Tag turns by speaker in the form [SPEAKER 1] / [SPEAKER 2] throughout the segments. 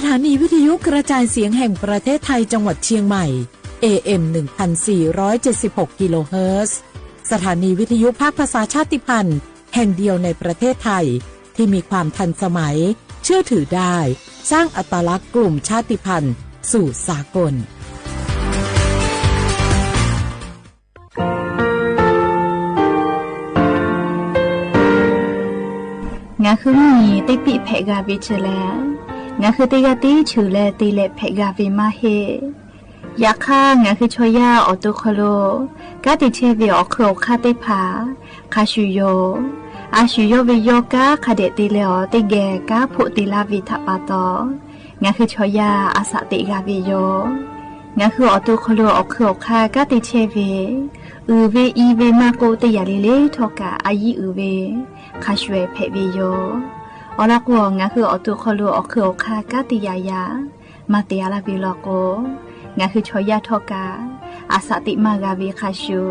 [SPEAKER 1] ถานีวิทยุกระจายเสียงแห่งประเทศไทยจังหวัดเชียงใหม่ AM 1476 กิโลเฮิรตซ์สถานีวิทยุภาคภาษาชาติพันธุ์แห่งเดียวในประเทศไทยที่มีความทันสมัยเชื่อถือได้สร้างอัตลักษณ์กลุ่มชาติพันธุ์สู่สากล
[SPEAKER 2] งาคือมีติปิเพกาวิเชลงาคือติกาติชูเลติเลเพกาวิมาเฮยาค่างาคือชอยาออตุคโลกาติเชวิออคโรคาติผาคาชูโยอาชูโยวิโยกาคาเดติเลอติเกกาพุติลาวิทัปาโตงาคือชอยาอาสติกาวิโยงาคือออตุคโลออคโรคากาติเชวิอือเวอีเวมาโกติยาลิเลทอกาอายีอือเวคาชเวเพวิโยอลักวงาคือออตุคโลออคโรคากาติยายามาเตียลาวิโลโกงาคือชอยาทอกาอาสติมากาวิคาชู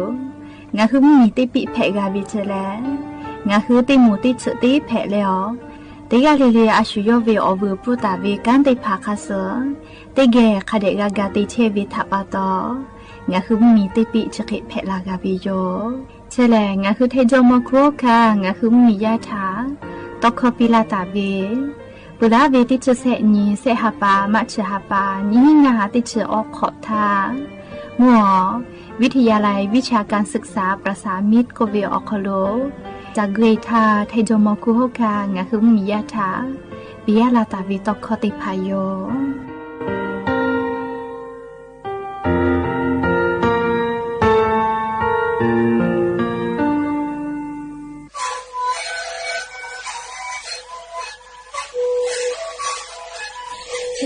[SPEAKER 2] งาคือมีติปิเพกาวิเจเลงาคือติมูติสุติเพเลอติกาลิเลอาชูโยเวอบูปุตาเวกันติภาคาเสติเกคาเดกากาติเชวิทัปาโตงาคือมีติปิจคิเพลากาวิโยเชเลงาคือเทโจโมโครคางาคือมียาถาตอกคปิลาตาเวปุระเวติเจเสนีเสหปามัชหปานิงาติเจออกขอทามัววิทยาลัยวิชาการศึกษาประสานมิตรโกเวออคโลจากเกรทาไทโจโมคุโฮกางาคือมียาถาปิยาลาตาวิตอกคติพายโย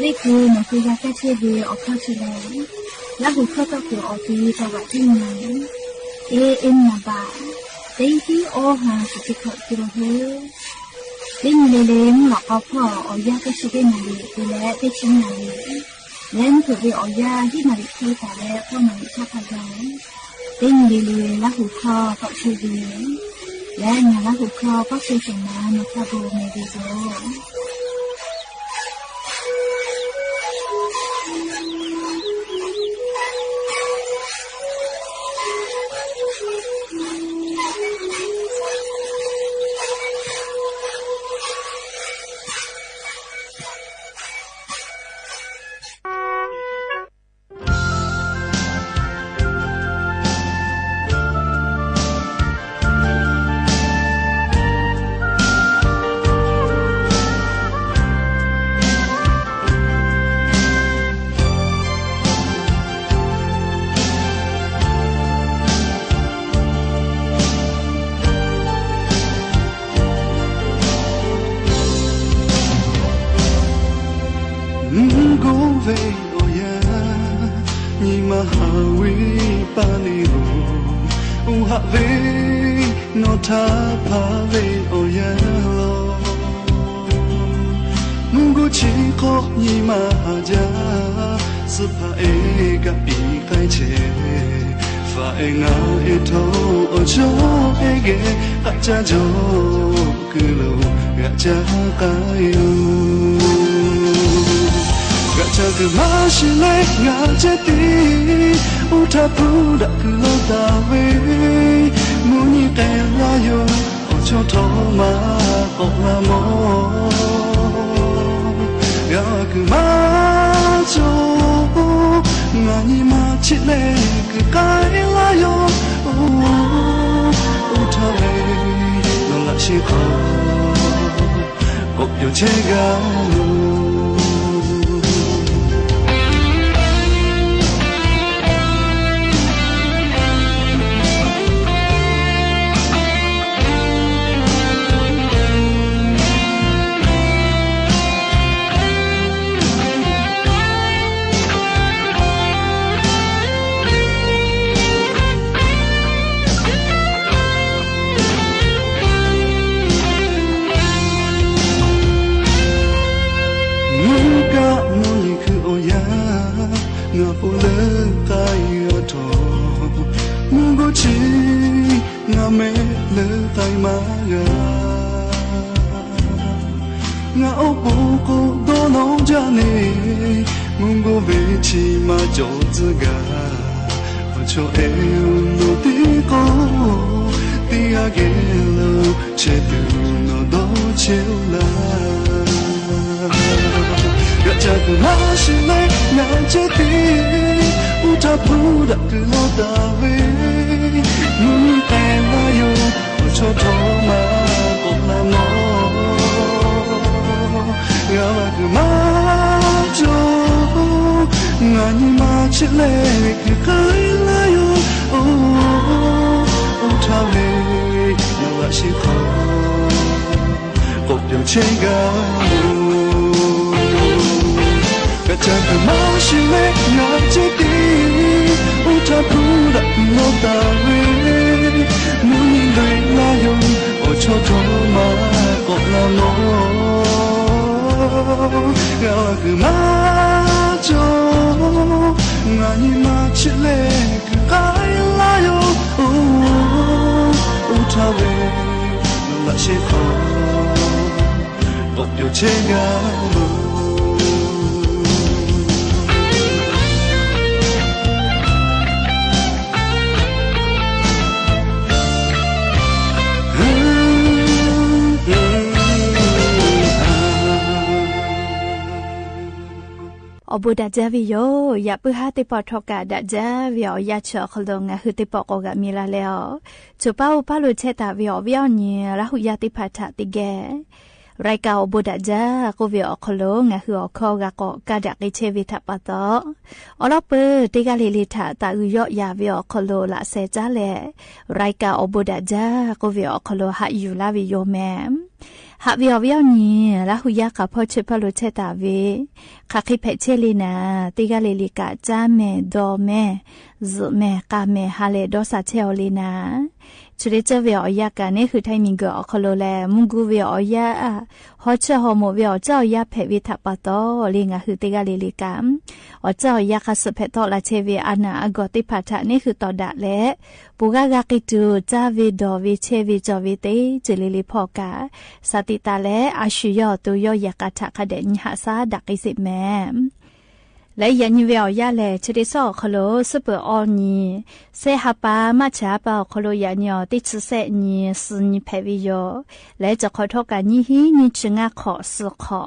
[SPEAKER 2] นี่คือหนังสือยาแก้เชื้อวีออกข้อชิลล์และหัวข้อต่อเกี่ยวออกที่จังหวัดที่ไหนนาบาเต็งที่โอหาสุดที่กิโลเฮเล่นเล่นหลอกเอาพ่อเอายาแก้เชื้อวีนาลีดูแลได้ชิ้นนาลีเล่นถือวีเอายาที่นาลีที่แต่แรกก็นาลีชอบพยายเล่นเล่นและหัวข้อต่อเชื้อวีและงานและหัวข้อก็เชื้อสมานในคาโบเมดิโซ
[SPEAKER 3] ท่าพาเวโอยาโลมุงกุชิโคยีมาจาสุภาเอกะอีไกเชฟาเองาเอโทโอโจเอเกอาจาโจกุโลกะจากายโกะจากมาชิเลงาเจติอุทาพูดะกุโลตาเวมูนีเตลาโยโอโชโทมาโอลาโมยากุมาโจงานีมาชิเลกุกายลาโยโอทาเวโนลาชิโคโอโยเชกางาโอปูโกโดน弄着你，蒙古北起码就自个，我就爱努的过，底下给了，却都那都求了。个这个那是没那这地，乌塔普的个老大卫，爱那有我就头嘛过那么。呀个嘛就，我你嘛起来个开来哟，他为那个时候，我有钱个。个这个嘛是没那这地，他不的我大卫，我你对那有我就头嘛过那么。呀个嘛就，我你嘛起来个爱来哟，他为那些好，我有钱个。
[SPEAKER 2] อบูดาเจวิโยอย่าเพื่อหาติปอทอกาดาเจวิโอยาเชอคลงะคือติปอกกะมีลาแล้วจูป้าอุปาลุเชตาวิโอวิโอเนี่ยละหุยาติพัทะติแกรายกาอบูดาเจกูวิโอคลงะคืออคอกะกอกะดะกิเชวิทะปะตออลอเปติกะลิลิทะตาอุยอยาวิโอคลละเซจาเลรายกาอบูดาเจกูวิโอคลหะอยู่ลาวิโยแมหาวิโอวิโอเนี่ยละหุยากะพอเชพาลุเชตาวิคาคิเพเชลีนาติกาเลลิกาจาเมดอเมซุเมกาเมฮาเลดอซาเชอลีนาชุดเจวิโอยากะนี่คือไทมิงกอคโลแลมุงกูวิโอยาฮอเชฮอโมวิโอเจ้ายาเพวิทะปะตอลิงะคือติกาเลลิกาอเจ้ายาคาสเพตอลาเชวิอานาอากอติพัทะนี่คือตอดะและปูกากากิจูจาวิดอวิเชวิจอวิเตจิลิลิพอกาสติตาและอาชุยอตุยอยากาทะคะเดญหะซาดักอิสิแมและยันวิโอยาเลชดิซอคโลซุปเปอร์ออนีเซฮาปามาชาปาคโลยาญอติชเซนีสุนีเพวิโยและจะขอโทษกันยี่ฮีนิชงาขอสุขอ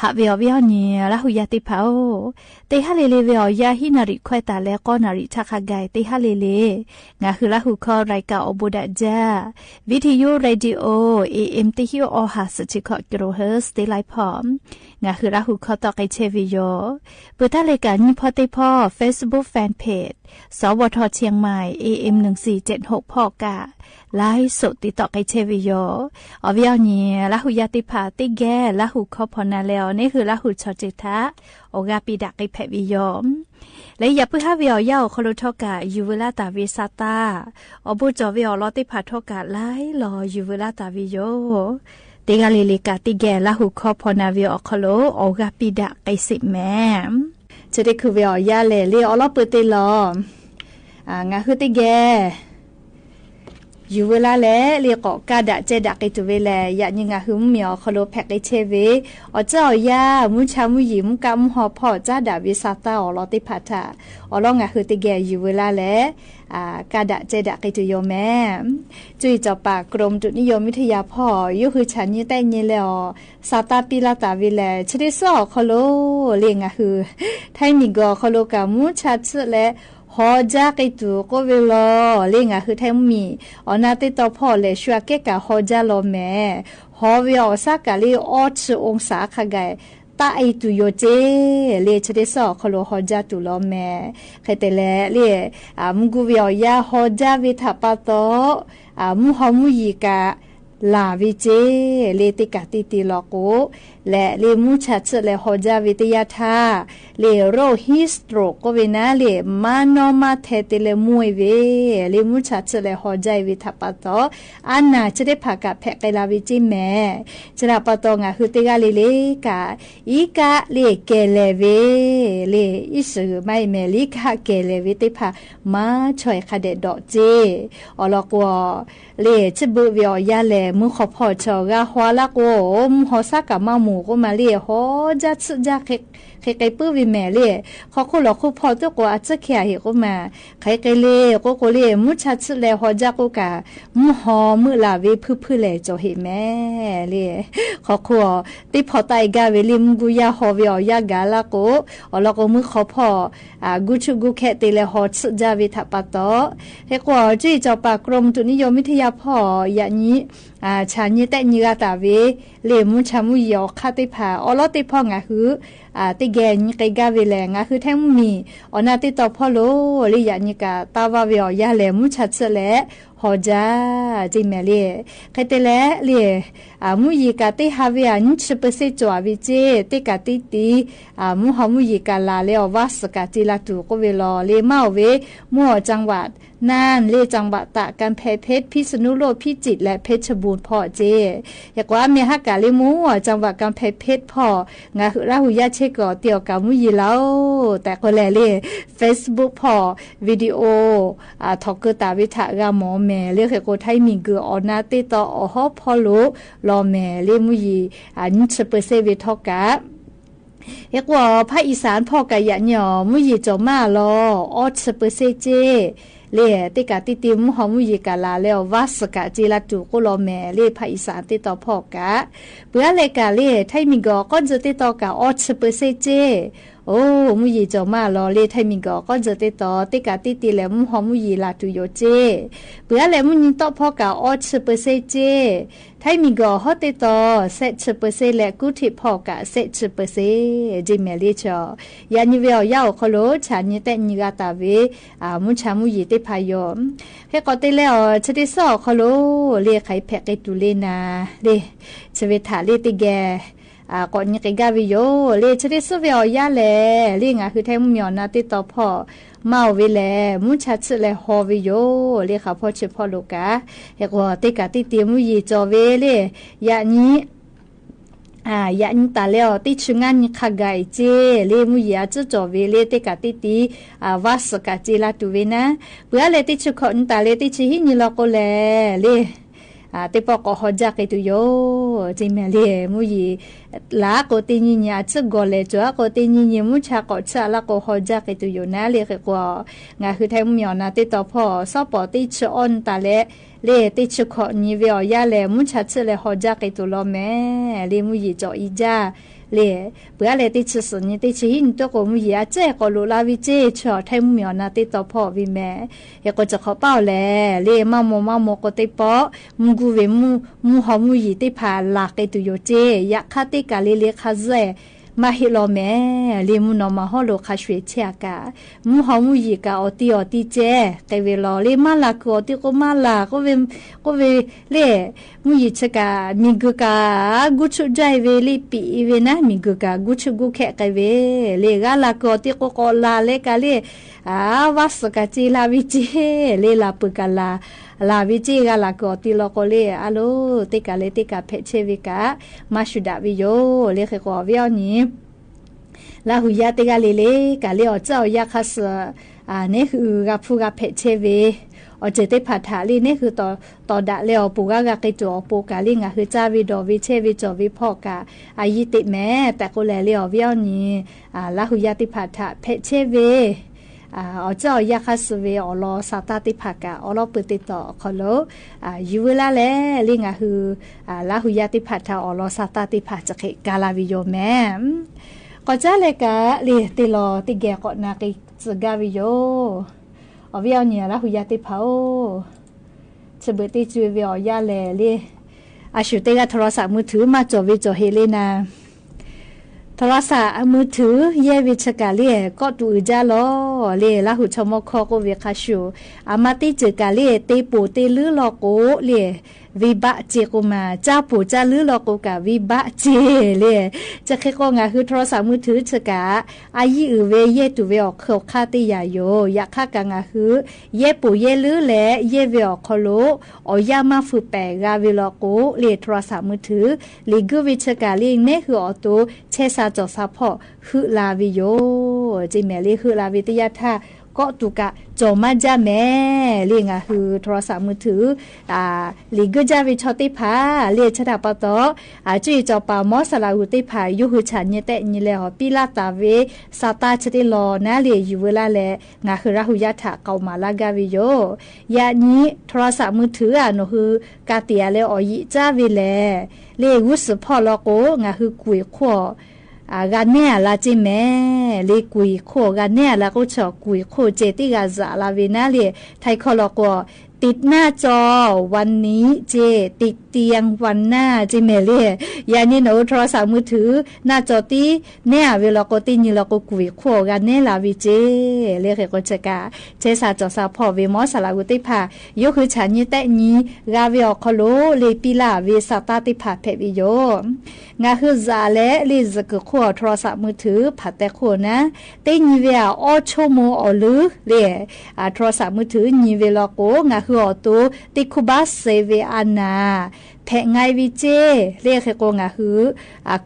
[SPEAKER 2] หาวิโอวิโอนีละหุยาติพาวติฮาเลเลวิโอยาฮินาริควตาและก็นาริทักไกติฮาเลเลงาคือละหุคอรายกาอบูดาจาวิทยุเรดิโอAM ติฮิโอหาสจิคอกิโลเฮิร์ตติไลพอมงาคือละหุคอตอไกเชวิโยปุตารายการนี้พอติพ่อ Facebook Fanpage สวทเชียงใหม่ AM 1476พ่อกะไลฟ์สดติดต่อไกเชวิโยอวิโอนี้ละหุยาติพาติแกละหุคอพอนาแล้วนี่คือละหุชอจิทะโอกาปิดักไกเพวิโยและอย่าเพื่อให้วิโอยาโคโลทอกะยูเวลาตาวิซาตาอบุจอวิโอลอติพาทอกะไลรอยูเวลาตาวิโยติกาลิลิกาติแกละหุคอพอนาวิโอโคโลโอกาปิดักไกสิแมจะได้คือวิโอยาเลเลียอลอปุติลองาคือติแกอยู่เวลาแล้วเรียกกาดะเจดักไอตัวเวลาอยากยังงาหืมเหมียวคโลแพกไอเชเวอเจ้ายามุชามุยิมกำหอพ่อจ้าดาวิซาตาอลอติพัทะอลองาคือติแกอยู่เวลาแล้วกาดะเจดักไอตัวโยแม่จุยจ่อปากกรมจุดนิยมวิทยาพ่อยุคือฉันยี่แต่ยี่แล้วซาตาปิลาตาเวลาชดิซอคโลเรียงงาคือไทมิกอคโลกามุชาซึและฮอจากไอตัวก็เวลาเลี้ยงคือแทมมีอนาติต่อพ่อเลยชัวเกกะฮอจาโลแม่ฮอวิอสักกะลีออชองศาขะไกตาไอตุโยเจเลชเดซอคโลฮอจาตุโลแม่ใครแต่แลเลมุกุวิอยาฮอจาวิทาปะโตมุฮอมุยิกะลาวิเจเลติกาติติลอโกและเลมุชาชและฮอจาวิทยาธาเลโรฮิสโตรก็เวนะเลมานอมาเทติเลมวยเวเลมุชาชและฮอจาวิทาปะโตอันน่าจะได้ผักกะแพะไกลาวิจิแม่จะรับปะโตงะคือติกาเลกะอีกะเลเกเลเวเลอิสือไม่เมลิกะเกเลวิติภามาช่วยคเดดอเจอลอกวเลชบุวิอยาเล มือขอพอเจอกะหัวละกูมหัวซักกับมาหมูกูมาเลี้ยหัวจะซึจะใครไกปื้อวิแม่เลี้ยเขาคู่หลอกคู่พอตัวกูอาจจะแค่เหกูมาใครไกเลี้ยกูเลี้ยมุชัดซึเลยหัวจะกูกะมุหอมือลาวิพื้เลยจะเห็นแม่เลี้ยเขาคู่ตีพอตายกะเวลิมกูยาหัววิอยากะละกูแล้วก็มือขอพอกูชุกูแค่ตีเลยหัวซึจะวิทับปะโตเฮกูจีเจ้าปากกรมตุนิยมวิทยาพออย่างนี้ชาญิแต่เนื้อตาเวเลมุชามุยอคาติผาอลอติพ่องะคือติแกนไกกาเวแลงะคือแท้มีอนาติตอพ่อโลลิยานิกาตาวาเวอยาเลมุชัดเสแลหอจาจิเมเลใครเตแลเลมุยกาติฮาเวอันชเปเซจวาวิเจติกาติตีมุหมุยกาลาเลอวัสกาจิลาตุโกเวลอเลมาเวมัวจังหวัดน่านเลจังหวัดตะกันแพเพชรพิษณุโลกพิจิตรและเพชรบูรณ์พ่อเจอยากว่าเมียฮักกะเลมัวจังหวัดกันแพเพชรพ่องาหุราหุยาเชก่อเตี่ยวกับมุยแล้วแต่ก็แลเล Facebook พ่อวิดีโอทอกเกตาวิทะกะหมอแม่เรียกโกไทยมีเกืออนาติตออฮอพ่อโลรอแม่เลมุยนิชเปเซเวทอกะเรียกว่าภาคอีสานพ่อกะยะหยอมุยจอมาลอออสเปเซเจเล่ติกาติติมหอมุยกาลาแล้ววัสกะจิลาตุกุโลแม่เล่ภาคอีสานติต่อพ่อกะเปื้อเลกาเล่ไทมิกอก็จะติต่อกะออสเปเซเจโอ้มุยจอมาลอเล่ไทมิกอก็จะติต่อติกาติติแล้วมุหอมุยลาตุโยเจเปื้อเลมุยต่อพ่อกะออสเปเซเจไทมิกอฮอติต่อเซชเปเซและกุทิพ่อกะเซชเปเซจิเมลิชอยานิเวอยาโคโลชานิแต่นิกาตาเวมุชามุยติพายอมเฮก็ติแล้วชะติซอโคโลเรียกไขแพกไอตุเลนาเดชเวทาเลติแกก่อนนี้ก็กาวิโยเลชะติซอเวอยาแลเลงาคือแท้มุมยอนาติต่อพ่อเมาเวแลมุชัดสเลฮอวิโยเลขาพ่อเชพ่อโลกาเฮก็ติกาติติมุยจอเวเลยะนี้ยะนิตาแล้วติชงานนิขกายเจเลมุยาจะจอเวเลติกาติติวัสกาจิลาตุเวนะเพื่อเลติชขอนตาเลติชหินิลโกเลติปอกฮอจักตุโยจิเมเลมุยลาโกติญิญาจะกอเลจัวโกติญิญมุชาโกชะลาโกฮอจักตุโยนะเลกว่างาคือแท้มุยอนาติตอพ่อซอปอติชออนตาเลเลติชขอนิเวอยาเลมุชัดเลฮอจักตุโลแม่เลมุยจออีจาเลเปื่อเลติชสนิติชินตัวก็มุยอาเจก็โลลาวิเจชอไทมุยอนาติตอพ่อวิแม่ยก็จะขอเป้าแลเลมาโมก็ติปอมุกูเวมุหอมุยติพาลากตุโยเจยะคาติกาเลคาเซมาฮิโลแม่เลมุนอมาฮอโลคาชเวเชกามุหอมุยกาอติเจเตเวลอเลมาลาโกติโกมาลาก็เวเลมุยชกามิกกากุชุใจเวลิปีเวนะมิกกากุชุกุแค่กเวเลกาลาโกติโกโกลาเลกาเลวัสกาจิลาวิเจเลลาปกาลาวิจิกาลาโกติโลโกเลอะโลติกาเลติกาเพเชวิกามาชุดาวิโยเลเคโกวิอนี้ลาหุยาติกาเลกาเลอเจ้ายาคัสนี่คือกาฟูกาเพเชวิอเจติพัทธาลีนี่คือต่อดะเลอปูกากาเกจอปูกาลิงาคือจาวิดอวิเชวิจอวิพ่อกาอายิติแม่แต่ก็แลเลอวิอนี้ลาหุยาติพัทธาเพเชวิเจ้ายาคัสเวอลอซาตาติภากาอลอปติตอคอโลยูเวลาแลลิงาคือลาหุยาติพัทธาอลอซาตาติภาจะเกกาลาวิโยแม่ก็จะเลกาลิติลอติแกก็นากิสกาวิโยอวิอเนี่ยลาหุยาติภาโอชเบติจูเวอยาแลลิชุเตกาโทรศัพท์มือถือมาจอวิจอเฮเลนาโทรศัพท์มือถือเยวิชกาเลียก็ดูจาลอเลลาหุชมคอก็เวคาชูอามาติจกาเลียเตปูเตลือลอโกเลวิบะเจกุมาจ้าปูจ้าลือลอโกกะวิบะเจเลจะเคก็งาคือโทรศัพท์มือถือชกาอายิอืเวเยตุเวออกเข้าคาติยาโยยะคากางาคือเยปูเยลือแลเยเวออกคโลอยามาฝึแปกาเวลอโกเลโทรศัพท์มือถือลิกุวิชกาลีเนคือออโตเชซาจอซาพอคือลาวิโยจิเมลีคือลาวิทยาท่า ก็ตุกะจอมาจ้าแม่เรียงอ่ะคือโทรศัพท์มือถือลีกจ้าวิชอติพาเรียชดาปตอจุยจอปามอสลาหุติพายุหุฉันเนี่ยแต่นี่แหละปิลาตาเวซาตาชติลอนะเรียอยู่เวลาแลงาคือราหุยะถะเกามาลากาวิโยยะนี้โทรศัพท์มือถือโนคือกาเตียเลอยิจ้าวิแลเลวุสพ่อลอโกงาคือกุยขั้วกันเนี่ยลาจิแม่เลกุยโคกันเนี่ยแล้วก็ชอกุยโคเจติกาซาลาเวนาเลไทยคอลอกอติดหน้าจอวันนี้เจติดเตียงวันหน้าจิเมเล่ยานี่หนูโทรศัพท์มือถือหน้าจอตีเนี่ยเวลาก็ตีนี่เราก็กุยโคกันเนี่ยลาวิเจเรียกก็จะกาเจสาจอสาพอเวมอสลากุติพายกคือฉันนี่แต่นี้กาเวอคโลเลปิลาเวสตาติพาเพวิโยงาคือซาเลลิซกโคโทรศัพท์มือถือผัดแต่โคนะตีนี่เวออชั่วโมงอลือเล่โทรศัพท์มือถือนี่เวลาโกงาคืออตัวติคุบาเซเวอานาแพงไงวิเจเรียกก็งาหือ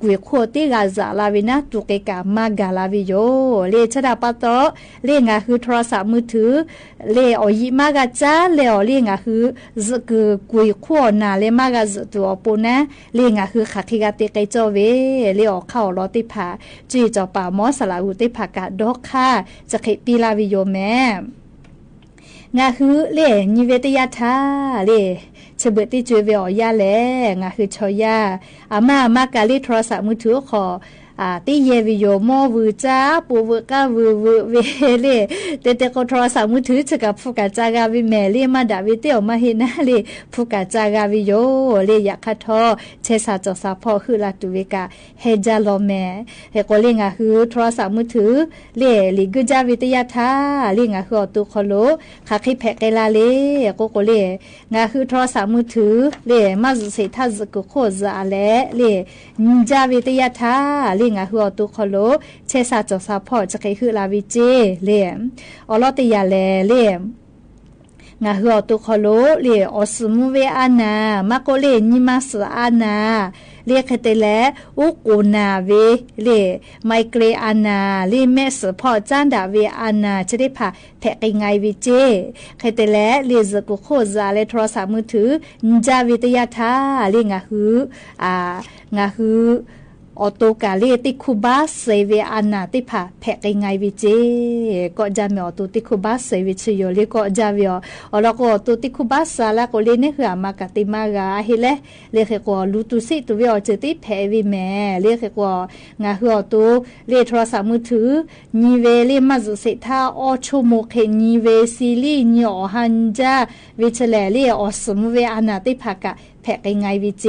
[SPEAKER 2] กุยโคติกาซาลาวินะตุเกกามากาลาวิโยเรียชดาปะโตเรียงาหือโทรศัพท์มือถือเรียอยิมากาจ้าเรียเรียงาหือกุยโคนาเรียมากาตัวปูนะเรียงาหือขัดทิกาติเกจเวเรียอเข้าลอติผาจีจอป่ามอสลาอุติผากาดอกค่ะจะเขปีลาวิโยแม่งาคือเล่นิเวตยาทาเล่เฉเบติจวยเวอยาแลงาคือชอยาอามากาลิโทรศัพท์มือถือขอตีเยวิโยมอวือจ้าปูวือกาวือเวเล่แต่ก็โทรศัพท์มือถือจะกับผู้กาจากาวิแม่เล่มาดาวิเตียวมาเห็นนะเล่ผู้กาจากาวิโยเล่อยากคัทอเชสาจอสาพอคือลาตุเวกาเฮจาโลแม่เฮก็เล่งาคือโทรศัพท์มือถือเล่ลิกจาวิทยาทาเล่งาคือตุคโลคาคิแพกลาเล่ก็เล่งาคือโทรศัพท์มือถือเล่มาจุเสทาซกโคซาเล่เล่นิจาวิทยาทางาหัวตุคโลเชสาจอสาพอจะคือลาวิเจเลมอลอติยาเลงาหัวตุคโลเลอสมุเวอานามาโกเลนิมาสอานาเรียกเตเลอุกูนาเวเลไมเกรอานาเลเมสพอจันดาเวอานาจะได้ผ่าแพกไงวิเจเตเลเลซกุโคซาเลโทรศัพท์มือถือจาวิทยาทาเลงาหืองาหือออโตกาเลติคุบาเซเวอานาติผาแพกไงวิเจก็จะมีออโตติคุบาเซวิชโยเลก็จะมีอแล้วก็ออโตติคุบาซาลาก็เลเนหือมากติมากาเฮเลเลก็ลูตุสิตัวเวอเจติแพวิแม่เลก็งาหือออโตเลโทรศัพท์มือถือนีเวเลมาจุเสทาออชั่วโมงเคนีเวซิลีนีอหันจาวิชเลเลออสมเวอานาติผากะแพกไงวิเจ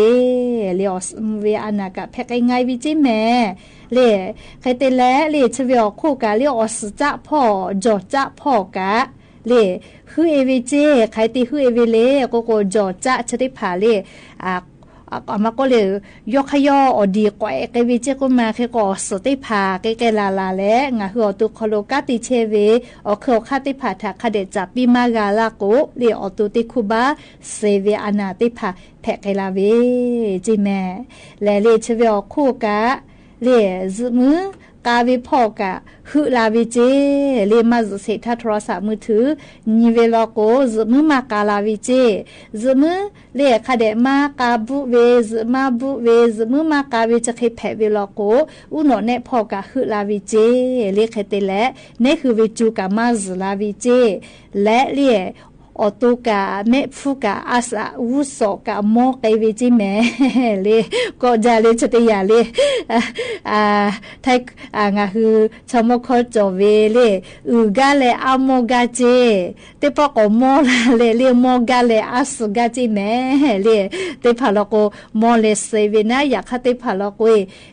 [SPEAKER 2] เลอสมเวอานากะแพกไงวิเจแม่เลใครเตแลเลชเวอคู่กะเลอสจะพ่อจอจะพ่อกะเลคือเอวิเจใครติคือเอวิเลก็จอจะชะได้ผ่าเลมาก็เลยยกขยออดีกว่าไอ้วิเจก็มาแค่ก็สติพาใกล้ๆลาๆแล้วงาหัวตุคโลกาติเชเวอเคคาติพาทักคเดจับปีมากาลาโกเรอตุติคุบาเซเวอานาติพาแพกไกลาเวจิแม่และเลชเวอคู่กะเลซมือกาวิพ่อกะคือลาวิเจเลมาจุเสทาโทรศัพท์มือถือนิเวลโกซมือมากาลาวิเจซมือเลคาเดมากาบุเวซมาบุเวซมือมากาวิจะเคแพเวลโกอุโนเนพ่อกะคือลาวิเจเลเคเตและเนคือวิจูกามาซลาวิเจและเลออตุกาเมฟุกาอาสาวุโสกาโมไกวิจิแม่เลก็จะเลชติยาเลไทงาคือชมโคจเวเลอูกาเลอโมกาเจเตปอกโมลาเลโมกาเลอาสกาจิแม่เลเตพาลโกโมเลเซเวนะอยากคาเตพาลโก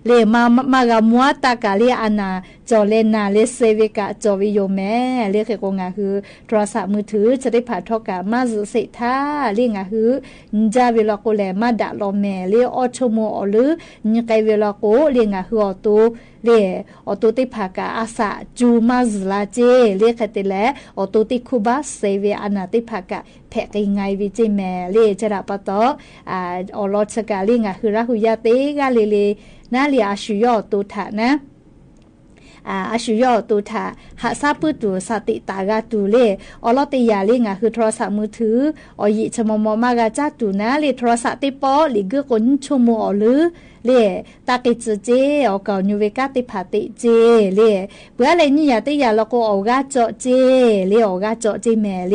[SPEAKER 2] เลมากามัวตากาเลอานาจอเลนาเลเซเวกาจอวิโยแม่เลเคกงาคือโทรศัพท์มือถือจะได้ผ่าทอกามาจุเสทาเรียงาหือจาเวลาโกแลมาดะลอแม่เลอชโมอลือนี่ไกเวลาโกเรียงาหืออตูเลอตูติภากาอาสาจูมาซลาเจเลคเตแลอตูติคุบาเซเวอานาติภากาแพกไงวิจิแม่เลจระปะตออลอชกาเรียงาหือราหุยาเตกาเลนาเลียชุยอตูถะนะ อาชุยอตูทาหาซาปืตูสติตากาตูเลอลอติยาเลงาคือโทรศัพท์มือถืออยิชมมมากาจาตูนะเลโทรศัพท์ติปอลิกกนชั่วโมงหรือเลตากิจเจออกานูเวกาติผาติเจเลเบื่ออะไรนี่ยาติยาลโกออกาจอเจเลออกาจอเจแม่เล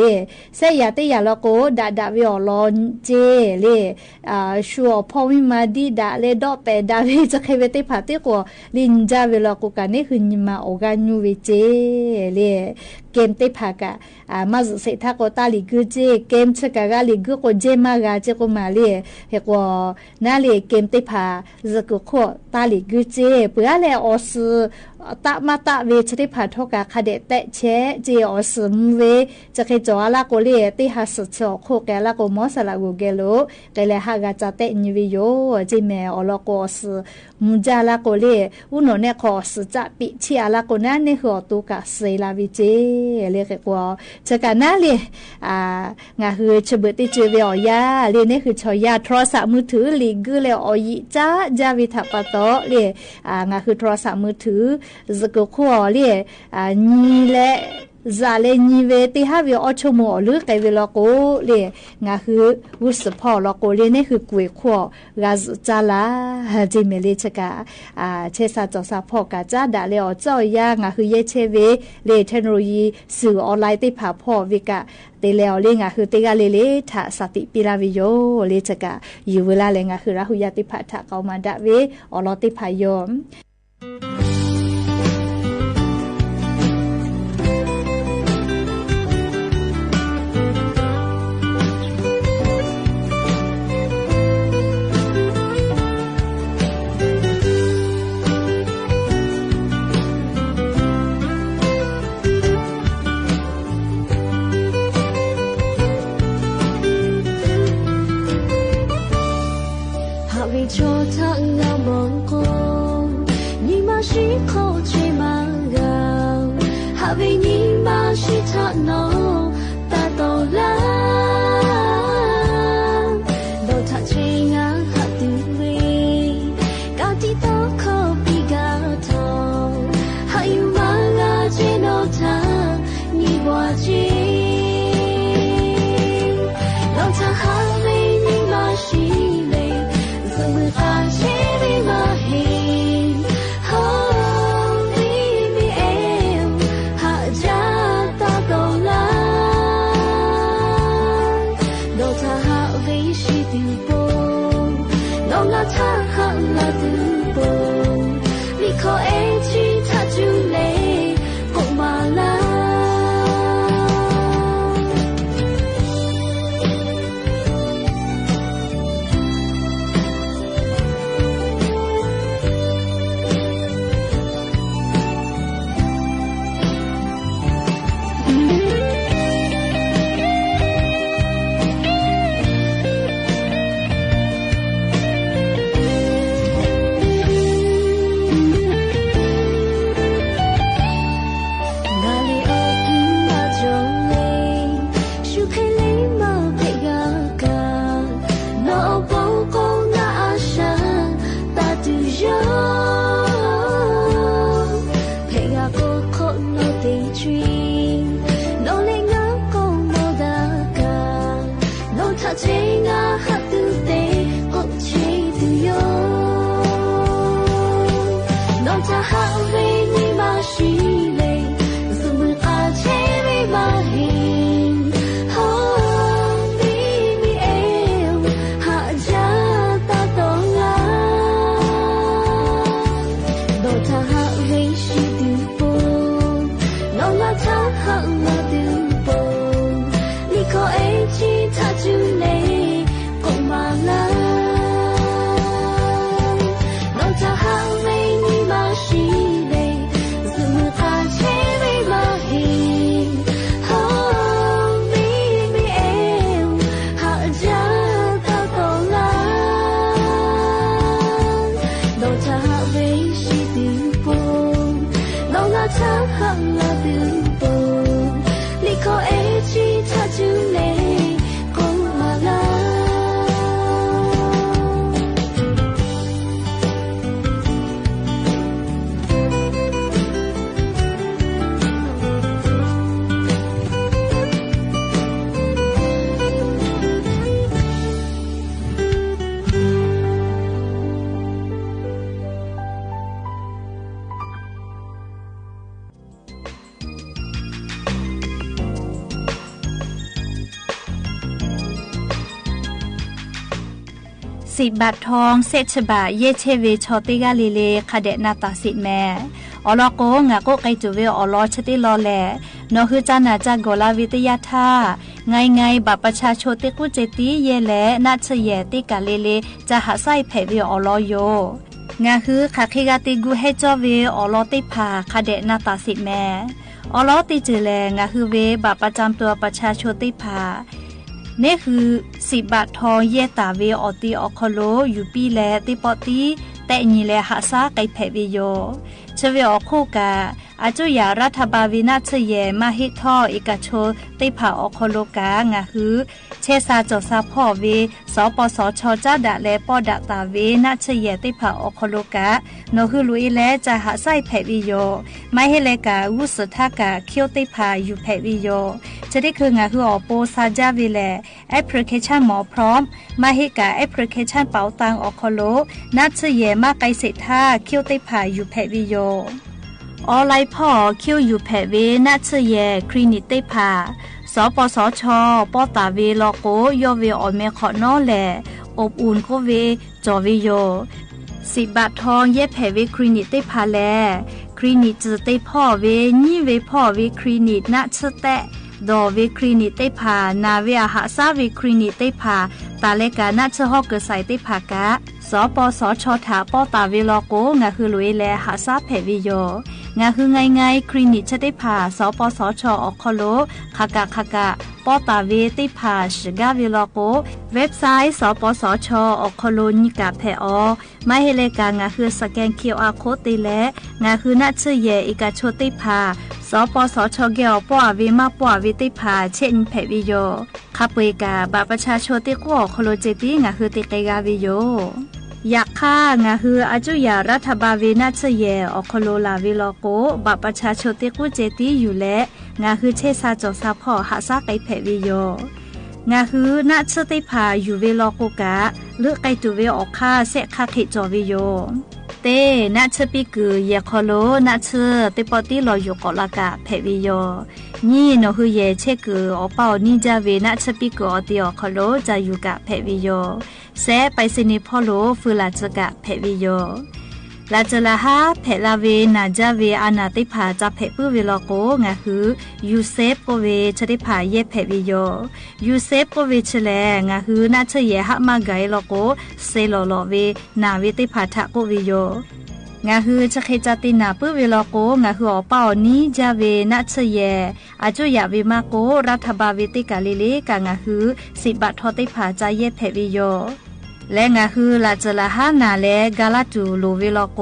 [SPEAKER 2] เสยาติยาลโกดาดาวิอลอนเจเลชัวพอวิมาดีดาเลดอเปดาวิจะเคเวติผาติโกลินจาเวลโกกันนี่คือนิมาออกานูเวเจเลเกมติผากะมาจุเสทาโกตาลิกเจเกมชะกะกาลิกโกเจมากาเจโกมาเลเฮกว่านาเลเกมติผาจะก็ขอตาลิกเจเพื่อแลออสตะมาตะเวชติผาทกะคาเดเตเชเจออสมเวจะเคจอลาโกเลติหัสชอโคแกลาโกมอสลาโกเกโลเกเลหากาจาเตนิวิโยจิเมอลโกสมุจาลาโกเลอุโนเนคอสจะปิชิอาลาโกนาเนหอตุกะเซลาวิเจเลกกว่าจะกันนาเลงาคือฉเบติเจเวอยาเลเนคือชอยาโทรศัพท์มือถือลิกเลอยิจ้าจาวิทัปโตเลงาคือโทรศัพท์มือถือจะก็ขอเลนี่แหละซาเลนีเวติฮาวิออชโมหรือไกเวลโกเลงาคือวุสพอลโกเลนี่คือกวยขวกาจาลาจิเมเลชกาเชซาจอซาพอกาจาดาเลอเจ้ายางาคือเยเชเวเลเทคโนโลยีสื่อออนไลน์ติผาพอวิกะเตเลอเลงาคือเตกาเลทาสติปิลาวิโยเลชกาอยู่เวลาเลงาคือราหุยติผาทะเกามาดะเวอลอติผายอม
[SPEAKER 4] She
[SPEAKER 2] 10 บาททองเศษฉบะเยเชเวชอติกาเลเลคาเดนาตาสิแม่อลอโกงาโกไกจูเวอลอชติลอแลนอคือจานาจากโกลาวิทยาธาไงบัตรประชาชนติกุเจติเยแลนาชเยติกาเลเลจะหาไส้แผ่เวอลอโยงาคือคาคิกาติกูเฮจอเวอลอติพาคาเดนาตาสิแม่อลอติจือแลงาคือเวบัตรประจำตัวประชาชนติพานี่คือ10 บาททองเยตาเวอติอคโลอยู่ปีแลติปอติแต่ညီแลหาซาไกแผ่เวโยเชเวอโคกาอาจุยารัฐบาลวินาชเยมาฮิทอเอกชนติผาอคโลกางาฮือเชซาจอซาพ่อเวสปสชจาดะแลปอดะตาเวนาชเยติผาอคโลกาโนฮือลุยแลจะหาไส้แผ่เวโยไม่ให้เลกาวุสทากาเคียวติผาอยู่แผ่เวโยจะได้คืองาคืออโปซาจาเวแลแอปพลิเคชันหมอพร้อมมาให้กาแอปพลิเคชันเป๋าตังอคโลนาชเยมาไกเสท่าเคียวติผาอยู่แผ่เวโยออนไลน์พ่อคิวอยู่แผ่เวนัชเยคลินิกเตพาสปสชปอตาเวลโกโยเวอเมขอนอแลอบอุ่นโกเวจอเวโย10 บาททองเย็บแผ่เวคลินิกเตพาแลคลินิกจือเตพ่อเวนี่เวพ่อเวคลินิกนัชแตะดอเวคลินิกเตพานาเวอาหาซาเวคลินิกเตพาตาเลกานัชฮอกเกไซเตพากะสปสชถาปอตาเวลโกงาคือลุยแลหาซาแผ่เวโยงาคือไงคลินิกชติพาสปสชอคโลคากะปอตาเวติพาชกาเวลโกเว็บไซต์สปสชอคโลนิกาแพอไม่ให้เลกางาคือสแกน QR โคดติและงาคือนัชเยอิกาโชติพาสปสชเกอปอเวมาปอเวติพาเช่นแผ่เวโยคาเปกาบัตรประชาชนติกัวคโลเจติงาคือติเกกาเวโยอยากฆ่างาฮืออาจุยารัฐบาลเวนัชเยอคโลลาเวลโกบัตรประชาชนติกุเจติอยู่และงาคือเชซาจอซาพ่อหาซาไกแผ่เวโยงาฮือนัชติพาอยู่เวลโกกะหรือไกตุเวออกฆ่าเสคาเขจอเวโยเตนัชปิกือเยคโลนัชติปอติลออยู่กอลากะแผ่เวโยนี่โนฮือเยเชกืออเป่านิจาเวนัชปิกืออติอคโลจะอยู่กะแผ่เวโยเซไปสินิพ่อโลฟืลาจกะแผ่วิโยลาจลาฮาแผ่ลาเวนาจาเวอานาติผาจะแผ่ปื้อเวลโกงาคือยูเซฟโกเวชติผาเยแผ่วิโยยูเซฟโกเวชแลงาคือนาชเยหะมาไกลโกเซโลโลเวนาเวติผาทะโกวิโยงาคือจะเคจตินาปื้อเวลโกงาคืออเป่านี้จาเวนาชเยอาจุยาเวมาโกรัฐบาลเวติกาลิเลกางาคือ10 บาททอติผาจะเยแผ่วิโยและงาคือลาจลาฮานาและกาลาจูโลเวลโก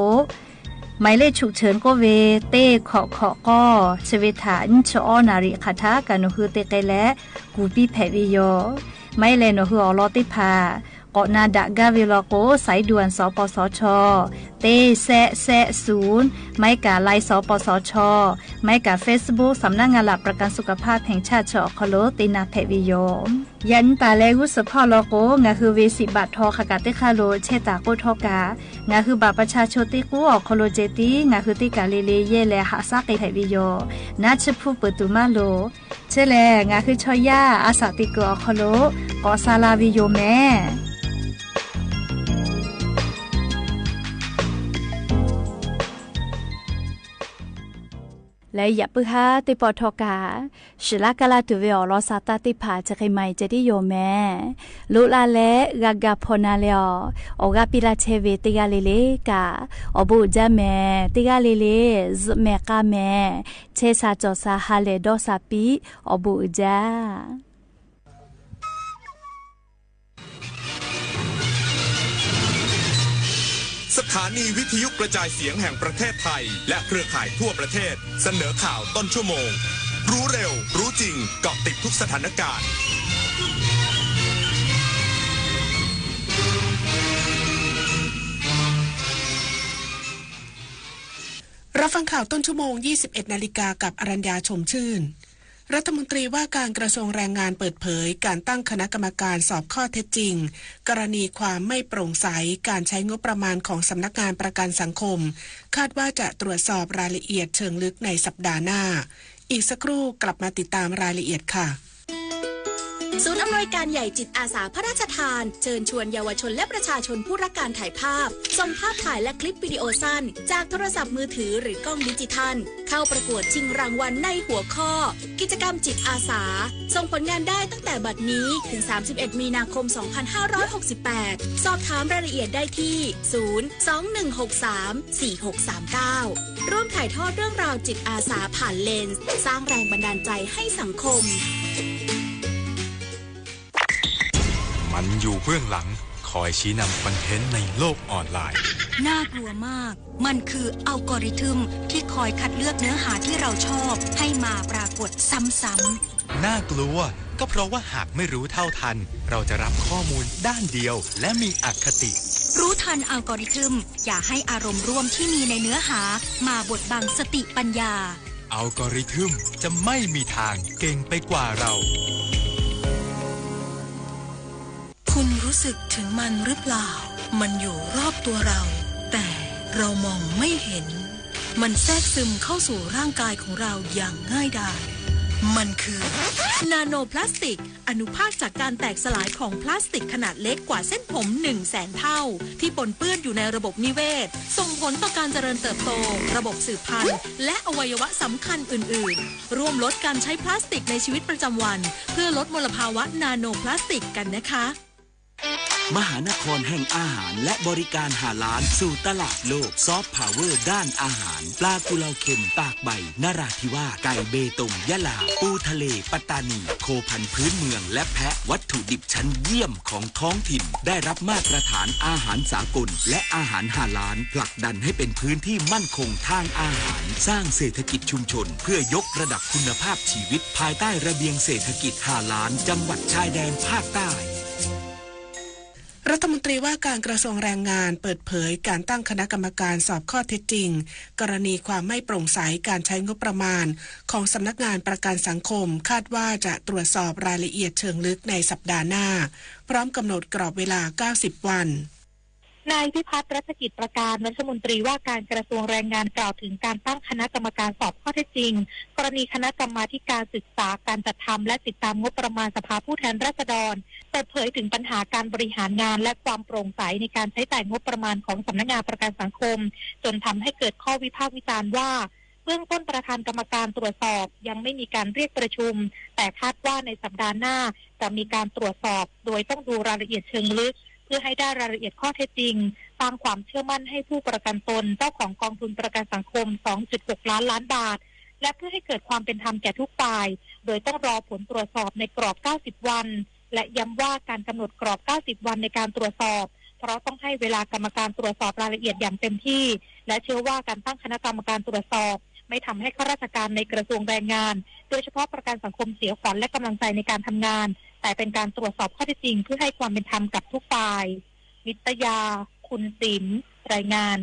[SPEAKER 2] หมายเลขฉุกเฉินก็เวเต้ขอก็ชเวฐานชอนาริคาทากันคือเตไกและกูปีแผ่วิโยไม่เลนคืออลอติพาก็นาดะกาเวลโกสายด่วนสปสชเต้แซ0ไม่กาไลสปสชไม่กา Facebook สำนักงานหลักประกันสุขภาพแห่งชาติชอคโลตินาแผ่วิโยยันตาเลกุสพอลโกงาคือเว10 บาททอคากาติคาโลเชตาโกทอกางาคือบัตรประชาชนติกูอคโลเจติงาคือติกาเลเลเยแลหาซาไกแผ่วิโยนาชพูเปตุมาโลเชแลงาคือชอยาอาสาติกูอคโลกอซาลาวิโยแม่และอย่าปื้อฮาติปอทอกาศิลากาลาตุเวอลอซาตาติผาจะไกไม่จะได้โยแม่ลุลาและกากาพนาเลอโอกาปิลาเชเวติกาเลเลกาอบูจาแม่ติกาเลเลซแม่กาแม่เชซาจอซาฮาเลดอซาปีอบูจา
[SPEAKER 4] สถานีวิทยุกระจายเสียงแห่งประเทศไทยและเครือข่ายทั่วประเทศเสนอข่าวต้นชั่วโมงรู้เร็วรู้จริงเกาะติดทุกสถานการณ์
[SPEAKER 5] รับฟังข่าวต้นชั่วโมง 21 นาฬิกากับอรัญญาชมชื่นรัฐมนตรีว่าการกระทรวงแรงงานเปิดเผยการตั้งคณะกรรมการสอบข้อเท็จจริงกรณีความไม่โปร่งใสการใช้งบประมาณของสำนักงานประกันสังคมคาดว่าจะตรวจสอบรายละเอียดเชิงลึกในสัปดาห์หน้าอีกสักครู่กลับมาติดตามรายละเอียดค่ะ
[SPEAKER 6] ศูนย์อำนวยการใหญ่จิตอาสาพระราชทานเชิญชวนเยาวชนและประชาชนผู้รักการถ่ายภาพส่งภาพถ่ายและคลิปวิดีโอสั้นจากโทรศัพท์มือถือหรือกล้องดิจิทัลเข้าประกวดชิงรางวัลในหัวข้อกิจกรรมจิตอาสาส่งผลงานได้ตั้งแต่บัดนี้ถึง31มีนาคม2568สอบถามรายละเอียดได้ที่021634639ร่วมถ่ายทอดเรื่องราวจิตอาสาผ่านเลนส์สร้างแรงบันดาลใจให้สังคม
[SPEAKER 7] มันอยู่เบื้องหลังคอยชี้นำคอนเทนต์ในโลกออนไลน์
[SPEAKER 8] น่ากลัวมากมันคืออัลกอริทึมที่คอยคัดเลือกเนื้อหาที่เราชอบให้มาปรากฏซ้ำๆ
[SPEAKER 7] น่ากลัวก็เพราะว่าหากไม่รู้เท่าทันเราจะรับข้อมูลด้านเดียวและมีอคติ
[SPEAKER 8] รู้ทันอัลกอริทึมอย่าให้อารมณ์ร่วมที่มีในเนื้อหามาบดบังสติปัญญา
[SPEAKER 7] อัลกอริทึมจะไม่มีทางเก่งไปกว่าเรา
[SPEAKER 9] คุณรู้สึกถึงมันหรือเปล่ามันอยู่รอบตัวเราแต่เรามองไม่เห็นมันแทรกซึมเข้าสู่ร่างกายของเราอย่างง่ายดายมันคือ
[SPEAKER 1] นาโนพลาสติกอนุภาคจากการแตกสลายของพลาสติกขนาดเล็กกว่าเส้นผม 100,000 เท่าที่ปนเปื้อนอยู่ในระบบนิเวศส่งผลต่อการเจริญเติบโตระบบสืบพันธุ์และอวัยวะสำคัญอื่นๆร่วมลดการใช้พลาสติกในชีวิตประจำวันเพื่อลดมลภาวะนาโนพลาสติกกันนะคะ
[SPEAKER 10] มหานครแห่งอาหารและบริการหาล้านสู่ตลาดโลกซอฟต์พาวเวอร์ด้านอาหารปลากุเลาเค็มตากใบนราธิวาสไก่เบตงยะลาปูทะเลปัตตานีโคพันธุ์พื้นเมืองและแพะวัตถุดิบชั้นเยี่ยมของท้องถิ่นได้รับมาตรฐานอาหารสากลและอาหารหาล้านผลักดันให้เป็นพื้นที่มั่นคงทางอาหารสร้างเศรษฐกิจชุมชนเพื่อยกระดับคุณภาพชีวิตภายใต้ระเบียงเศรษฐกิจหาล้านจังหวัดชายแดนภาคใต้
[SPEAKER 5] รัฐมนตรีว่าการกระทรวงแรงงานเปิดเผยการตั้งคณะกรรมการสอบข้อเท็จจริงกรณีความไม่โปร่งใสการใช้งบประมาณของสำนักงานประกันสังคมคาดว่าจะตรวจสอบรายละเอียดเชิงลึกในสัปดาห์หน้าพร้อมกำหนดกรอบเวลา90วัน
[SPEAKER 11] นายพิพัฒน์รัชกิจประการรัฐมนตรีว่าการกระทรวงแรงงานกล่าวถึงการตั้งคณะกรรมการสอบข้อเท็จจริงกรณีคณะกรรมาธิการศึกษาการจัดทำและติดตามงบประมาณสภาผู้แทนราษฎรเปิดเผยถึงปัญหาการบริหารงานและความโปร่งใสในการใช้จ่ายงบประมาณของสำนักงานประกันสังคมจนทำให้เกิดข้อวิพากษ์วิจารณ์ว่าเบื้องต้นประธานกรรมการตรวจสอบยังไม่มีการเรียกประชุมแต่คาดว่าในสัปดาห์หน้าจะมีการตรวจสอบโดยต้องดูรายละเอียดเชิงลึกเพื่อให้ได้รายละเอียดข้อเท็จจริงสร้างความเชื่อมั่นให้ผู้ประกันตนเจ้าของกองทุนประกันสังคม 2.6 ล้านบาทและเพื่อให้เกิดความเป็นธรรมแก่ทุกฝ่ายโดยต้องรอผลตรวจสอบในกรอบ90วันและย้ำว่าการกำหนดกรอบ90วันในการตรวจสอบเพราะต้องให้เวลากรรมการตรวจสอบรายละเอียดอย่างเต็มที่และเชื่อว่าการตั้งคณะกรรมการตรวจสอบไม่ทำให้ข้าราชการในกระทรวงแรงงานโดยเฉพาะประกันสังคมเสียขวัญและกำลังใจในการทำงานแต่เป็นการตรวจสอบข้อเท็จจริงเพื่อให้ความเป็นธรรมกับทุกฝ่ายนิตยาคุณศิลป์รายงาน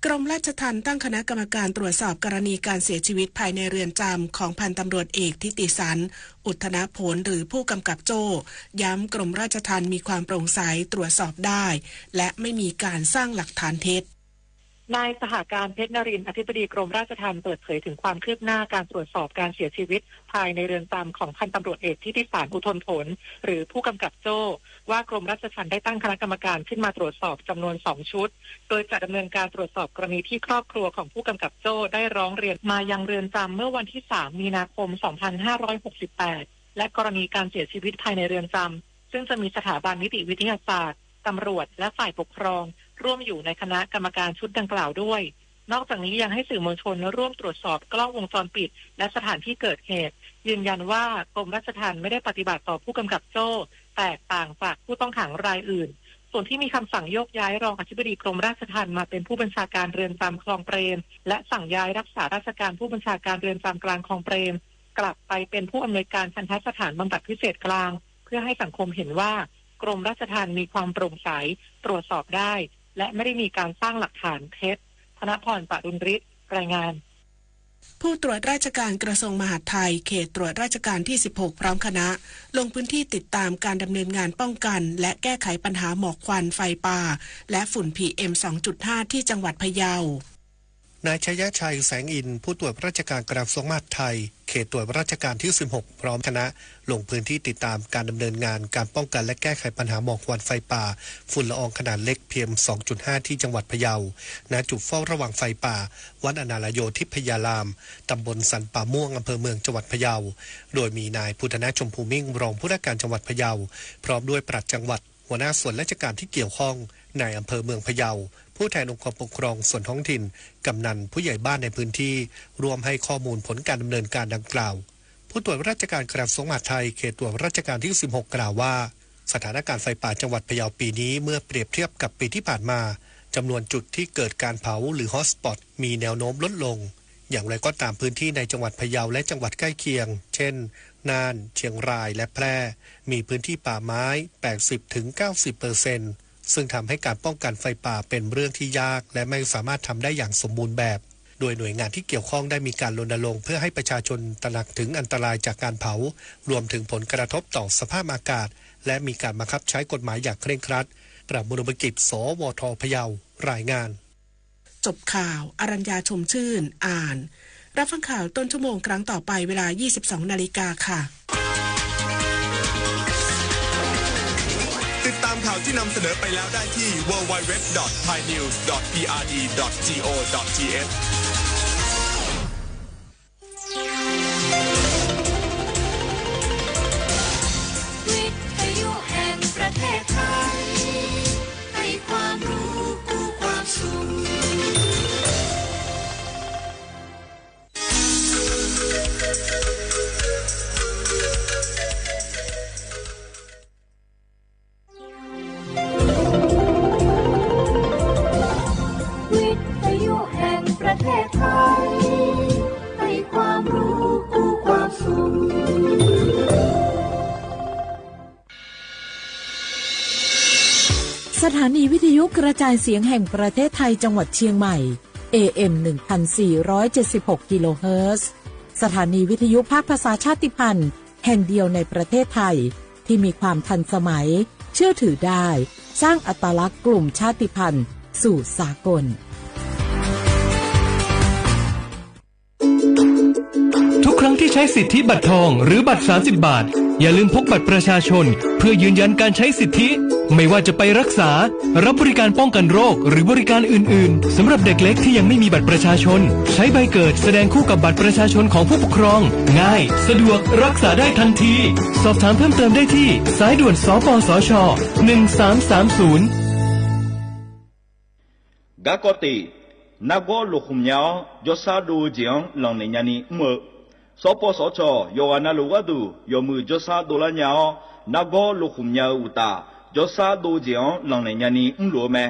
[SPEAKER 5] กรมราชทัณฑ์ตั้งคณะกรรมการตรวจสอบกรณีการเสียชีวิตภายในเรือนจำของพันตำรวจเอกทิติสันอุทธนผลหรือผู้กำกับโจ้ย้ำกรมราชทัณฑ์มีความโปร่งใสตรวจสอบได้และไม่มีการสร้างหลักฐานเท็จ
[SPEAKER 12] นายสหการเพชรนรินทร์อธิบดีกรมราชทัณฑ์เปิดเผยถึงความคืบหน้าการตรวจสอบการเสียชีวิตภายในเรือนจำของพันตำรวจเอกทิติสันอุทธนผลหรือผู้กำกับโจ้ว่ากรมราชทัณฑ์ได้ตั้งคณะกรรมการขึ้นมาตรวจสอบจำนวน2ชุดโดยจะดำเนินการตรวจสอบกรณีที่ครอบครัวของผู้กำกับโจ้ได้ร้องเรียนมายังเรือนจำเมื่อวันที่3มีนาคม2568และกรณีการเสียชีวิตภายในเรือนจำซึ่งจะมีสถาบันนิติวิทยาศาสตร์ตำรวจและฝ่ายปกครองร่วมอยู่ในคณะกรรมการชุดดังกล่าวด้วยนอกจากนี้ยังให้สื่อมวลชนร่วมตรวจสอบกล้องวงจรปิดและสถานที่เกิดเหตุยืนยันว่ากรมราชทัณฑ์ไม่ได้ปฏิบัติต่อผู้กำกับโจ้แตกต่างจากผู้ต้องขังรายอื่นส่วนที่มีคำสั่งโยกย้ายรองอธิบดีกรมราชทัณฑ์มาเป็นผู้บัญชาการเรือนจำคลองเปรมและสั่งย้ายรักษาราชการผู้บัญชาการเรือนจำกลางคลองเปรมกลับไปเป็นผู้อำนวยการทันทสถานบำบัดพิเศษกลางเพื่อให้สังคมเห็นว่ากรมราชทัณฑ์มีความโปร่งใสตรวจสอบได้และไม่ได้มีการสร้างหลักฐานเท็จธนพร ปรุณฤทธิ์รายงาน
[SPEAKER 5] ผู้ตรวจราชการกระทรวงมหาดไทยเขตตรวจราชการที่16พร้อมคณะลงพื้นที่ติดตามการดำเนินงานป้องกันและแก้ไขปัญหาหมอกควันไฟป่าและฝุ่น PM 2.5 ที่จังหวัดพะเยา
[SPEAKER 13] นายชัยชัยแสงอินผู้ตรวจราชการกระทรวงมหาดไทยเขตตรวจราชการที่16พร้อมคณะลงพื้นที่ติดตามการดำเนินงานการป้องกันและแก้ไขปัญหาหมอกควันไฟป่าฝุ่นละอองขนาดเล็ก PM 2.5 ที่จังหวัดพะเยาณจุดเฝ้าระวังไฟป่าวัดอนาลโยธิพยารามตำบลสันป่าม่วงอำเภอเมืองจังหวัดพะเยาโดยมีนายพุทธนาชมพูมิ่งรองผู้ว่าการจังหวัดพะเยาพร้อมด้วยปลัดจังหวัดหัวหน้าส่วนราชการที่เกี่ยวข้องนายอำเภอเมืองพะเยาผู้แทนองค์กรปกครองส่วนท้องถิ่นกำนันผู้ใหญ่บ้านในพื้นที่รวมให้ข้อมูลผลการดำเนินการดังกล่าวผู้ตรวจราชการกระทรวงมหาดไทยเขตตรวจราชการที่16กล่าวว่าสถานการณ์ไฟป่าจังหวัดพะเยาปีนี้เมื่อเปรียบเทียบกับปีที่ผ่านมาจำนวนจุดที่เกิดการเผาหรือฮอตสปอตมีแนวโน้มลดลงอย่างไรก็ตามพื้นที่ในจังหวัดพะเยาและจังหวัดใกล้เคียงเช่นน่านเชียงรายและแพร่มีพื้นที่ป่าไม้ 80-90% ซึ่งทำให้การป้องกันไฟป่าเป็นเรื่องที่ยากและไม่สามารถทำได้อย่างสมบูรณ์แบบโดยหน่วยงานที่เกี่ยวข้องได้มีการรณรงค์เพื่อให้ประชาชนตระหนักถึงอันตรายจากการเผารวมถึงผลกระทบต่อสภาพอากาศและมีการบังคับใช้กฎหมายอย่างเคร่งครัดประมุขกิจสวท.พะเยารายงาน
[SPEAKER 5] จบข่าวอรัญญาชมชื่นอ่านรับฟังข่าวต้นชั่วโมงครั้งต่อไปเวลา 22:00 น.ค่ะ
[SPEAKER 4] ติดตามข่าวที่นำเสนอไปแล้วได้ที่ www.thainews.prd.go.th
[SPEAKER 14] วิทยุแห่งประเทศไทยให้ความรู้คู่ความสุขประเทศไทยให้ความรู้คู่ความสุข
[SPEAKER 1] สถานีวิทยุกระจายเสียงแห่งประเทศไทยจังหวัดเชียงใหม่ AM 1476 กิโลเฮิรตซ์สถานีวิทยุภาคภาษาชาติพันธุ์แห่งเดียวในประเทศไทยที่มีความทันสมัยเชื่อถือได้สร้างอัตลักษณ์กลุ่มชาติพันธุ์สู่สากล
[SPEAKER 15] ทุกครั้งที่ใช้สิทธิบัตรทองหรือบัตร30 บาทอย่าลืมพกบัตรประชาชนเพื่อยืนยันการใช้สิทธิไม่ว่าจะไปรักษารับบริการป้องกันโรคหรือบริการอื่นๆสำหรับเด็กเล็กที่ยังไม่มีบัตรประชาชนใช้ใบเกิดแสดงคู่กับบัตรประชาชนของผู้ปกครองง่ายสะดวกรักษาได้ทันทีสอบถามเพิ่มเติมได้ที่สายด่วนสปสช1330
[SPEAKER 16] กะกอตินักโกลุคุมยาวจอซาดูเจียงหลังในญาณีเมื่อสปสชโยอานาลูกดูโยมือจอซาดูละยาวนักโกลุคุมยาวอุตาจอซาดูเจียงหลังในญาณีรัวแม่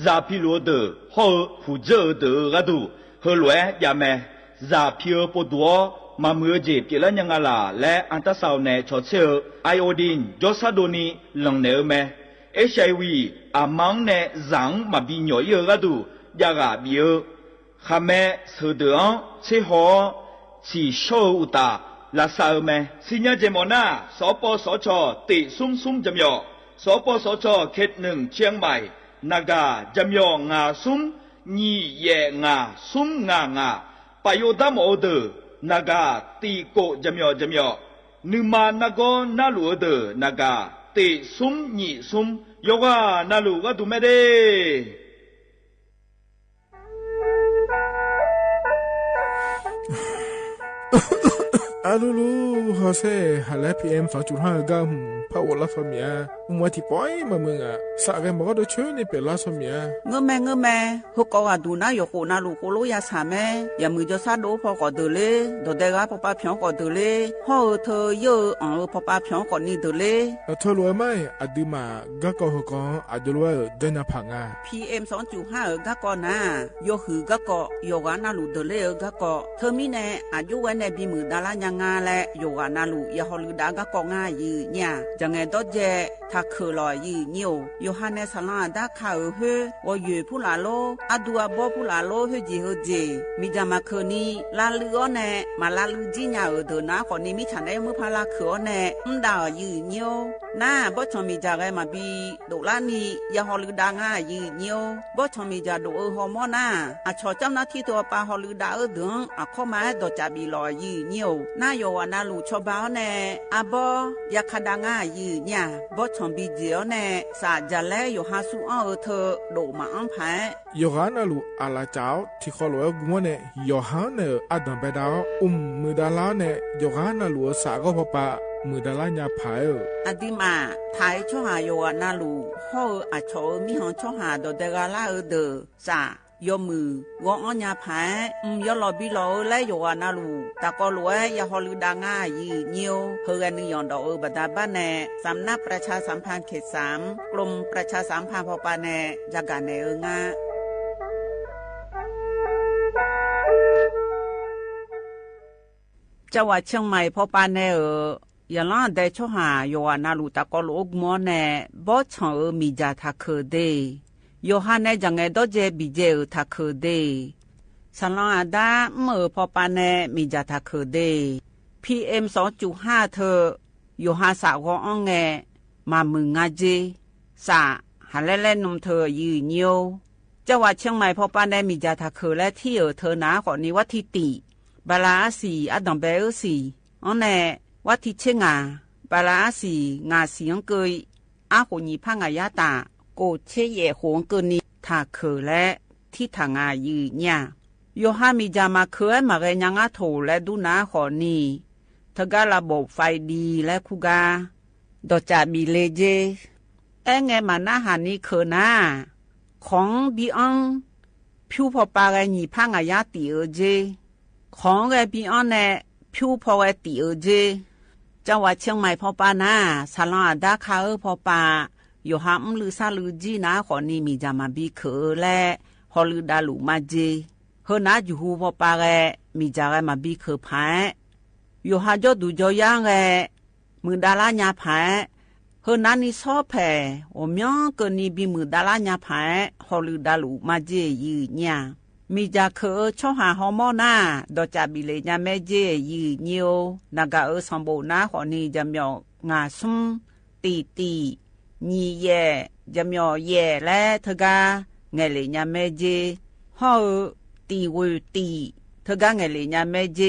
[SPEAKER 16] ซาพิโลเดอฮอผู้เจอเดอกะดูเฮลวยยาแม่ซาพิโอปดัวมาเมื่อเจ็บเกลันยังอาลาและอันตราซาวน์ในชอเชอไอโอดินจอซาดูนีหลังเนอแม่HIV อามังในจังมาบิญอยกะดูยากาบิโอข้าแม่สุดอังเชหอชีโชอุตาลาซาเอแม่สิญญาเจมอนาสปสชติซุ่มจำยอสปสชเขต1เชียงใหม่นากาจำยองาซุ่มญีเยงาซุ่มงปะโยดามอเดนากาตีโกจำยอนึมานากอนาลูเดนากาติซุ่มญีซุ่มโยกานาลูกะดูเมเด
[SPEAKER 17] อาลูฮอเซ่ฮัลโหล PM 2.5 กัมพาวลาฟเมียมัวที่ปอยมามึงอ่ะสักแกบอกว่าโดยช่วยในเป็นลาฟเมีย
[SPEAKER 18] เงแม่ฮกกอดูนะยกนาลูกโลยาสาแม่อย่ามือจะซาโดพอกอเดเลโดเดกาปป้าเพียงกอเดเลฮอเธอเยอะอ๋อปป้าเพียงกอนี่เดเล
[SPEAKER 17] เธอรวยไหมอดีมาก็ก็ฮกอดีรวยเดินพังอ่ะ
[SPEAKER 18] PM 2.5 ก็ก็นะโยหือก็ก็โยกานาลูเดเลก็ก็เธอมีแน่อายุวันในบีมือดารายังงาและโยกานาลูยาฮอลูดาก็ก็ง่ายยืเนี่ยจังไงดอเจถ้าคือลอยยืนิวโยฮันเนสลาดาคาเฮวอยู่ผู้ลาโลอดัวบผู้ลาโลเฮจีมีจามาคืนนี้ลาลือแน่มาลาลือจีญาเดินนะก่อนนี้มีฉันได้มือพาลาคือแน่ดาวยืนิว น่าบ่ชมีจาไกมาบีโดลานียาฮอลือดางายืเนียวบ่ชมีจาโดฮอมอน่าอะชอเจ้าหน้าที่ตัวปาฮอลือดาดึงอะข้อมาดอจาบีลอยืเนียวน่าโยวานาลูชอบาวแน่อะบ่ยาคดางายืเนี่ยบ่ชมบีเจียวแน่สาจาแลอยู่หาสุอ้อเธอโดมาอันไผ
[SPEAKER 17] โยฮานาลูอาลาเจ้าที่ขอลอยกัวเนี่ยโยฮานาอดัมเบดามือดาลาเนี่ยโยฮานาลูสาก็พอปะมือดาลาญาไผ
[SPEAKER 18] อดิมาทายชอหาโยอานาลูฮออะชอมีหองชอหาดอเดกาลาเดอสายมือวออัญญาไผยอลอบิลอและโยอานาลูตะกอลวยยาฮอลือดางายืเนียวเฮอนิยอนดอบัดาบ้านแน่สำนักประชาสัมพันธ์เขต3กรมประชาสัมพันธ์พอปาแน่จักาแน่งาจังหวัดเชียงใหม่พอปาแน่ยาลาได้ชอหาโยอานาลูตะกอลอกมอแน่บ่ชอมีจาทาเคเดโยฮานเนจังไงดอเจบิเจทักเคเดสลองอาดาเมื่อพอปานเนมีจาทักเคเด PM 2.5 เธอโยฮาสาวอ้องแงมามึงงาเจสาหาเล่นนมเธอยืนโยจังหวัดเชียงใหม่พอปานเนมีจาทักเคและที่เธอหนาขอนิวัติติบาลาสีอดัมเบลสีอันแนวัติเชงาบาลาสีงาเสียงเกยอาโหนีพังอายาตาโกเชเยหงเกินีทาเคและที่ทางอายืเนี่ยโยฮามีจามาเคยมาเรยังอาโถและดูนาขอนีทการะบบไฟดีและคุกาดอจาบีเลเจไงมาหน้าหานี้เคนาของบีอังผิวพอปาเรนีพังอายาติเจของเรบีอังเนผิวพอเรติเจจังหวัดเชียงใหม่พอปานาสาลาดาคาพอปาโยฮามลือซาลือจีนาขอนี่มีจามาบีเคและฮอลือดาลูมาเจเฮนาจูฮูพอปาเรมีจาเรมาบีเคพายโยฮาจอดูจอยางเรมือดาลาญาพายเฮนานี่ซอแผ่โอมยองเกนี่บีมือดาลาญาพายฮอลือดาลูมาเจยืเนี่ยมีจาเคชอหาฮอมอนาดอจาบิเลญาแม่เจยืเนียวนากาสัมโบนาขอนี่จำยองงาซุมตีညီရဲ့จำยอแย่และเธอกาไงเลยญาแม่เจฮอตีวตีเธอกาไงเลยญาแม่เจ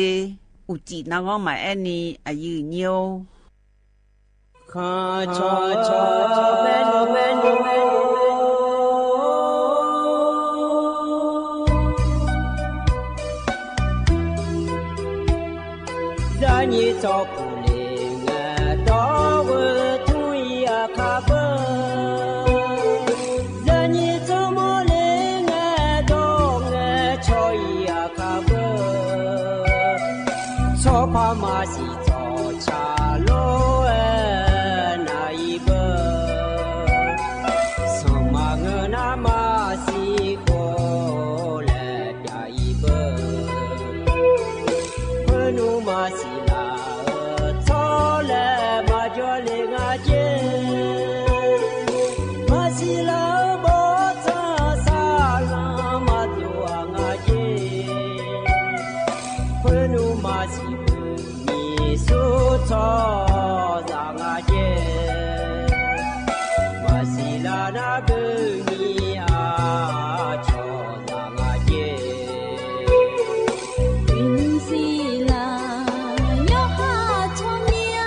[SPEAKER 18] อุจินางอมาแอนี่อายุเนียวคาชอเมโนซานีจอปูเลงะดอวทุยอาคาบพามาสิจอชาโลนายเบสมาเงนามาสิโกเลดายเบพนุมาสิลาทอเลมาจอเลงาเจมาสิลาโบซาซาลามาตัวงาเจพนุมาสิสุทอจางอาเจมาสิลานาเบนีอาชอจางอาเจวินสิลายอฮาชอเมีย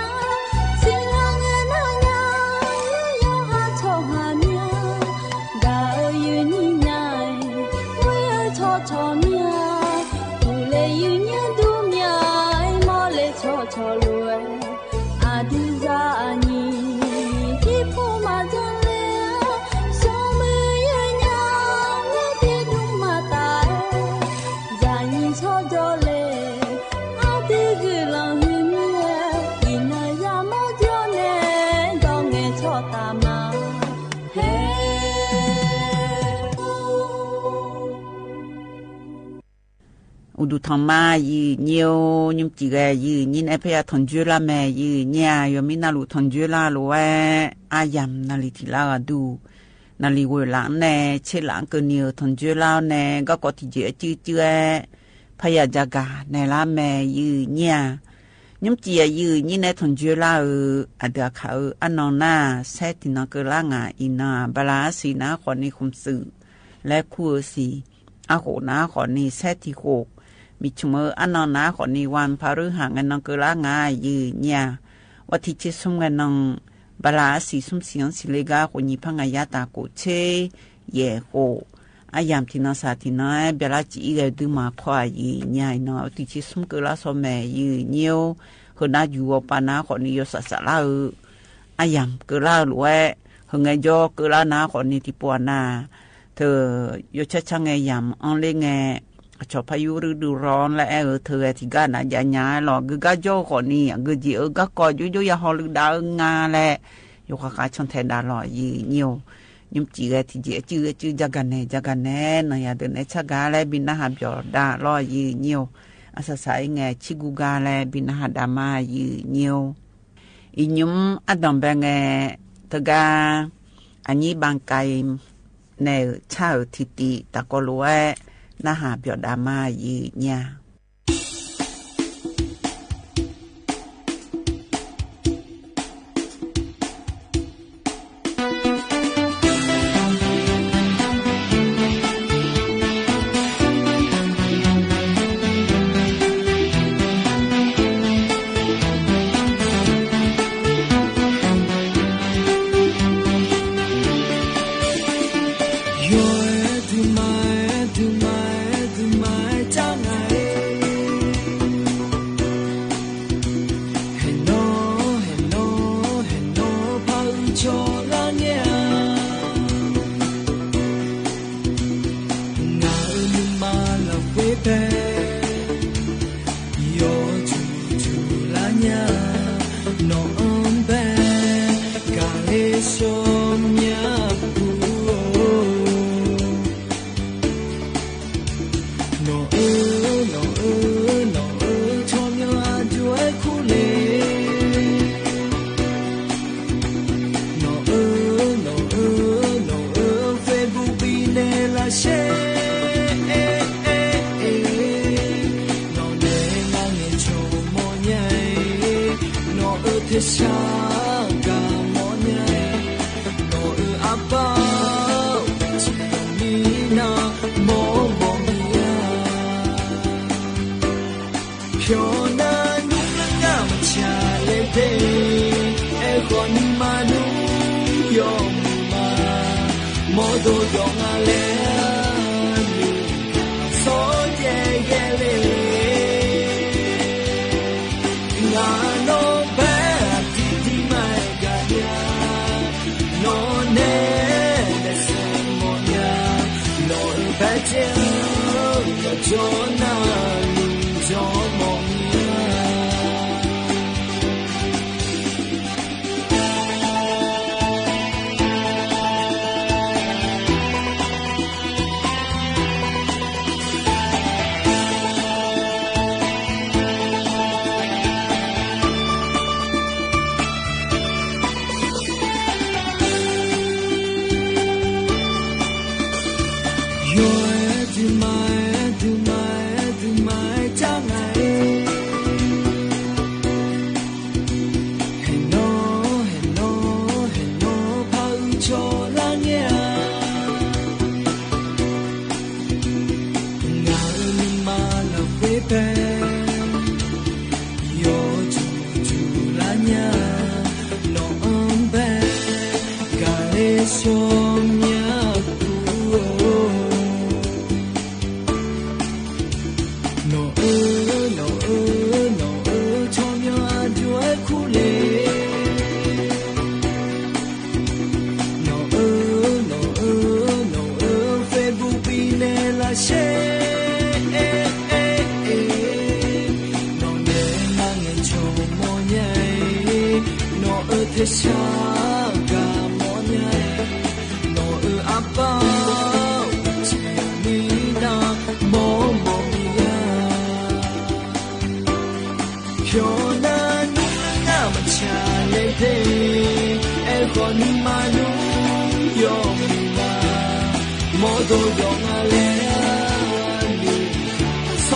[SPEAKER 18] สิลาเงนาญายอฮาชอฮาเมียดายืนนี่ญายเวยชอชอเมียตูเลยืนยันดูเมียชอชอลวยอาดิซานีที่พูมาจังเลยสมือยืนยังไม่ได้ดูมาตายจานีชอจอเลยอาดิคือลองหิมเล่ยินายามาจอเน่ดองเงชอตามาเฮอุดุธรรมายืเนียวยุมจิกยืยินไอพยาทนจุลาแม่ยืเนี่ยยมินาลุทนจุลาโลเออายามนาลิทิลาดูนาลิเวลาแน่เชลังเกเนียวทนจุลาแน่ก็ติเจจื้อพยาจากาในละแม่ยืเนี่ย nhóm chị như như này thằng chưa là ở được khảo anh nó na xét thì nó cứ là ngà ina bala xí na còn đi không xử lẽ khu xí à khổ na còn đi xét thì khổมีชมอันนนาขอนิวันพารุหางันนองกลางายืเนี่ยวัติเจสมงันนองบาลาสีสมเสียงสิเลกาขอนิพังอายาตาโกเชเยโกอายามที่นาสาที่น้อยเบลาจีเกดูมาควายยืเนี่ยเนาะวัติเจสมกลาสมแม่ยืเนียวคนน่าอยู่ปานาขอนิยศสลาอายามกลาหลวยหงไงโยกลานาขอนิติปวนาเธอยศช่างไงยามอันเลงไงชอบพายุฤดูร้อนและเธอที่กันนะยาญาหลอกก็โยกคนนี้ก็จีก็ก่อยุ่ยฮอลดาวงาแหละยกขาชนแทนดาหล่อยืนเนียวยุ่มจีที่จีจื้อจักกันแน่หน่อยเดินในชักกาและบินนาหาบยอดาหล่อยืนเนียวอาศัยไงชิกุกาและบินนาหาดามายืนเนียวอียุ่มอดอมแบงไงตะกาอันนี้บางไกในชาวทิติตะกลัวนาหาเปียดามายืเนี่ย
[SPEAKER 14] โ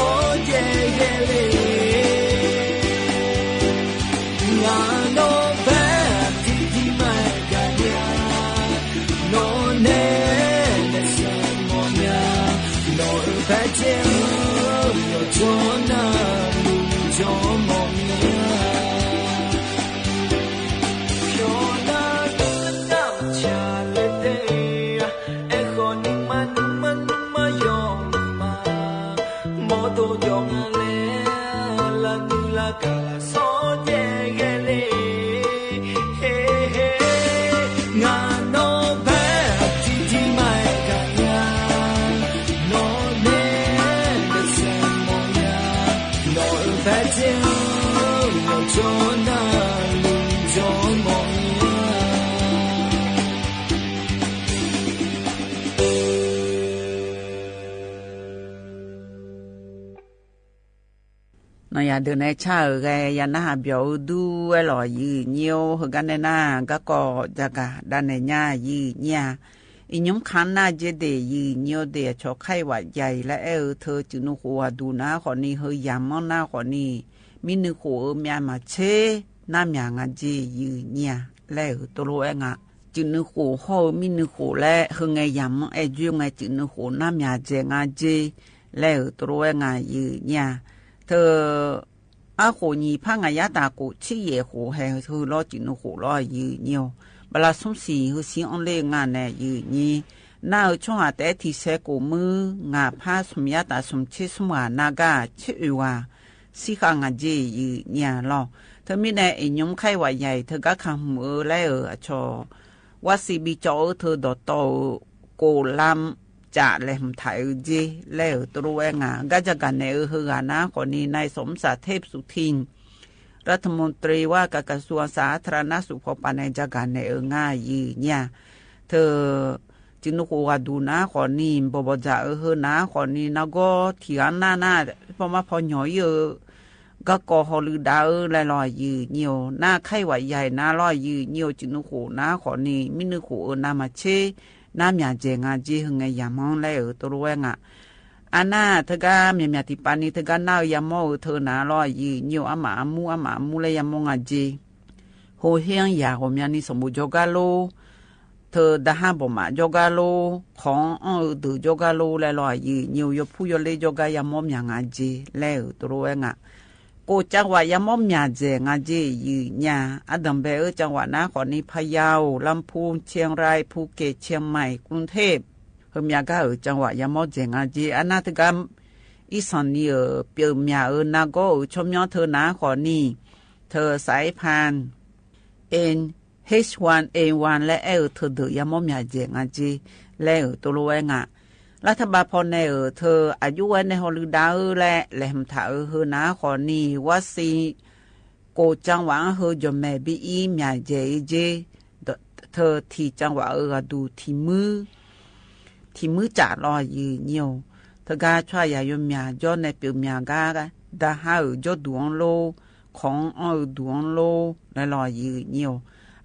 [SPEAKER 18] อย่าเดินในชาแกยันหน้าเบียวดูไอ้หล่อยืเนียวหกันในหน้าก็จะกะด้านในหน้ายืเนี่ยอีน้ำคันหน้าเจเดยืเนียวเดียชอไข่หวัดใหญ่และเธอจึงนุหัวดูนะขอนี้เฮยามมหน้าขอนี้มีนึกหัวเมียมาเชน้ำยางเจยืเนี่ยแล้วตัวรู้งะจึงนึกหัวเขามีนึกหัวและเฮงไงยามจู่ไงจึงนึกหัวน้ำยาเจงเจแล้วตัวรู้งะยืเนี่ยเธออาโหนีพังอายาตากูชี้เย่โหให้เธอรอจินโหรอยืเนียวเวลาสมศรีคือสิอันเลงานแน่ยืนี้น่าช่วงแต่ที่เสกูมืองาพาสมยาตาสมเชสมานากาชื่อว่าสิขังเจยืเนี่ยรอเธอมีแน่ยมไข้ว่าใหญ่เธอก็คำมือแล้วชอว่าสิบิจอเธอดอโตโกลามจะเล่มถ่ายจีแล้วตัวงาก็จะกันในเฮือนะคนนี้นายสมศักดิ์เทพสุทินรัฐมนตรีว่าการกระทรวงสาธารณสุขปานจักันในง่ายยีเนี่ยเธอจินุกัวดูนะคนนี้บบจะเฮือนะคนนี้นะก็เถียงหน้าเพราะว่าพอหน่อยก็ก่อฮอลือดาวลอยยืเนียวหน้าไข้หวัดใหญ่หน้าลอยยืเนียวจินุกัวนะคนนี้มินุกัวนามาเชน้ำยาเจงาจีหงยามองแล้วตัวงะอันน่าเธอก็มีติปานีเธอก็น่ายามองเธอหน้าลอยยืเนียวอามามูเลยยามองจีโหเฮียงยาของมีนี่สมบูรณ์จกาโลเธอดาหาบ่มาจกาโลของดูจกาโลเลยลอยยืเนียวยพูยเลยจกายามองอย่างจีแล้วตัวงะกูจังหวะยามอมยาเจงาเจยืญาอดัมเบอจังหวะนะขอนี้พะเยาลำพูนเชียงรายภูเก็ตเชียงใหม่กรุงเทพเฮมยาก็จังหวะยามอเจงาเจอันนั้นก็อีสันนี่เปียวเมียนาโกชมยอเธอนะขอนี้เธอสายพันธุ์ H1N1 และเธอเดือยามอมยาเจงาเจแล้วตัวรู้งะรัฐบาลพอในเธออายุวันในฮอลิดาและแหลมถาเฮนะขอนี้ว่าสิโกจังหวะเฮจแม่บีอีเมียเจเธอที่จังหวะดูที่มือจ่าลอยยืเนียวเธอก็ช่วยยายเมียจอในเปียวเมียกาดาหาจอดวงโลของดวงโลและลอยยืเนียว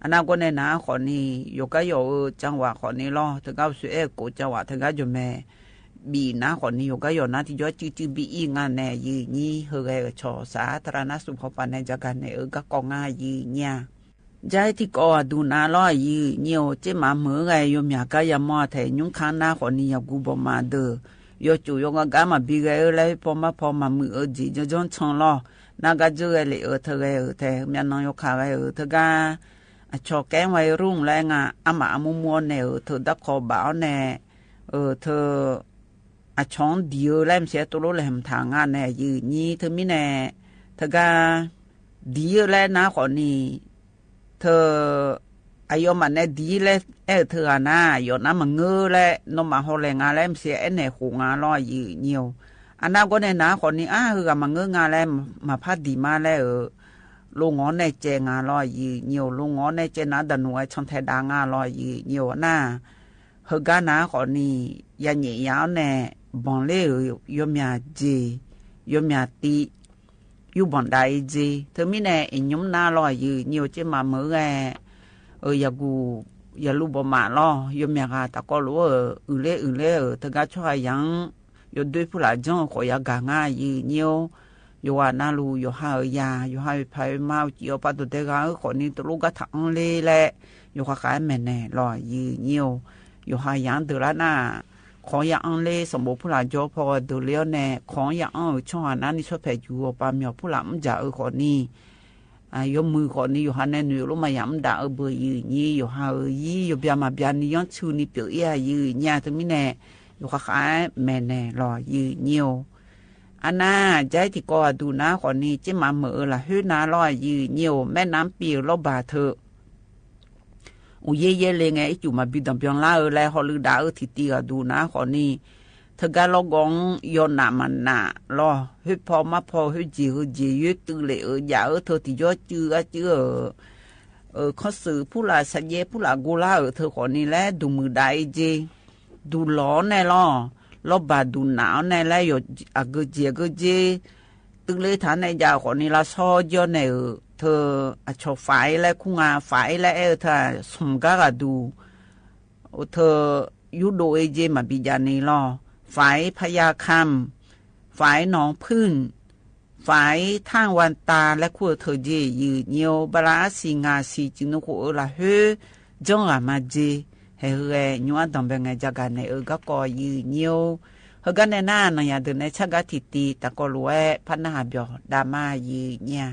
[SPEAKER 18] อันนั้นก็ในน้าขอนี้ยกก็อยู่จังหวะขอนี้ล้อถึงก็สุเอกูจังหวะถึงก็จะแม่บีน้าขอนี้ยกก็อยู่น้าที่ยอดจืดบีอีงานแน่ยืนี่เฮกชอสาธารณสุขปานในจักรในก็กองง่ายยืเนี่ยใจที่ก็ดูน้าล้อยืเนี่ยเจ้ามาเหมือไงยมอยากก็ยามอแทยุ่งข้างน้าขอนี้ยกูบ่มาเด้อยอจู่ยกก็มาบีไงเลยพอมามือจีจะจนชงล้อน้าก็เจอเลยเธอแทมีน้องยกขาเธอก็ชอแกงวัยรุ่งแรงอามามัวเนเธอดักคอบ่าวเนเธอช้องเดียวแล้วเสียตัวรู้เลยทางงานเนยืนนี้เธอไม่เนเธอก็ดีแล้วนะขอนี้เธออายุมันเนดีแล้วเธอหน้าอยู่น้ำมันเงือแล้วนมมาหอแรงงานแล้วเสียเนหูงานลอยยืนเนียวอันนั้นก็ในนะขอนี้คือกับมันเงืองานแล้วมาพัดดีมาแล้วลุงอ๋อในเจงาลอยยืเนียวลุงอ๋อในเจนาดันวยช่องไทยดางาลอยยืเนียวหน้าเฮกานาขอนี้ยันเหยียาวแน่บองเล่ยมยาจียมยาตีอยู่บอนได้จีเธอไม่แน่อินยมนาลอยยืเนียวเจมาเมื่อไงอย่าลูบมาล้อยมยากาตะก็รู้เล่เธอก็ช่วยยังยดด้วยผู้หลายจ้องขอยากางายืเนียวอยู่ว่านาลูอยู่หายาอยู่หายไปมาเกี่ยวปัตตุเตกาคนนี้ตัวลูกก็ถังเลยแหละอยู่ข้างแม่แน่ลอยยืเนียวอยู่หายังตัวละหน้า ขออย่าอังเลสมบูผู้หลานโจพอดูเลี้ยวแน่ขออย่าอังช่องนั้นนี่ช่วยแผ่อยู่ปามยอผู้หลานมันจะขอนี่ยกมือขอนี่อยู่หันแน่หนูรู้มาอย่างมันด่าเบอร์ยืนยี่อยู่หายี่อยู่เบียมาเบียนี่ย้อนชูนี่เปียวเอี้ยยืนเนี่ยถึงไม่แน่อยู่ข้างแม่แน่รอยืนเนียวอันน่าใจที่ก็ดูนะขอนี่เจ้ามาเหมือละฮื้อน้ารอยืนเนียวแม่น้ำเปียวลบบาเธออุเย่เลยไงจู่มาบิดดับยังล่าแล้วฮอลือดาที่ตีก็ดูนะขอนี่เธอการลองงยอนนามันน่ะรอฮึพอมาพอฮึจียึดตื้อเลยอย่าเธอที่ยอดจื้อข้อสื่อผู้หลาสัญญาผู้หลากูล่าเธอขอนี่แหละดูมือได้เจดูร้อนแน่รอบาดูหนาวแน่แล้วอยู่ก็เจตื้อเลยฐานในยาวขอนี่ละซอยอเนี่ยเธอชอบไฟแล้วคุ้งไฟแล้วเธอสมกะดูเธอยุโดเอเจมาบิจานีล่อฝ่ายพยาคำฝ่ายหนองพื้นฝ่ายทางวันตาและขั้วเธอเจยืนเนียวบราสิงาสีจินุโคละเฮจงอามาเจเฮเรยัวดำเบงจากกันในก็กอยืนเนียวเฮกันในหน้าหน่อยเดินในชักติตีตะกอลเวพันนาเบียดามายืนเนี่ย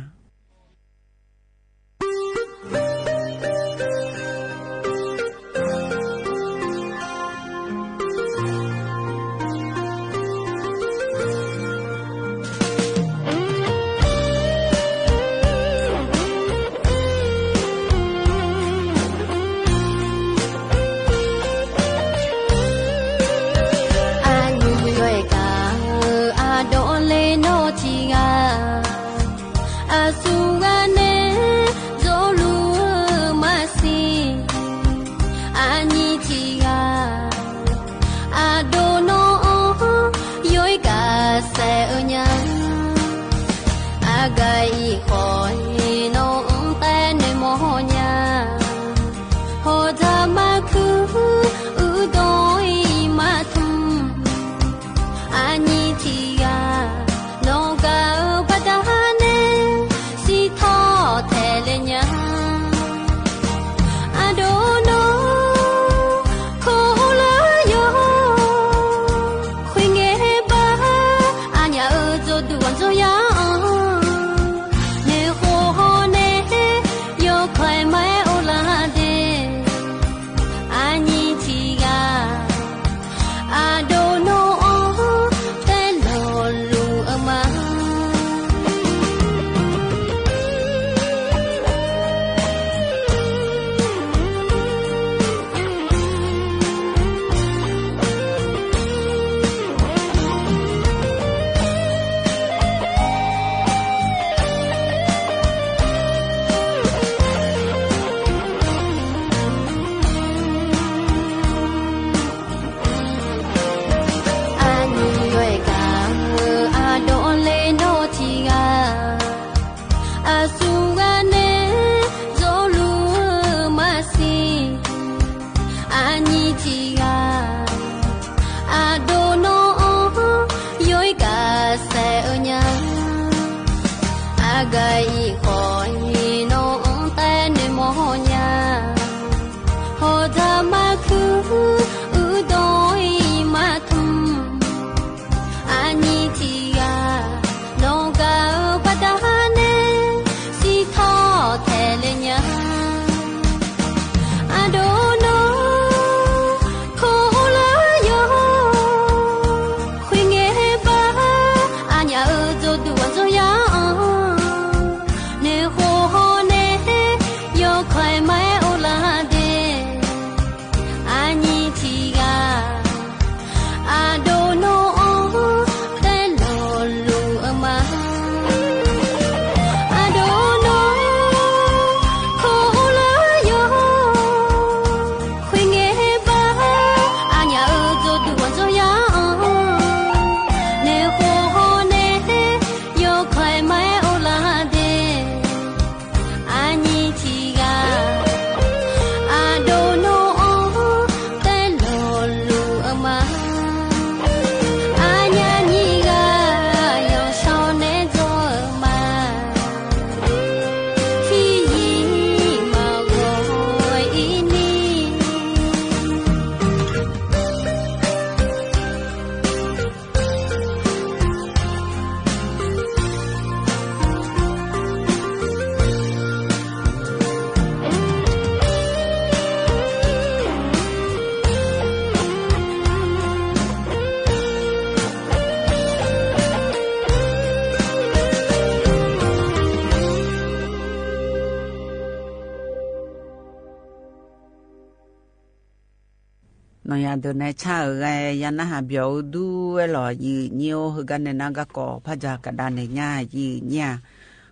[SPEAKER 18] ยาเดินในชาเอ้ยยันนะหาเบียวดูเอลอยีเนียวคือกันในนากะกอพะจากะดานในญ่ายีเนี่ย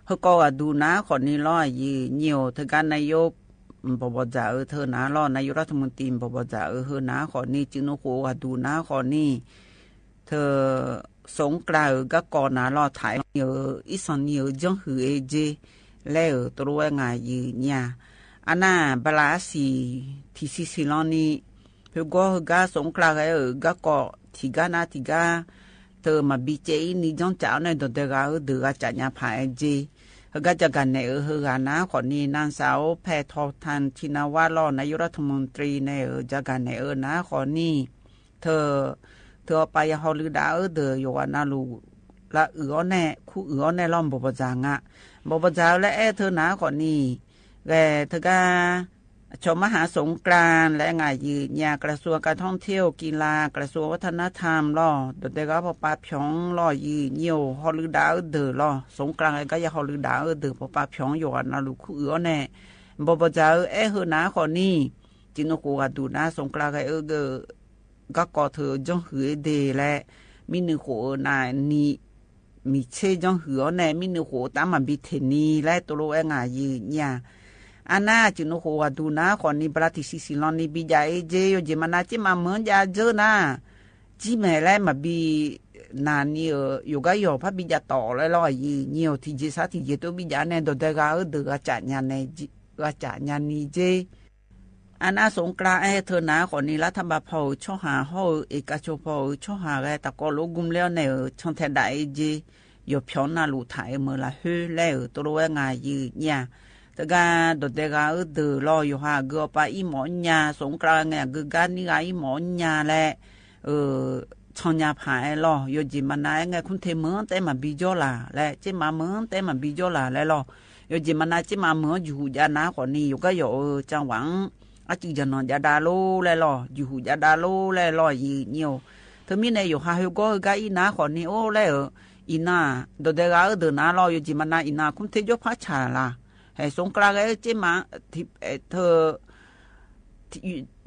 [SPEAKER 18] เฮก็ดูนะคนนี้ล้อยีเนียวถึงกันนายกปปจเธอนะล้อนายกรัฐมนตรีปปจเฮอนะคนนี้จิโนโคดูนะคนนี้เธอสงกรานต์ก็ก่อนนะล้อถ่ายเยอะอีสันเยอะจังหือเอเจแล้วตัวงายยีเนี่ยอันน่ะบลาสีที่สิลอนี่เพื่อก็ก็สงกรานต์ก็ก่อที่กานะที่กาเธอมาบีเจนี่จังเจ้าในตัวเด็กเดือจัดยาพายเจก็จะกันในเฮกานะคนนี้นางสาวแพทองทานทินาวาลนายกรัฐมนตรีในจะกันในนะคนนี้เธอไปฮอลลีดาเดอยู่วันนาลูละแน่คู่แน่ล้อมบปจางะบปจาและเธอนะคนนี้แกเธอก็ชมมหาสงกรานต์และงานยืนยากระทรวงการท่องเที่ยวกีฬากระทรวงวัฒนธรรมล่อโดยเฉพาะปาพยองล่อยืนเยี่ยวฮอลลีดาเดอล่อสงกรานต์ก็ยังฮอลลีดาเดอปาพยองอยู่นะลูกคู่แน่บปจาเฮนะคนนี้จินโกกดูนะสงกรานต์ก็ก่อเธอจ้องหือเดและมีหนึ่งหัวนายนี่มีเช่จ้องหือแน่มีหนึ่งหัวตามมาบิเทนีและตัวโลงายืนเนี่ยอันน่าจินโกดูนะคนนี้ปราติสิลอนนี่บิจาเจโยเจมานาจิมาเหมือนยาเจอนะจิแม่และมาบีนานี่อยู่ก็อยู่พับบิจาต่อแล้วล่อยืนเนี่ยที่เจสัตที่เจตัวบิจาเนี่ยโดนเด็กเดือดจัดงานในจัดงานนี้เจอันน่าสงกรานต์เธอหนาคนนี้รัฐบาลพอช่อหาห้อเอกชนพอช่อหาแกตะกอลูกุมแล้วเนี่ยช่องแทนได้จีอยู่พิจารณาลูถ่ายเมื่อละฮือแล้วตัวงานยืนเนี่ยแต่การโดดเด่นเดือดรออยู่หาเกือบไปอีหมอนยาสงกรานต์เนี่ยคือการนี่ไงอีหมอนยาแหละช่องยาผายรออยู่จีมันนายไงคุณเทเหมือนแต่มาบิจอลาและจีมาเหมือนแต่มาบิจอลาแล้วรออยู่จีมันนายจีมาเหมือนอยู่ยาหนาคนนี้อยู่ก็อยู่จังหวังอาจจะนอนยาดาโลเลยล่ออยู่ยาดาโลเลยล่อยีเนียวเธอมีในอยู่หาเฮก็ก็อีนาคนนี้โอ้เลยอีนาโดเดกาเดินนาล่ออยู่จิมันนาอีนาคุณเทยพัชชาละให้สงกรานต์เจมาที่เธอ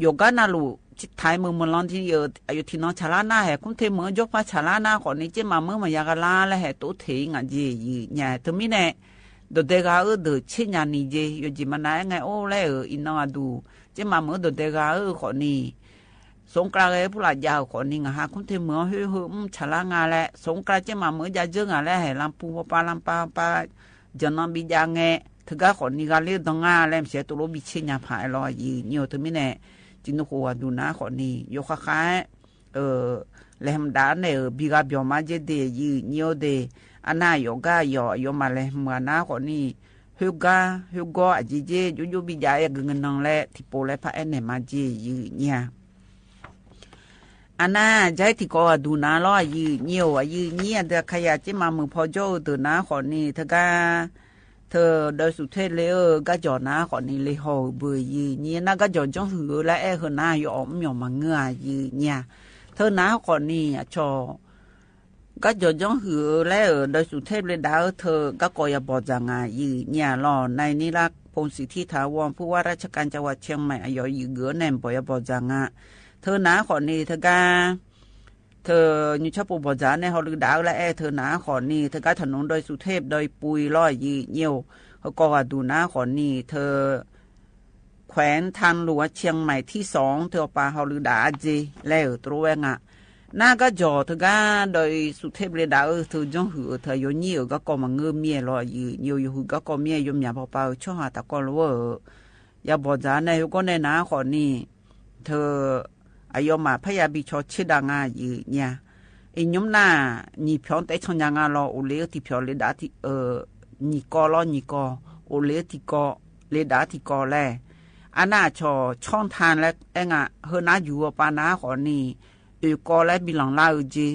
[SPEAKER 18] อยู่กันนาลูจิตไทยเมืองลอนที่อยู่ที่นอนชาลานาให้คุณเทเมืองยกพัชชาลานาคนนี้เจมาเมืองมายากาลาและให้ตัวเทงอ่ะยีเนี่ยเธอมีในโดเดกาเดินเช่นยานีเจอยู่จิมันนาไงโอ้เลยอีนาดูเจ้ามาเมื่อโดนเด็กคนนี้สงกรานต์ผู้หลายยาวคนนี้งาหาคุณเทเมื่อเฮ้ยฉลางาแหละสงกรานต์เจ้ามาเมื่อยาเจื้องาแหละให้ลำปูปาจะนอนบิจางเงะถึงก็คนนี้ก็เลี้ยงงาแหละเสียตัวรบิเชียผายลอยยีเนียวถึงไม่แน่จินโกวดูนะคนนี้ยกค้ายเลมดาเนี่ยบิกาบิอมาเจเดยีเนียวเดอันน่าโยกายมาเลยเมื่อนะคนนี้ฮูกอาจีเจยูบิจายกเงินนองแลที่โปเลพะเอเนมาเจยืเนี่ยอันน่าใจที่ก็ดูนาล้อยืเนียวยืเนี่ยเดขยะเจมามือพอโจตัวนาคนนี้เธอโดยสุดเทเลก็จอนาคนนี้เลยหอเบื่อยืเนี่ยน่าก็จอจ้องหือและเฮน่ายอมยอมมาเงือยืเนี่ยเธอนาคนนี้ชอก็จดจ้องหือแล้วโดยสุเทพเลยดาวเธอก็กอยบอจางายืเนี่ยรอในนิรักพงศิทธิถาวรผู้ว่าราชการจังหวัดเชียงใหม่อายุยืเกือแนมปอยบอจางาเธอหนาขอนี้เธออยู่ชอบปบอจาในฮอลลีดาวและเธอหนาขอนี้เธอก็ถนนโดยสุเทพโดยปุยร้อยยืเยี่ยวเขาก็ดูหนาขอนี้เธอแขวนทางหลวงเชียงใหม่ที่2เธอปาฮอลลีดาเจแล้วตัวงะน่าก็จอเธอก็โดยสุเทพเรดาเธอจ้องหือเธอโยนี่ก็ก็มาเงือเมียรออยู่ก็ก็เมียยมยาเปล่าช่อหาตะกอนว่าอย่าบอกจาในก็ในนาขอนี่เธออายมาพยาบิชอชิดางาอยู่เนี่ยอียมหน้านี่เพียงแต่ชนยางารอโอเลที่เพียงเรดาที่นี่ก็รอนี่ก็โอเลที่ก็เรดาที่ก็แลอันน่าชอช่องทานและเองอ่ะเฮน่าอยู่ปานาขอนี่ก็และบิลังลาจี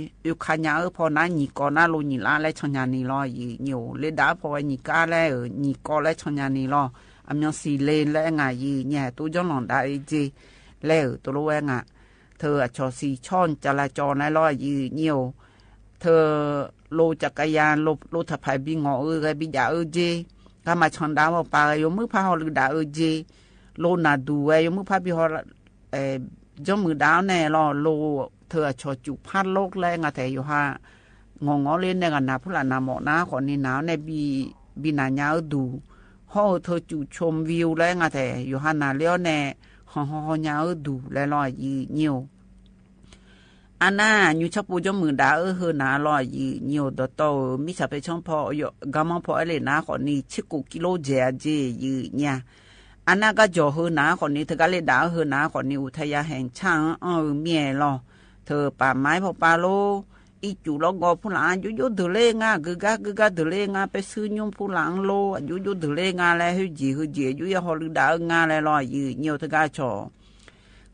[SPEAKER 18] ขยันพอนั้นนี่ก็น่าลุนี่ละและชนยานีรออยู่เลดาพอนี่ก็แล้วนี่ก็และชนยานีรออเมียสีเลนและไงเนี่ยตัวจ้องหลงได้จีแล้วตัวรู้ว่าไงเธอชอสีช่อนจราจรในรออยู่เธอโลจักรยานโลถับไปบิงอไรบิยาจีถ้ามาชนดาวไปยมือพาหอหรือดาจีโลนาดูยมือพาบิหอ จ้ามือดาวแน่รอโลเธอชอจุพัดโลกแรงอะแต่อยู่ฮะงอเล่นในกันนะผู้หลานนาหมอนะขอนี่หนาวในบีนายาดูห่อเธอจุชมวิวแรงอะแต่อยู่ฮะนาเลี้ยวแน่ห่อยาดูและลอยยืเหี่ยวอันน่ะอยู่ชับปูจ้ามือดาวเฮนาลอยยืเหี่ยวต่อโตมิชาไปช่องพอกำมังพอเลยนะขอนี่ชิกุกิโลเจยืเนี่ยอันนั้นก็จ่อเฮนาคนนี้เธอก็เลยด่าเฮนาคนนี้อุทยานแห่งชาติเมียรอเธอป่าไม้พอปาโลอีจูลงอผู้หลานยุเดเลงากึกะเดเลงาไปซื้อยมผู้หลังโลยุเดเลงาแล้วเฮจียุยฮอลดางาแล้วรอยืเหี่ยวเธอก็จ่อ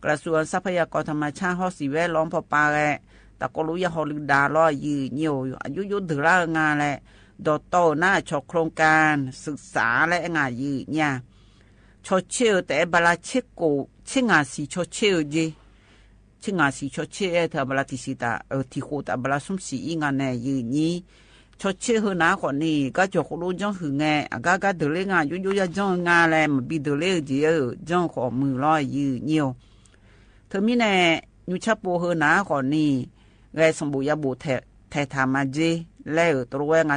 [SPEAKER 18] กระทรวงทรัพยากรธรรมชาติฮอสิเวล้อมพอปาแลแต่ก็รู้ยฮอลดารอยืเหี่ยวยุเดลางาแล้วดอโตหน้าชอโครงการศึกษาและงายืเนี่ยชอเชื่อแต่บลาเชโกชิงาสีชอเชื่อจีชิงาสีชอเชื่อเธอบลาติสิตาที่โคตาบลาสมสีงานแน่ยืนนี้ชอเชื่อหน้าคนนี้ก็จะรู้จังหึงไงก็เดเลงายุยจังงาแลมันบีเดเลจีจังขอมือลอยยืนเหี่ยวเธอมีแน่ยุชับโบหน้าคนนี้ไงสมบูรณ์บุเทธามาจีแล้วตัวเองอะ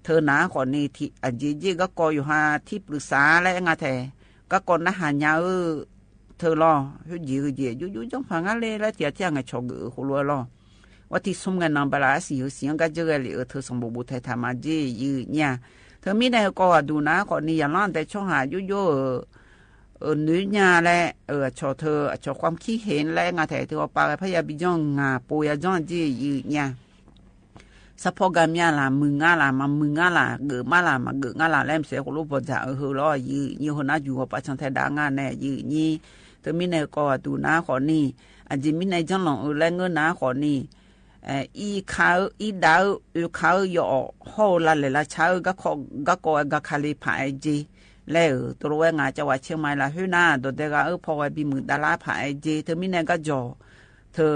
[SPEAKER 18] เธอหน้าคนนี้ที่อจีก็กออยู่หาที่ปรึกษาและงาเธก็ก่อนนะหาญาเธอรอยุจังพังอะไรแล้วเดี๋ยวจะไงชกหัวรอว่าที่สมกันนำบลาสีเสียงก็เจอเลยเธอสมบูรณ์ไทยธรรมจีเนี่ยเธอมีในก็ดูนะคนนี้อย่างนั้นแต่ช่องหายุเนื้อแหละชอเธอชอความคิดเห็นและงาแต่เธอปาพยาบิจงงาปุยจงจีเนี่ยสะพอกามยาลามึงาลามามึงาลาเกิดมาลามาเกิดงาลาแลมเสียของลูกพ่อจ่ารอยืคนน่าอยู่กับประชันไทยด่างานแน่ยืนี่เธอมีในก็ดูนะขอนี่อันจีมีในจังหลงแรงเงินนะขอนี่อีข้าวอีดาวข้าวย่อห่อละเลยละเช้าก็คาลีผายจีแล้วตัวเองอาจจะว่าเชียงใหม่ละหื้อหน้าโดดเด็กพอไว้บีมือดาราผายจีเธอมีในก็จ่อเธอ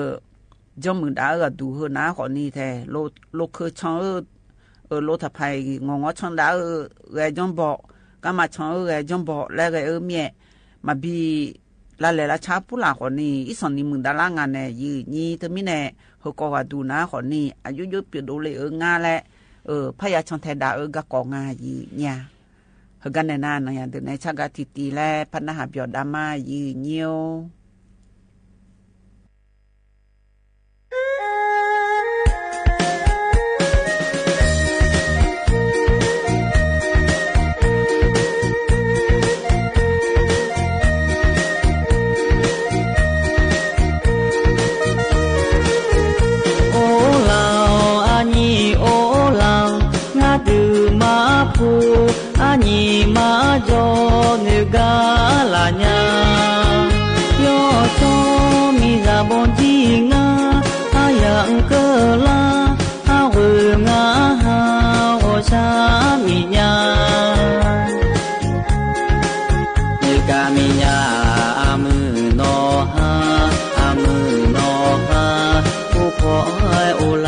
[SPEAKER 18] จอมือดาวดูเฮนะขอนี่แท้โลคือช่องโลทับไผ่งอช่องดาวแกจอมบอกก็มาช่องแกจอมบอกแล้วแกเมียมาบีละเลยละชาผู้หลาขอนี่อีสอนนี่มือดารางานเนี่ยยืนี่เธอมีแน่เฮก็ว่าดูนะขอนี่อายุเยอะเปลี่ยนดูเลยงานแหละพยาช่องไทยดาวก็กองานยืเนี่ยเฮกันในนั้นนะอย่างเดินในชากาติตีแลพันนาหาเปียดามายืเนียว
[SPEAKER 19] 你妈就那个啦呀，要做米扎bon dinga，阿样个啦，阿会啊哈我啥米呀，那个米呀阿姆诺哈，阿姆诺哈，不快乌拉。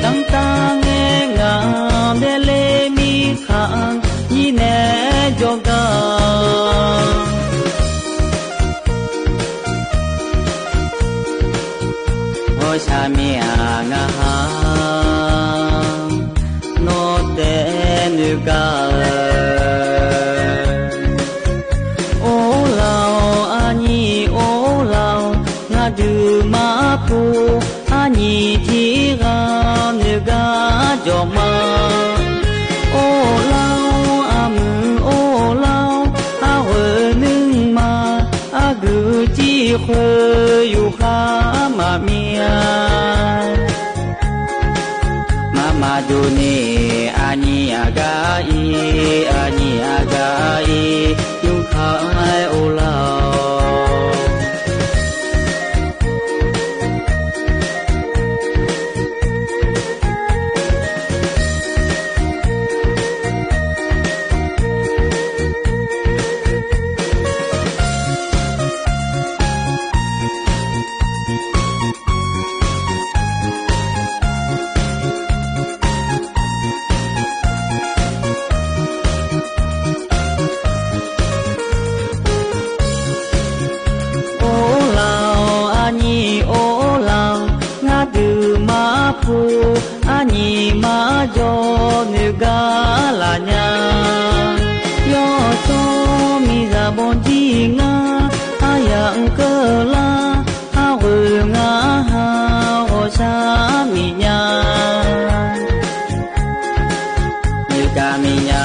[SPEAKER 19] 当当的俺的嘞米康，一年就干。我下面啊诺的那个，哦老啊你哦老，我的马布。你提个那个叫嘛？哦老阿姆哦老阿会能嘛？阿个机会有哈嘛面？妈妈就你阿你阿个伊阿你阿个伊有哈哦老。pu ani ma jo nu ga la nya yo to mi za bon ji nga ayang ke la ha ru nga ha o sa mi nya ni ga mi nya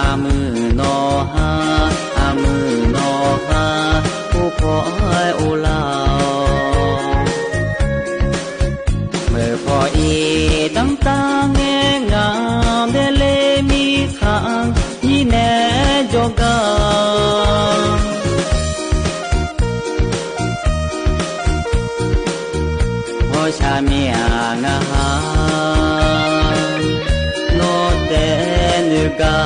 [SPEAKER 19] amu no ha pu pho ai o la me pho i dang ta nghe ngam de le mi thang ni ne jo ga ho cha mi a nga ha no de nu ga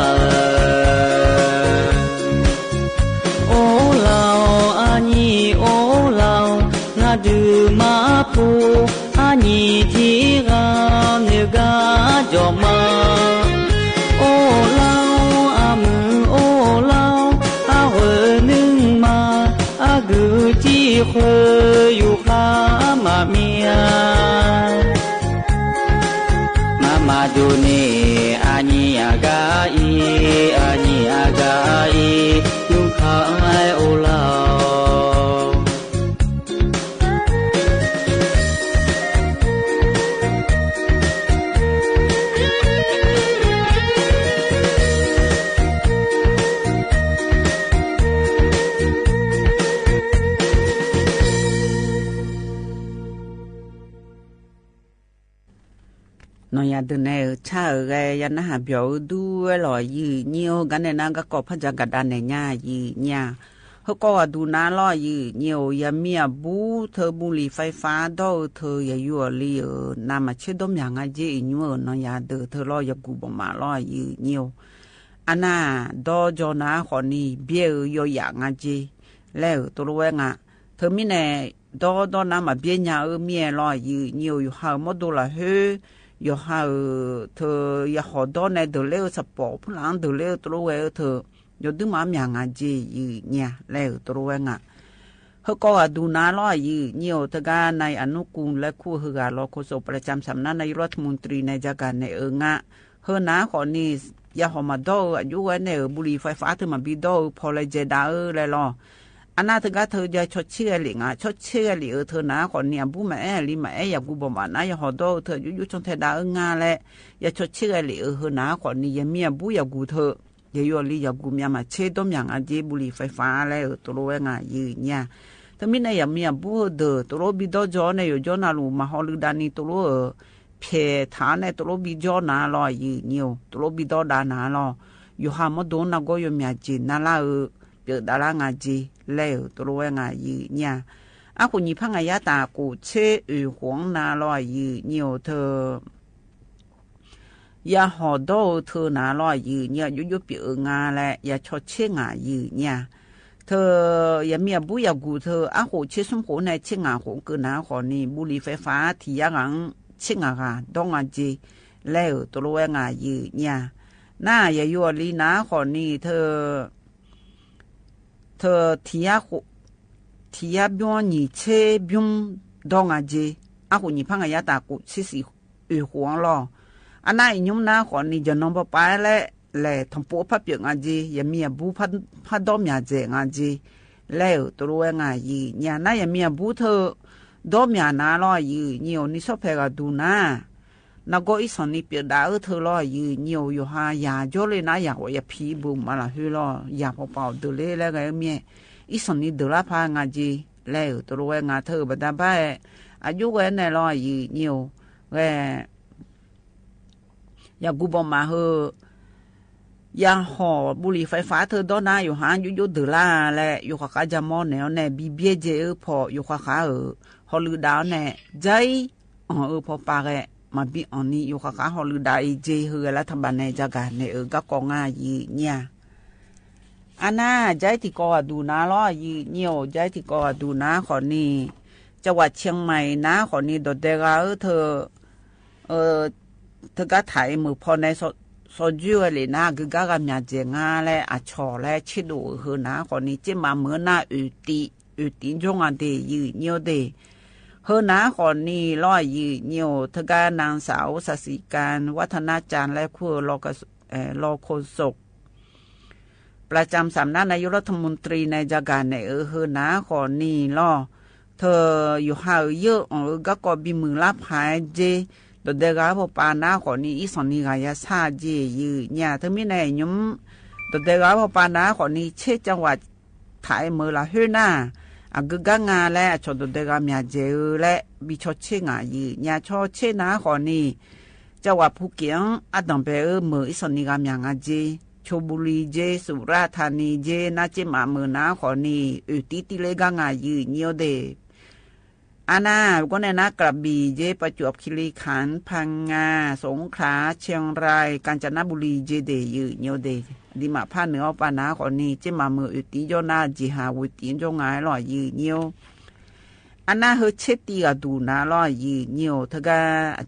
[SPEAKER 19] du ma pu ani thi ga ne ga jo ma o lao o lao a ho ning ma a gu ji khu yu kha ma mia mama du ni ani aga i yu kha ai o lao
[SPEAKER 18] nói nhà từ này cha cái nhà nó hàm biểu đu loại gì nhiều cái này nó có phát triển cái đàn này nhà gì nhà họ có đu nó loại gì nhiều nhà mía bù thợ bù lì phai phá đâu thợ nhà yêu lì ở nằm mà chết đom nhà ngay gì nhiều nó nhà từ thợ loại nhà cụ bọn mà loại gì nhiều anh à đó cho nó họ ni bia yêu nhà ngay gì lẽ tôi nói ngà thợ mi này đó nằm mà bia nhà ở mía loại gì nhiều họ mất đồ là hơi yo ha thơ ya ho do này từ leo sập bỏ phun lang từ leo tôi thơ yo đứa má nhà ngà gì nhà leo tôi ngà họ có du ná lo gì nhiều thơ ga này anh nó cùng lấy khu hư gà lo khu số ประจำ สำนักนายรัฐมนตรีในจักรในงะเฮน้าขอนี่ยาหอมาดอายุไว้ในบุหรี่ไฟฟ้าถึงมาบิดพอเลยเจดาเลยรออันน่าถึงก็เธอจะชดเชื่อหลิงชดเชื่อหลิเธอนะก่อนเนี่ยบุ้มแม่ลิมาอยากกูบอกว่านะอย่าหอดเธอยุ่ชงเทดางาแหละอย่าชดเชื่อหลิเธอนะก่อนนี่ยังเมียบุอยากกูเธออย่าอยู่หลิอยากกูเมียมาเช็ดต้มอย่างอาเจบุหรี่ไฟฟ้าแล้วตัวรู้งายืนเนี่ยถ้ามีในอย่างเมียบุเดอตัวรู้บิดจอในอยู่จอนาลูมาฮอลดานีตัวรู้เพฐานในตัวรู้บิดจอนาลอยยืนเนี่ยตัวรู้บิดดานาลออยู่หามดนักก็อยู่เมียจีนาลาเปิดดารางาจีแล้วตัวรู้งายืนเนี่ยอาคุณยี่พังอายาตากูเชื่อหวงนาลอยยืนเนี่ยเธอยาหอดเธอนาลอยยืนเนี่ยยุเปียงาแหละอย่าชดเชื่องายืนเนี่ยเธออย่าเมียบุยากูเธออาหูเชื่อสมหูในเชื่องาหงคือนาขอนี่บุหรี่ไฟฟ้าที่ยังเชื่องาดองอาจีแล้วตัวรู้งายืนเนี่ยน่าอย่าอยู่ลีนาขอนี่เธอที่ยาบิวนี่เชื่อบิวดองอาจีอาหูนี่พังอายาตากูชื่อสิหวงรออันนั้นยุ่งนะขอนี่จะนอนไปแล้วทำปูพับเปียงอาจียังมีบูพัดดอมยาเจงอาจีแล้วตัวรู้งายีเนี่ยน่ายังมีบูเธอดอมยานาลอยยีเนี่ยนี่ชอบเพกดูนะนักก็อีสานนี่เปียดาเธอลอยยีเนี่ยอยู่หายาจ่อเลยนะอยากว่าอย่าพีบุมมาละฮือลอยากเปล่าเดเลยแล้วไงเมียอีสานนี่เดละพางาจีแล้วตัวรู้งาเธอบัดไปอายุเว้นในลอยยีเนี่ยอยากกูบอกมาเฮอยาหอบุหรี่ไฟฟ้าเธอดอนาอยู่หาอยู่เดือล่าแหละอยู่ข้าจะมอนแนวแน่บีเบียเจพออยู่ข้าฮอลือดาวแน่ใจพอปากมาบีอันนี้อยู่ข้าฮอลือดาวเจเฮรัฐบาลในจักรในก็กองง่ายเนี่ยอันน่าใจที่ก็ดูนะล้อยีเนี่ยใจที่ก็ดูนะขอนี่จังหวัดเชียงใหม่นะขอนี่ดดเดกาเธอก็ถ่ายมือพอในสอจูเลยนะคือก็กำลังจะงาเลยอาชอเลยชิดูคือนะคนนี้จะมาเหมือนน่าอุติจงอันเดียยืนเดียวเด เฮอนาขอนี่ร้อยยืเหี่ยวทกานางสาวสศิการวัฒนาจารย์และครัวรอโฆษกประจำสำนักนายกรัฐมนตรีในจาการในเฮอนาขอนี่ล่อเธออยู่หาเยอะก็บิมือรับหายเจโดยเดกาพอปานาขอนี่อีสอนี่กายาซาเจยืเนี่ยเธอมีในยุ้มโดยเดกาพอปานาขอนี่เชจังหวัดไทยเมื่อละเฮน่ากึกงาและชดเดกามีเจอและบิชดเชงายืเนี่ยชอเชนาขอนี่จังหวัดภูเก็ตอดังเปเมื่ออีสอนี่กามีงาเจชลบุรีเจสุราษฎร์ธานีเจน่าเจมาเมื่อนาขอนี่ติเลกงายืเนียวเดอาณาก็ในนักกระบี่เจประจวบคีรีขันธ์พังงาสงขลาเชียงรายกาญจนบุรีเจเดยืเนียวเดดิมาภาคเหนือปานาขอนี้เจมาเมือติโยนาจิหาวุตินจงไงหล่อยืเนียวอาณาเฮเชตีกดูนาหล่อยืเนียวทกา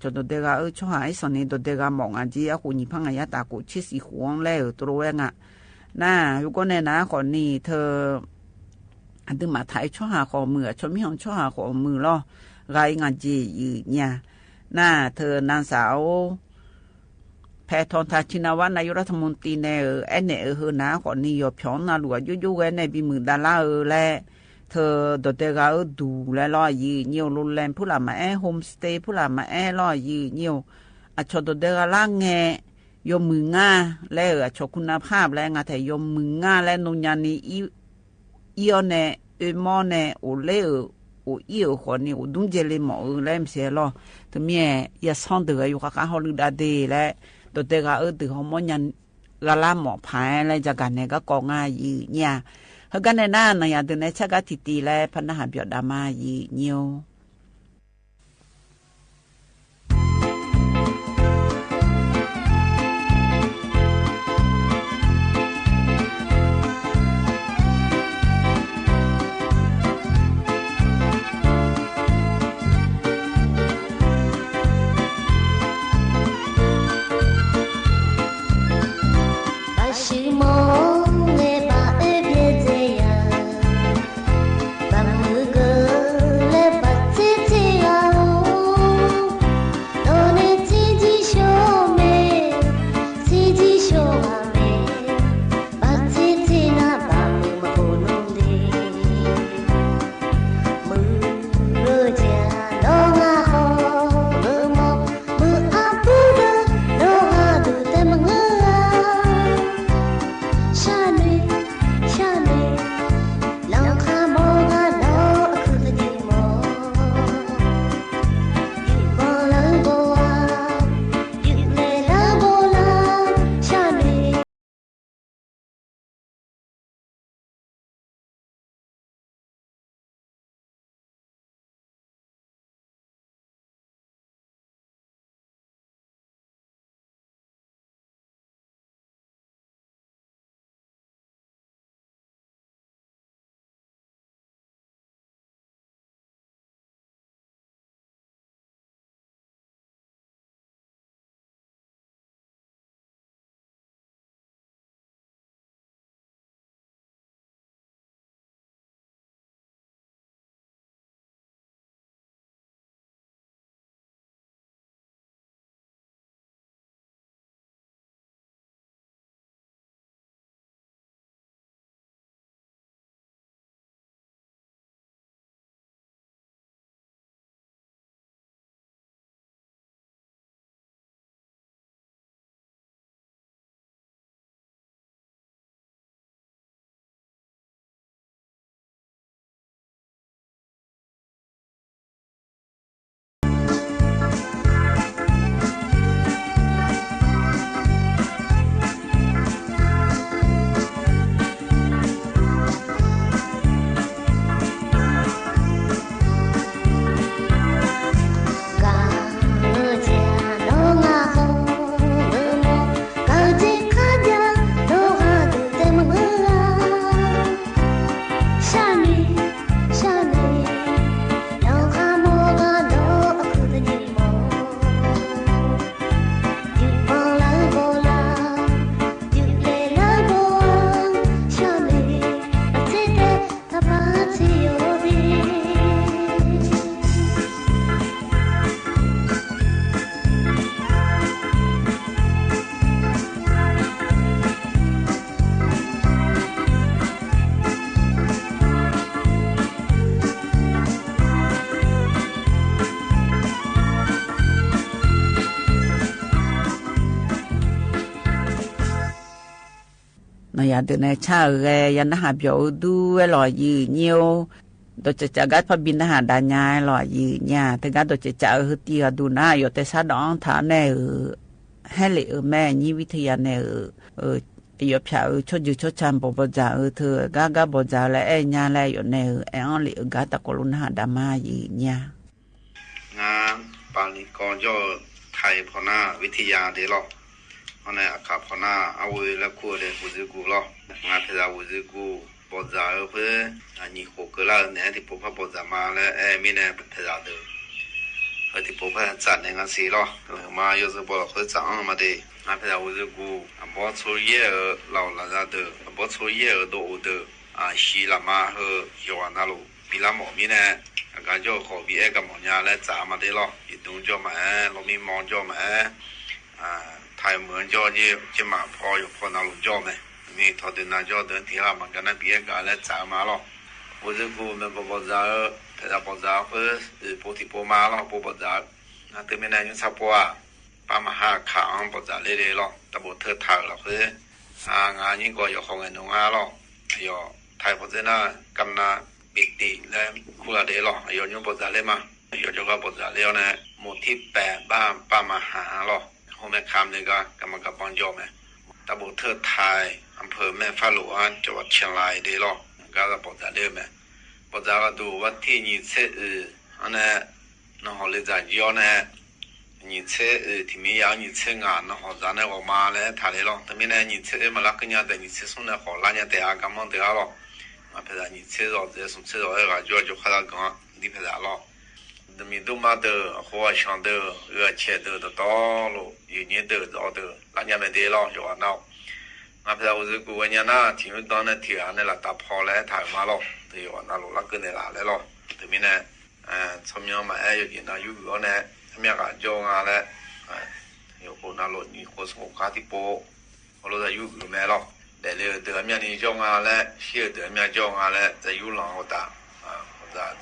[SPEAKER 18] จดเดกาช่วยสนิดเดกามองอาจีอากุญิพังยาตากุชิสิหวงแล้วตัวเองอ่ะน่าก็ในนักขอนี้เธออันดึงมาถ่ายช่อหาขอมือชมมีของช่อหาขอมือล่อไรงานจีอยู่เนี่ยน่าเธอนางสาวแพทองทาชินวัฒน์นายกรัฐมนตรีในเนเฮนาขอนิยมพิอนนาหลวงยุ่ยในบิมือดาราและเธอโดดเดกาดูและล่อยืเนียวโรงแรมผู้หลามาโฮมสเตย์ผู้หลามาล่อยืเนียวอัชโดดเดกาล่างแงยมมือง่าและอัชคุณภาพและงาแต่ยมมือง่าและนุญญาณีอีอเนมอเนโอเลโออีโอขอนี่โอดุงเจเลหมอและมเสียล่อตัวเมียยาซ่อนเดืออยู่กับฮอลดาเดและตัวเด็กตือฮอมอยันกะลาหมอพายอะไรจากกันเนี่ยก็กองง่ายยืเนี่ยเขากันในหน้าเนี่ยตัวในชักติตีและพันธะเบียดดามายืเนียว
[SPEAKER 14] Bye.
[SPEAKER 18] nó ya từ này cha rồi ya nó hạp dấu đu lò dư nhiều tôi chỉ gắt phải bin nó đa nhà lò dư nhà thì gắt tôi chỉ hơi tia đu na yo tại sao đó thà này hay là mẹ như vậy thì này yo phải cho dư cho chăm bảo già thừa gắt bảo già lại nhà lại yo này anh lại gắt ta còn nó đa ma dư nhà
[SPEAKER 20] nga pani con cho thầy phò naวิทยาเดลออันนี้ข้าพนาเอาไว้แล้วคู่เดวุฒิกูลองานเพลาวุฒิกูปอดาเพื่ออันนี้โคกละเนี่ยที่ผมพาปอดามาแล้วมีเนี่ยเพลาเดอที่ผมพาจัดในงานสีลอมาอยู่ที่บอกเพื่อจังมาเดงานเพลาวุฒิกูบอช่วยเยอะเราละจะเดอบอช่วยเยอะดูเดอสีละมาเฮยอนาลูปีละหมอมีเนี่ยการจ่อขอบีเอกับหมอยาและจ่ามาได้ลออีตุงจ่อมาเรามีมองจ่อมาไทยเหมือนจ่อเนี่ยจะมาพออยู่พอนาลุจ่อไหมมีทอดนาจ่อเดินที่ละมันกันนั้นบีเอกับและจ่ามาลอวุฒิกูมันปอจ่าแต่ละปอจ่าเพื่อปฏิปมาลอปอจ่าแต่ไม่นานยังสับปัวปามหาข่าวปอจ่าเรื่อยๆลอแต่บทเธอถ่ายละเพื่องานยิ่งกว่าอยู่ของเงินงาลออยู่ไทยปอจ่านะกำนาปิติและคุลาเดลอยอยุ่งปอดเลยมายอจุกปอดเลยนะหมู่ที่8บ้านป้ามหาลอโฮแม่คำนี่ก็กำลังกับปังโยมตำบลเทิดไทยอำเภอแม่ฟ้าหลวงจังหวัดเชียงรายเดลอก็จะปอดเลยไหมปอดก็ดูว่าที่นี่เชื่ออันนั้นน้องเลยจะย้อนนะนี่เชื่อที่มีอย่างนี่เชื่องานน้องจะเนี่ยออกมาแล้วถ่ายเลยลอแต่ไม่แน่นี่เชื่อมาลักกันยังแต่นี่เชื่อส่งเนี่ยขอล้านยังแต่อากำลังเดียวลอมาเพลานี่เชื่อเราจะส่งเชื่อเราเอง就看到讲你เพลา了那么多嘛的和想的切的到了有年的到的那年的了就完了มาเพลา我是古วันนี้นะที่มันตอนนั้นที่อันนี้ละตาพอแล้วถ่ายมาแล้วที่วันนั้นเราก็เนี่ยละแล้วแต่มีเนี่ยชมยังมาอยู่ที่นั่นอยู่ก็เนี่ยมีการจองอะไรอยู่คนนั้นเรานี่คนสมุขที่โปเราจะอยู่อยู่แม่แล้วแต่เรื่องเดิมอย่างนี้จงอะไรเชื่อเดิมอย่างจงอะไรจะยุ่งหลังหัวตา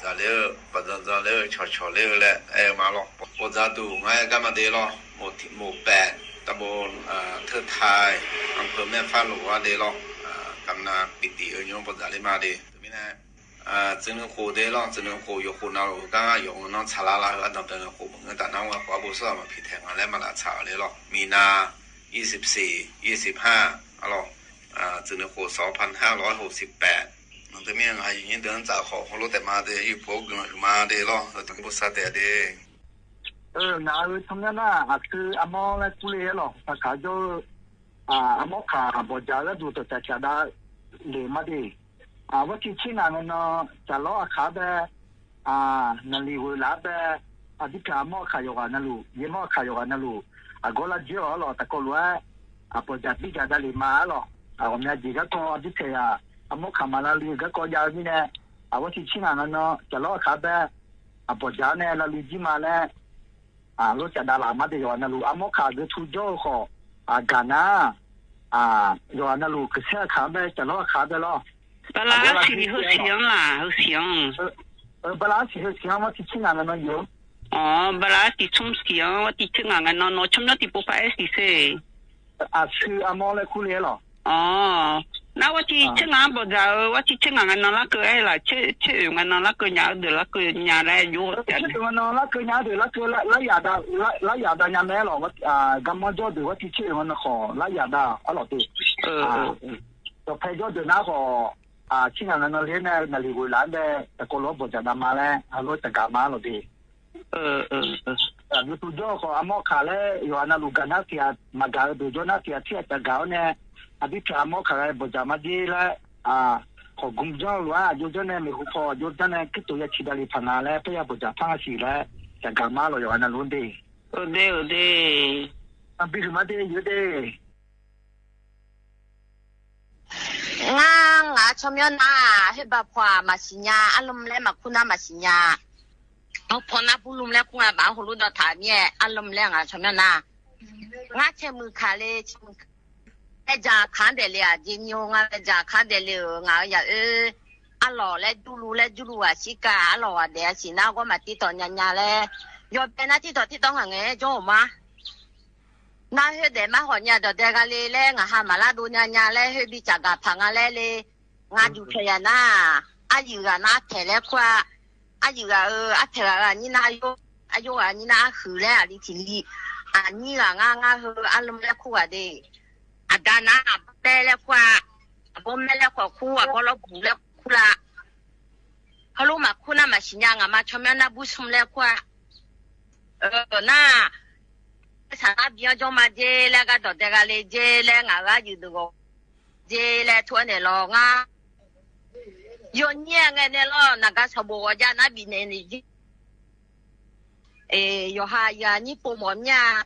[SPEAKER 20] จะเรื่องปัจจัยเรื่องชอเรื่องแหละมาหรอกปัจจัยดูง่ายก็มาเดี๋ยวหมู่8ตำบลเทิดไทยอำเภอแม่ฟ้าหลวงเดี๋ยวกำนันปิติยงปัจจัยมาเดี๋ยวมีนะจึงโคเดี๋ยวจึงโคอยู่คนเราก็อยู่น้องชาลาลาก็ต้องเป็นโคเหมือนกันแต่น้องว่าขวาบุษรามาผิดแทงอะไรมาละชาเดี๋ยวมีนา24 25อะไรจึงโค2568มันจะมีอะไรอย่างนี้เดินจากของรถแต่มาเดี๋ยวอยู่พวกมาเดี๋ยวต้องบุษราแต่เดี๋ยว
[SPEAKER 21] นาทำนั้นคืออมอและกุเลหรอถ้าเขาจะอมอขาบอจาแล้วดูตัวแต่จะได้เลยมาดีว่าที่ชิงานเนาะจะล้อขาแบบนั่นลีเวลาแบบอดีตอมอขายกันนั่นลูยี่มอขายกันนั่นลูก็ละเจ้าหรอแต่ก็รู้ว่าปอจาที่จะได้เลยมาหรอผมเนี่ยจีก็อดีตอมอขามาแล้วลีก็ยาวนี่เนี่ยว่าที่ชิงานเนาะจะล้อขาแบบปอจาเนี่ยแล้วลีจีมาเนี่ยรู้จักดารามาเดียวนั่นลูอมอขาจะทุจโจ้ขอกานาอยู่นั่นลูคือเสื้อขาแบบจะล้อขาแบบหรอบ
[SPEAKER 22] ลาสีเขาเสียงล่ะเขาเสียง
[SPEAKER 21] บลาสีเขาเสียงว่าที่ชิงานนั่นอยู่
[SPEAKER 22] บลาสีชุ่มเสียงว่าที่ชิงานนั่นชุ่มแล้วที่ปุ๊บไปสิเซ่
[SPEAKER 21] คืออมอเลยคู่เลยหรอ
[SPEAKER 22] 那我去吃俺不着，我去吃俺那个哎啦，吃俺那个伢的那个伢来有。
[SPEAKER 21] 吃俺那个伢的那个拉亚的伢来了，我干嘛做的？我去吃俺那好拉亚的，老对。就拍咗對那個青人那裡呢，那裡會攬的，個老婆就那嘛咧，攞就幹嘛咯啲。你做咗個阿摩卡咧，又話那路間那啲嘛搞做咗那啲鐵就搞呢，啲條阿摩卡咧，不就嘛啲咧個工作咯，做咗呢咪好過，做咗呢佢做一次到你朋友咧，不要不就翻事咧，就幹嘛咯，又話那亂啲。
[SPEAKER 22] 對。
[SPEAKER 21] 比如嘛啲有啲。
[SPEAKER 23] nga chomyo na heba kwa masinya alum le makuna masinya opona bulum le kunga ba hulu da tamie alum le nga chomyo na nga chemu khale eja khande le ajinyo nga eja khande le nga ya alo le dulu wa sika alo wa de sina ko matito nyanya le yo pena tito nga nge jo ma 那迄个嘛好伢就这个哩嘞，我哈马拉多伢伢嘞，迄比这个旁啊嘞嘞，我就去呀那，啊有个那提嘞块，啊有个提个你那有，啊有个你那好嘞啊，你听哩，啊你个我好啊弄嘞块的，啊但那带嘞块，不买嘞块苦啊，不老苦嘞苦啦，好罗嘛苦那嘛新疆啊嘛，前面那不送嘞块，那。sana biang joma je la ga to te ga le je le nga ga yu do je le thua ne lo nga yo nye nga ne lo na ga sa bo ja na bi ne ni ji yo ha ya ni po mo nya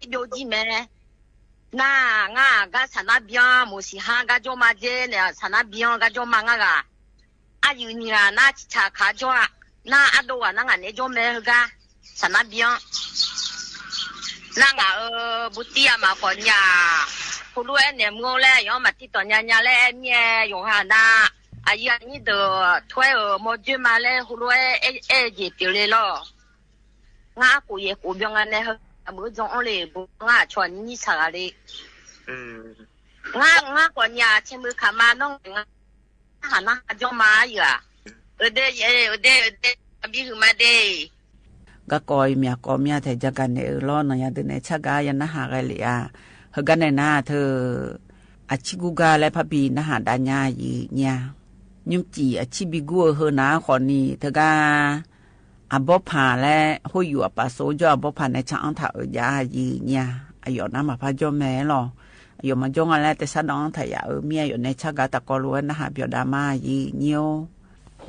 [SPEAKER 23] yo ji me na nga ga sana biang mo si ha ga joma je ne sana biang ga joma nga ga a yu ni na cha kha jo na ado wa na nga ne jo me ga sana biang那个不地啊嘛，คน呀，葫芦呢么嘞，要么地多伢伢嘞面用下那，哎呀，你的腿么就嘛嘞，葫芦就丢嘞咯。我过夜过病啊，那没种嘞，不我穿你啥嘞？我คน呀，前面看嘛弄，哈那就嘛呀，比如嘛的。
[SPEAKER 18] ก็กอยเมียกอเมียแต่จะกันเนี่ยล้อนอย่าเดินในชักกายันนะหาไกเลยอ่ะเฮกันในหน้าเธออาชิกุกาและพระบีนะหาดาญายีเนี่ยยุมจีอาชิบิกัวเฮนะขอนี้เธอกาอาบผ่าและห้อยอยู่ปะโซจ่อบผ่าในช่างถ่ายายีเนี่ยอายุน้ำมาพาจอมแม่หรออายุมาจงอะไรแต่สะน้องถ่ายาเมียอยู่ในชักกาตะกอล้วนนะหาเบียดามายีเนียว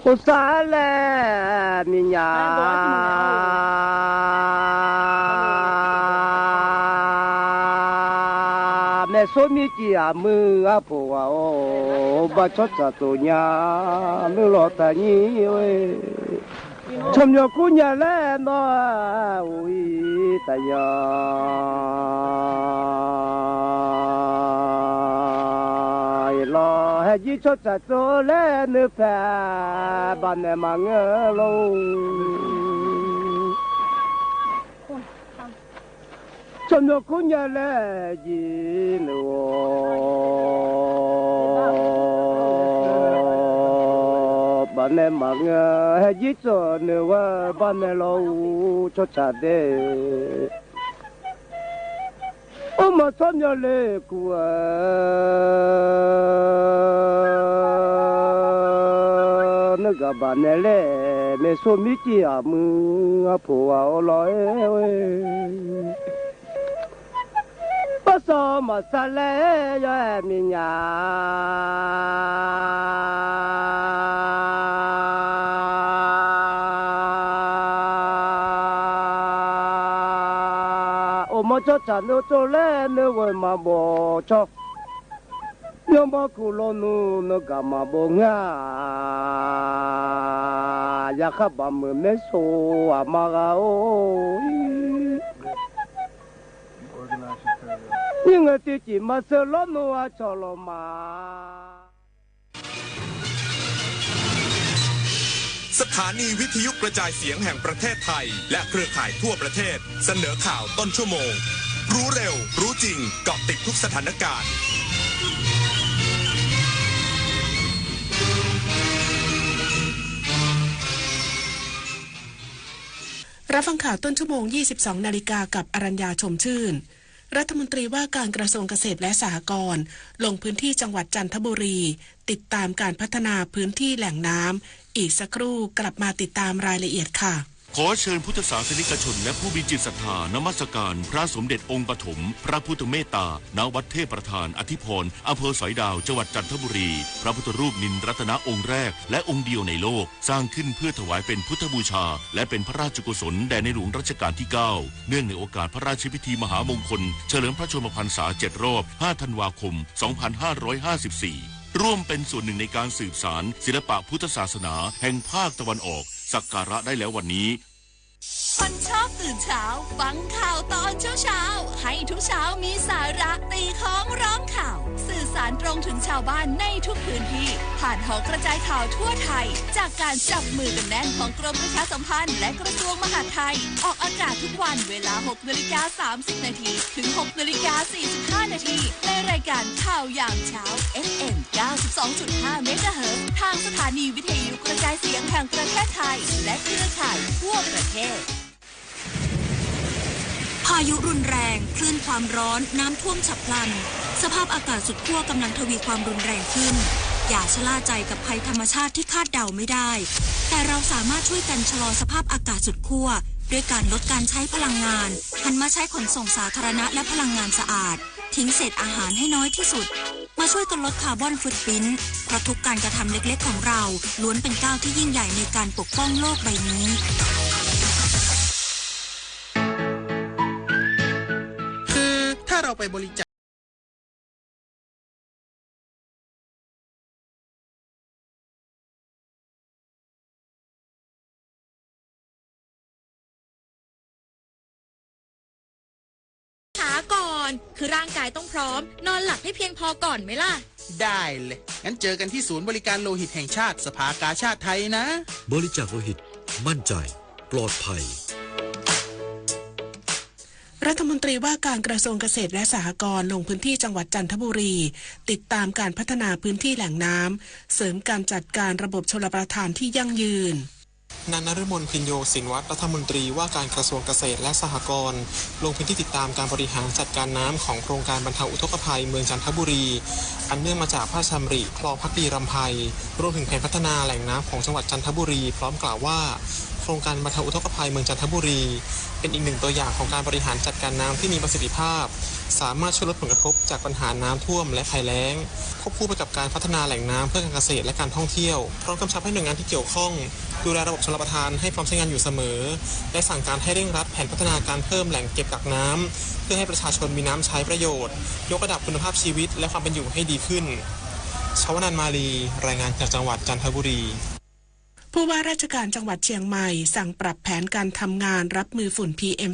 [SPEAKER 2] 我啥嘞，你呀？没说米几啊，没啊婆啊哦，把车子做呀，没落得你喂，从那姑娘来那喂的呀。chỉ cho cha cho lên nước pha ban này mà ngơ lâu cho nó cũng nhớ là gì nữa ban này mà ngơ chỉ cho nữa ban này lâu cho cha đấy mà sao nhớ lệ của nó gặp bạn này lệ mẹ số mi chỉ à mưa phù ao lối bao giờ mà xa lệ cho em nhà cho chả nó cho lên nó rồi mà bỏ cho nhưng mà cụ lo nó cả mà bỏ ngã ya khắp bà mưa mấy số à mà gạo nhưng mà chỉ mà sợ lo nó cho lo mà
[SPEAKER 4] สถานีวิทยุกระจายเสียงแห่งประเทศไทยและเครือข่ายทั่วประเทศเสนอข่าวต้นชั่วโมงรู้เร็วรู้จริงเกาะติดทุกสถานการณ์
[SPEAKER 5] รับฟังข่าวต้นชั่วโมง 22 นาฬิกากับอรัญญาชมชื่นรัฐมนตรีว่าการกระทรวงเกษตรและสหกรณ์ลงพื้นที่จังหวัดจันทบุรีติดตามการพัฒนาพื้นที่แหล่งน้ำอีกสักครู่กลับมาติดตามรายละเอียดค่ะ
[SPEAKER 3] ขอเชิญพุทธศาสนิกชนและผู้มีจิตศรัทธานมัสการพระสมเด็จองค์ปฐมพระพุทธเมตตาณวัดเทพประธานอธิพรอำเภอสอยดาวจังหวัดจันทบุรีพระพุทธรูปนินรัตนองค์แรกและองค์เดียวในโลกสร้างขึ้นเพื่อถวายเป็นพุทธบูชาและเป็นพระราชกุศลแด่ในหลวงรัชกาลที่9เนื่องในโอกาสพระราชพิธีมหามงคลเฉลิมพระชนมพรรษา7รอบ5ธันวาคม2554ร่วมเป็นส่วนหนึ่งในการสืบสานศิลปะพุทธศาสนาแห่งภาคตะวันออกสักการะได้แล้ววันนี้
[SPEAKER 6] คนชอบตื่นเช้าฟังข่าวตอนเช้าให้ทุกเช้ามีสาระตีของร้องข่าวสื่อสาร ารตรงถึงชาวบ้านในทุกพื้นที่ผ่านหอกระจายข่าวทั่วไทยจากการจับมือกันแน่นของกรมประชาสัมพันธ์และกระทรวงมหาดไทยออกอากาศทุกวันเวลา 6:30 น.ถึง 6:45 น.ในรายการข่าวยามเช้า FM 92.5 เมกะเฮิรตซ์ทางสถานีวิทยุกระจายเสียงแห่งประเทศไทยและเครือข่ายทั่วประเทศ
[SPEAKER 7] พายุรุนแรงคลื่นความร้อนน้ำท่วมฉับพลันสภาพอากาศสุดขั้วกำลังทวีความรุนแรงขึ้นอย่าชะล่าใจกับภัยธรรมชาติที่คาดเดาไม่ได้แต่เราสามารถช่วยกันชะลอสภาพอากาศสุดขั้วด้วยการลดการใช้พลังงานหันมาใช้ขนส่งสาธารณะและพลังงานสะอาดทิ้งเศษอาหารให้น้อยที่สุดมาช่วยกันลดคาร์บอนฟุตพริ้นท์เพราะทุกการกระทำเล็กๆของเราล้วนเป็นก้าวที่ยิ่งใหญ่ในการปกป้องโลกใบนี้
[SPEAKER 8] คือถ้าเราไปบริจาค
[SPEAKER 9] ก่อนคือร่างกายต้องพร้อมนอนหลับให้เพียงพอก่อนไหมล่ะ
[SPEAKER 8] ได้เลยงั้นเจอกันที่ศูนย์บริการโลหิตแห่งชาติสภากาชาดไทยนะ
[SPEAKER 24] บริจาคโลหิตมั่นใจปลอดภัย
[SPEAKER 5] รัฐมนตรีว่าการกระทรวงเกษตรและสหกรณ์ลงพื้นที่จังหวัดจันทบุรีติดตามการพัฒนาพื้นที่แหล่งน้ำเสริมการจัดการระบบชลประทานที่ยั่งยืน
[SPEAKER 25] นายนฤมล พิญโยสินวัตรรัฐมนตรีว่าการกระทรวงเกษตรและสหกรณ์ลงพื้นที่ติดตามการบริหารจัดการน้ำของโครงการบรรเทาอุทกภัยเมืองจันทบุรีอันเนื่องมาจากพระราชดำริคลองภักดีรำไพรวมถึงแผนพัฒนาแหล่งน้ำของจังหวัดจันทบุรีพร้อมกล่าวว่าโครงการบรรเทาอุทกภัยเมืองจันทบุรีเป็นอีกหนึ่งตัวอย่างของการบริหารจัดการน้ำที่มีประสิทธิภาพสามารถช่วยลดผลกระทบจากปัญหาน้ำท่วมและภัยแล้งควบคู่ไปกับการพัฒนาแหล่งน้ำเพื่อการเกษตรและการท่องเที่ยวพร้อมกำชับให้หน่วยงานที่เกี่ยวข้องดูแลระบบชลประทานให้พร้อมใช้งานอยู่เสมอและสั่งการให้เร่งรัดแผนพัฒนาการเพิ่มแหล่งเก็บกักน้ำเพื่อให้ประชาชนมีน้ำใช้ประโยชน์ยกระดับคุณภาพชีวิตและความเป็นอยู่ให้ดีขึ้นชวนันท์ มาลีรายงานจากจังหวัดจันทบุรี
[SPEAKER 5] ผู้ว่าราชการจังหวัดเชียงใหม่สั่งปรับแผนการทำงานรับมือฝุ่น PM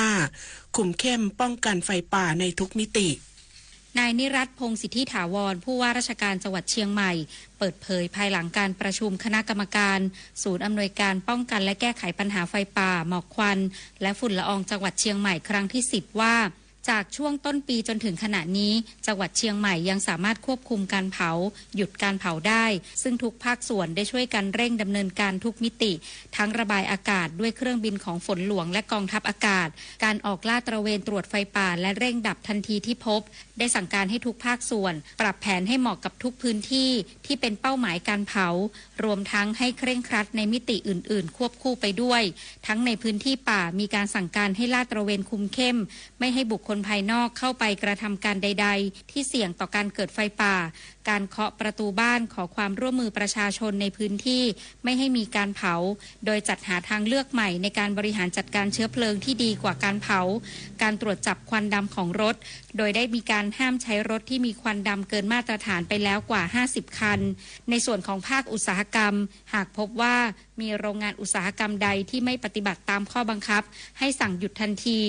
[SPEAKER 5] 2.5 คุมเข้มป้องกันไฟป่าในทุกมิติ
[SPEAKER 26] นายนิรัตน์ พงษ์สิทธิถาวรผู้ว่าราชการจังหวัดเชียงใหม่เปิดเผยภายหลังการประชุมคณะกรรมการศูนย์อำนวยการป้องกันและแก้ไขปัญหาไฟป่าหมอกควันและฝุ่นละอองจังหวัดเชียงใหม่ครั้งที่ 10 ว่าจากช่วงต้นปีจนถึงขณะนี้จังหวัดเชียงใหม่ยังสามารถควบคุมการเผาหยุดการเผาได้ซึ่งทุกภาคส่วนได้ช่วยกันเร่งดำเนินการทุกมิติทั้งระบายอากาศด้วยเครื่องบินของฝนหลวงและกองทัพอากาศการออกลาดตระเวนตรวจไฟป่าและเร่งดับทันทีที่พบได้สั่งการให้ทุกภาคส่วนปรับแผนให้เหมาะกับทุกพื้นที่ที่เป็นเป้าหมายการเผารวมทั้งให้เคร่งครัดในมิติอื่นๆควบคู่ไปด้วยทั้งในพื้นที่ป่ามีการสั่งการให้ลาดตระเวนคุมเข้มไม่ให้บุคคลภายนอกเข้าไปกระทำการใดๆที่เสี่ยงต่อการเกิดไฟป่าการเคาะประตูบ้านขอความร่วมมือประชาชนในพื้นที่ไม่ให้มีการเผาโดยจัดหาทางเลือกใหม่ในการบริหารจัดการเชื้อเพลิงที่ดีกว่าการเผาการตรวจจับควันดำของรถโดยได้มีการห้ามใช้รถที่มีควันดำเกินมาตรฐานไปแล้วกว่า50คันในส่วนของภาคอุตสาหกรรมหากพบว่ามีโรงงานอุตสาหกรรมใดที่ไม่ปฏิบัติตามข้อบังคับให้สั่งหยุดทันที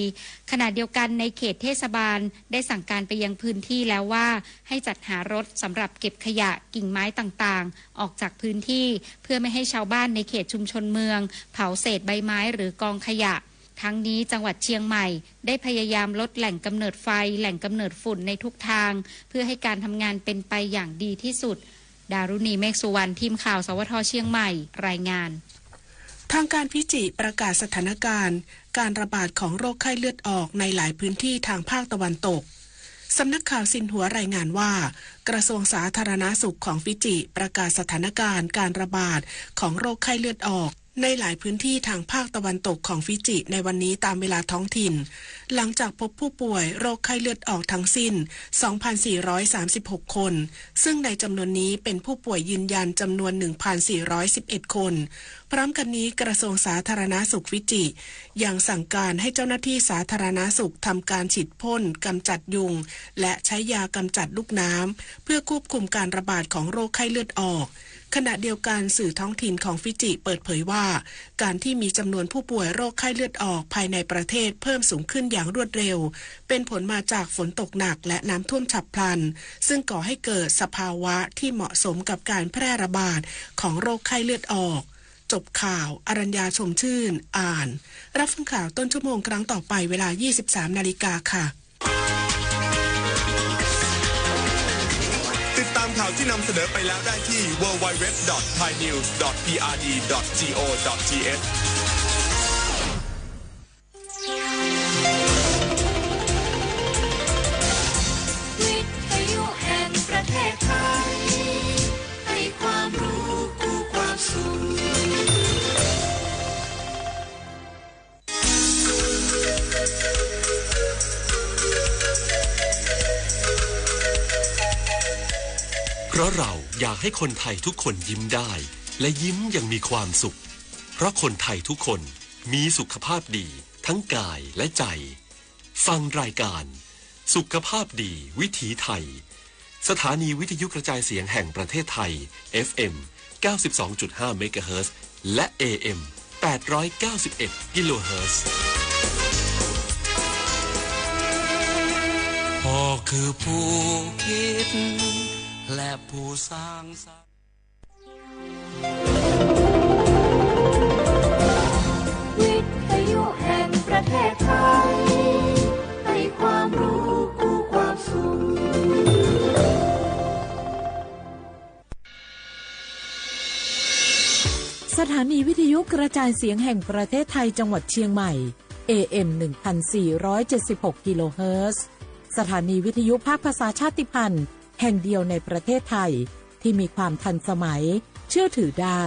[SPEAKER 26] ขณะเดียวกันในเขตเทศบาลได้สั่งการไปยังพื้นที่แล้วว่าให้จัดหารถสำหรับเก็บขยะกิ่งไม้ต่างๆออกจากพื้นที่เพื่อไม่ให้ชาวบ้านในเขตชุมชนเมืองเผาเศษใบไม้หรือกองขยะทั้งนี้จังหวัดเชียงใหม่ได้พยายามลดแหล่งกำเนิดไฟแหล่งกำเนิดฝุ่นในทุกทางเพื่อให้การทำงานเป็นไปอย่างดีที่สุดดารุณีเมฆสุวรรณทีมข่าวสวทเชียงใหม่รายงาน
[SPEAKER 5] ทางการฟิจิประกาศสถานการณ์การระบาดของโรคไข้เลือดออกในหลายพื้นที่ทางภาคตะวันตกสำนักข่าวซินหัวรายงานว่ากระทรวงสาธารณสุขของฟิจิประกาศสถานการณ์การระบาดของโรคไข้เลือดออกในหลายพื้นที่ทางภาคตะวันตกของฟิจิในวันนี้ตามเวลาท้องถิ่นหลังจากพบผู้ป่วยโรคไข้เลือดออกทั้งสิ้น 2,436 คนซึ่งในจำนวนนี้เป็นผู้ป่วยยืนยันจำนวน 1,411 คนพร้อมกันนี้กระทรวงสาธารณสุขฟิจิยังสั่งการให้เจ้าหน้าที่สาธารณสุขทำการฉีดพ่นกำจัดยุงและใช้ยากำจัดลูกน้ำเพื่อควบคุมการระบาดของโรคไข้เลือดออก ขณะเดียวกันสื่อท้องถิ่นของฟิจิเปิดเผยว่าการที่มีจำนวนผู้ป่วยโรคไข้เลือดออกภายในประเทศเพิ่มสูงขึ้นอย่างรวดเร็วเป็นผลมาจากฝนตกหนักและน้ำท่วมฉับพลันซึ่งก่อให้เกิดสภาวะที่เหมาะสมกับการแพร่ระบาดของโรคไข้เลือดออกจบข่าวอรัญญาชมชื่นอ่านรับฟังข่าวต้นชั่วโมงครั้งต่อไปเวลา 23 นาฬิกาค่ะ
[SPEAKER 4] ติดตามข่าวที่นำเสนอไปแล้วได้ที่ www.thainews.prd.go.th
[SPEAKER 14] วิทยุแห่งประเทศไทยให้ความรู้คู่ความสุข
[SPEAKER 1] เพราะเราอยากให้คนไทยทุกคนยิ้มได้และยิ้มอย่างมีความสุขเพราะคนไทยทุกคนมีสุขภาพดีทั้งกายและใจฟังรายการสุขภาพดีวิถีไทยสถานีวิทยุกระจายเสียงแห่งประเทศไทย FM 92.5 เมกะเฮิรตซ์และ AM 891 กิโลเฮิรตซ์
[SPEAKER 10] พ่อคือผู้คิดและผู้สร้างสรรค์
[SPEAKER 14] วิทยุแห่งประเทศไทยให้ความรู้คู่ความสุข
[SPEAKER 11] สถานีวิทยุกระจายเสียงแห่งประเทศไทยจังหวัดเชียงใหม่ AM 1476 กิโลเฮิรตซ์สถานีวิทยุภาคภาษาชาติพันธุ์แห่งเดียวในประเทศไทยที่มีความทันสมัยเชื่อถือได้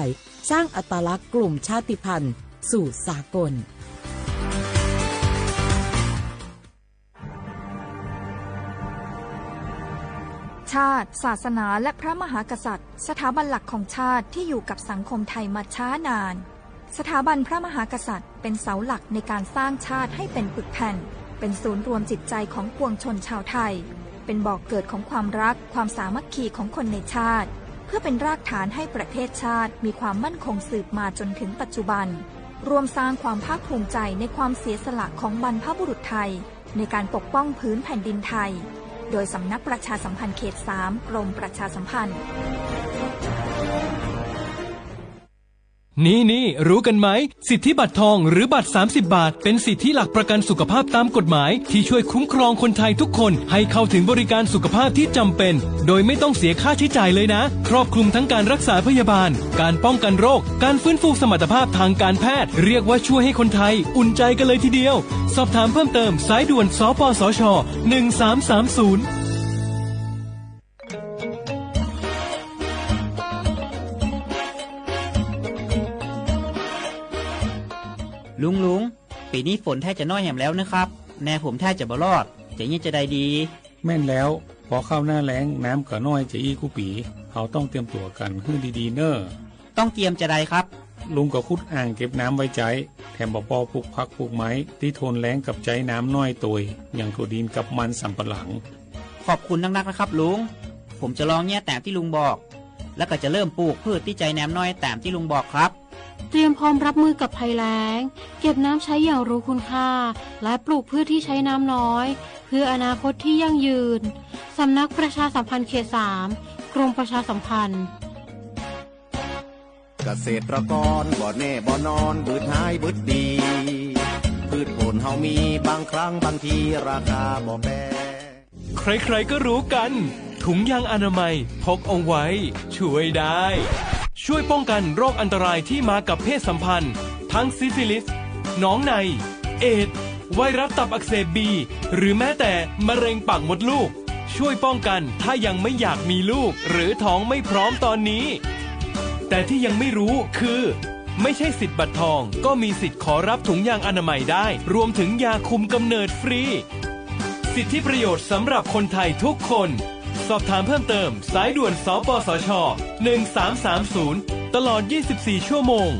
[SPEAKER 11] สร้างอัตลักษณ์กลุ่มชาติพันธุ์สู่สากล
[SPEAKER 12] ชาติศาสนาและพระมหากษัตริย์สถาบันหลักของชาติที่อยู่กับสังคมไทยมาช้านานสถาบันพระมหากษัตริย์เป็นเสาหลักในการสร้างชาติให้เป็นปึกแผ่นเป็นศูนย์รวมจิตใจของปวงชนชาวไทยเป็นบ่อกเกิดของความรักความสามัคคีของคนในชาติเพื่อเป็นรากฐานให้ประเทศชาติมีความมั่นคงสืบมาจนถึงปัจจุบันรวมสร้างความภาคภูมิใจในความเสียสละของบรรพบุรุษไทยในการปกป้องพื้นแผ่นดินไทยโดยสำนักประชาสัมพันธ์เขต 3 กรมประชาสัมพันธ์
[SPEAKER 13] นี่รู้กันไหมสิทธิบัตรทองหรือบัตร30 บาทเป็นสิทธิหลักประกันสุขภาพตามกฎหมายที่ช่วยคุ้มครองคนไทยทุกคนให้เข้าถึงบริการสุขภาพที่จำเป็นโดยไม่ต้องเสียค่าใช้จ่ายเลยนะครอบคลุมทั้งการรักษาพยาบาลการป้องกันโรคการฟื้นฟูสมรรถภาพทางการแพทย์เรียกว่าช่วยให้คนไทยอุ่นใจกันเลยทีเดียวสอบถามเพิ่มเติมสายด่วนสปสช1330
[SPEAKER 15] ลุงปีนี้ฝนแทบจะน้อยแหมแล้วนะครับแน่ผมแทบจะบ่รอดจะยิ่งจะได้ดี
[SPEAKER 27] แม่นแล้วพอเข้าหน้าแล้งน้ำก็น้อยจะอีกูปีเขาต้องเตรียมตัวกันให้ดีๆเนอะ
[SPEAKER 15] ต้องเตรียมจะได้ครับ
[SPEAKER 27] ลุงก็ขุดอ่างเก็บน้ำไว้ใจแถมบ่ปอปลูกผักปลูกไม้ที่ทนแล้งกับใจน้ำน้อยตัวอย่างถั่วดินกับมันสำปะหลัง
[SPEAKER 15] ขอบคุณนักๆนะครับลุงผมจะลองแย่แต่ที่ลุงบอกแล้วก็จะเริ่มปลูกพืชที่ใจน้ำน้อยแต่ที่ลุงบอกครับ
[SPEAKER 28] เตรียมพร้อมรับมือกับภัยแล้งเก็บน้ำใช้อย่างรู้คุณค่าและปลูกพืชที่ใช้น้ำน้อยเพื่ออนาคตที่ยั่งยืนสำนักประชาสัมพันธ์เขต 3 กรมประชาสัมพันธ์
[SPEAKER 2] เกษตรกรบ่แน่บ่นอนบืดหายบืดดีพืชผลเฮามีบางครั้งบางทีราคาบ่แพง
[SPEAKER 13] ใครๆก็รู้กันถุงยางอนามัยพกเอาไว้ช่วยได้ช่วยป้องกันโรคอันตรายที่มากับเพศสัมพันธ์ทั้งซิฟิลิสหนองในเอดส์ไวรัสตับอักเสบบีหรือแม้แต่มะเร็งปากมดลูกช่วยป้องกันถ้ายังไม่อยากมีลูกหรือท้องไม่พร้อมตอนนี้แต่ที่ยังไม่รู้คือไม่ใช่สิทธิ์บัตรทองก็มีสิทธิ์ขอรับถุงยางอนามัยได้รวมถึงยาคุมกำเนิดฟรีสิทธิประโยชน์สำหรับคนไทยทุกคนสอบถามเพิ่มเติมสายด่วนสปสช1330ตลอด24ชั่วโมง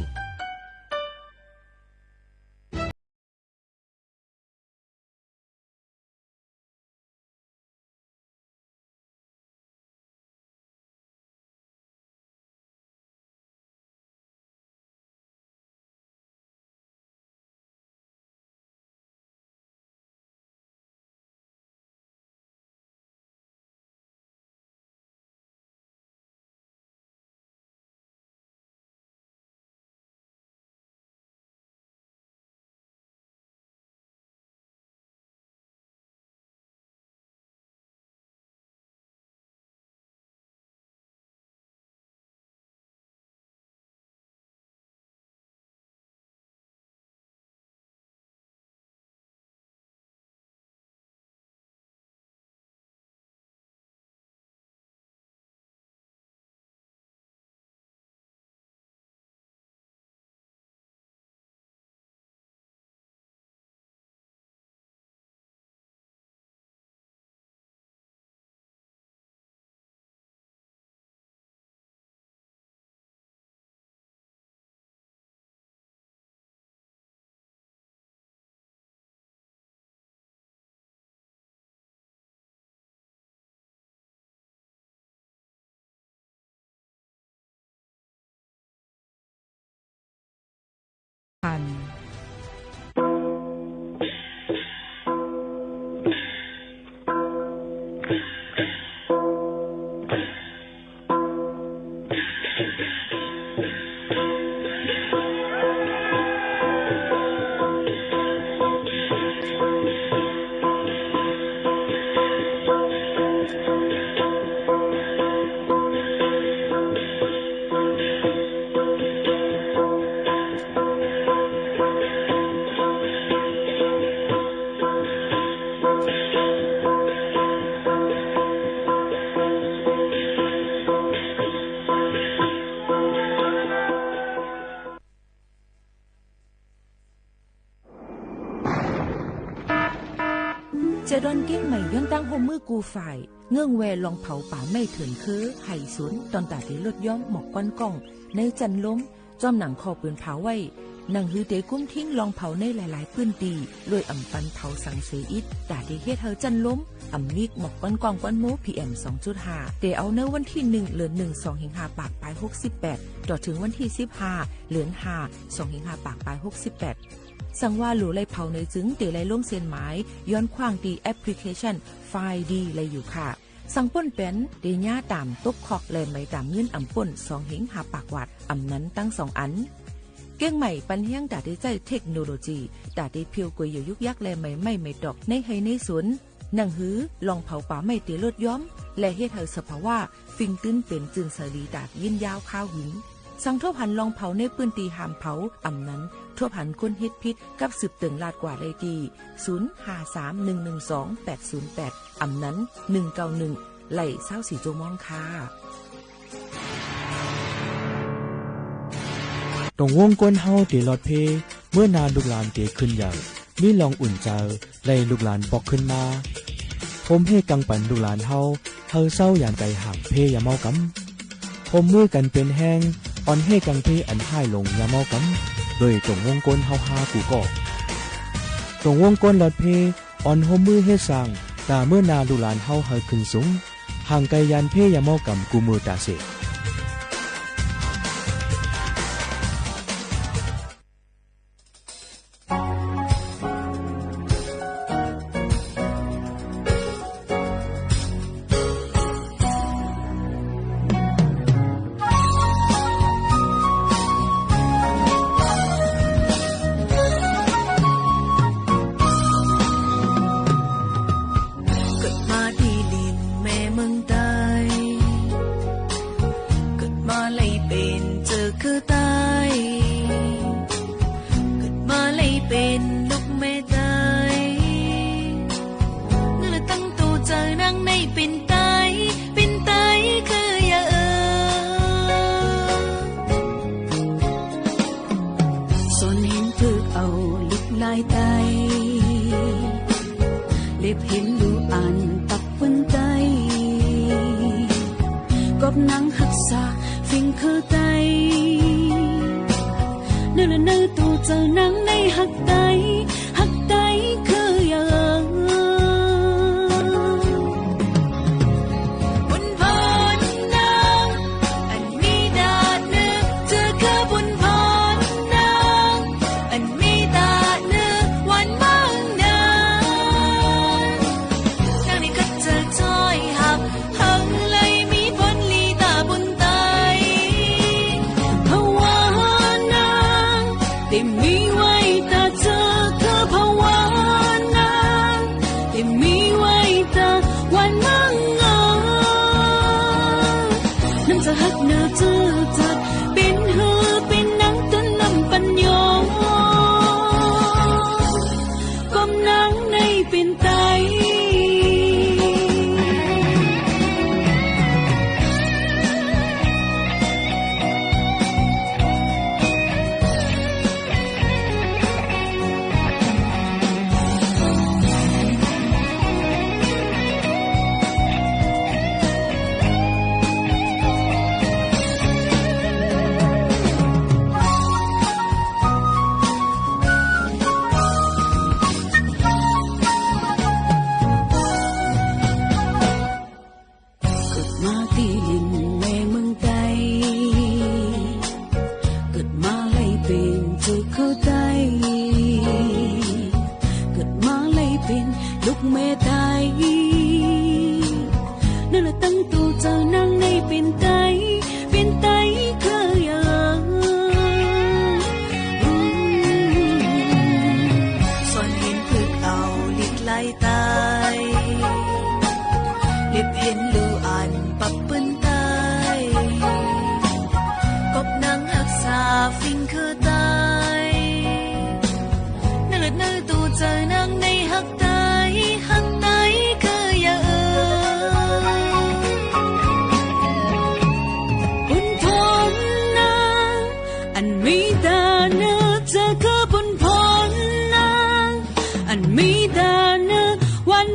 [SPEAKER 16] เจดอนเก้งใหม่ย้อนตั้งโฮมมือกูฝ่ายเงื่องแวลองเผาป่าไม่เถื่อนคือไห่สวนตอนตาที่ลดย้อมหมอกก้อนกล้องในจันล้มจอมหนังคอปืนเผาไว้หนังฮือเตกุ้มทิ้งลองเผาในหลายๆพื้นที่โดยอ่ำปันเผาสังเสอิดตาที่เฮ็ดเฮาจันล้มอ่ำมิกหมอกก้อนกล้องก้อนโม PM 2.5 เตเอาเนื้อวันที่1เดือน1 2 5 ปากปลาย68ต่อถึงวันที่15เดือน5 2 5 ปากปลาย68สั่งว่าหลูไล่เผาในจึงเตไล่ลงเส้นหมายย้อนขว้างดีแอปพลิเคชันไฟล์ดีไล่อยู่ค่ะสั่งป่นเป็นเดญ่าตามตบคอกแลนไม่ตามเงื่อนอ่ำป่น2เหงหาปากวัดอ่ำนั้นตั้ง2อันเก้งใหม่ปันเฮียงดาได้ใจเทคโนโลยีดาได้เพียวกวยอยู่ยุกยักแลไม่ดอกในไฮในสวนหนังหือลองเผาป่าไม่เตลดย้อมและเฮ็ดให้สภาวะฟิงตื้นเป็นจึงสลีดาดยินยาวข้าวหินสั่งทบหันลองเผาในปืนตีหามเผาอ่ำนั้นทบหันก้นเฮ็ดพิษกับสืบเติงลาดกว่าเลยดี0531128808อ่ำนั้น191ไหล่24 ชั่วโมงค่ะ
[SPEAKER 17] ตรงวงก้นเฮาเตลอดเพเมื่อนาลูกหลานเตขึ้นใหญ่มีลองอุ่นใจไล่ลูกหลานปอกขึ้นมาผมเฮกังปันลูกหลานเฮาเศร้าย่านใจห่างเพอย่าเมากำผมมือกันเป็นแห้งอ่อนเฮกังเพอันห้ายลงอย่าเมากำโดยตรงวงก้นเฮาหากูก็ตรงวงก้นลอดเพอ่อนโฮมมือเฮ็ดสร้างตาเมื่อนาลูกหลานเฮาขึ้นสูงห่างไกลยานเพอย่าเมากำกูมือตาเส
[SPEAKER 18] อันมีดาเนวัน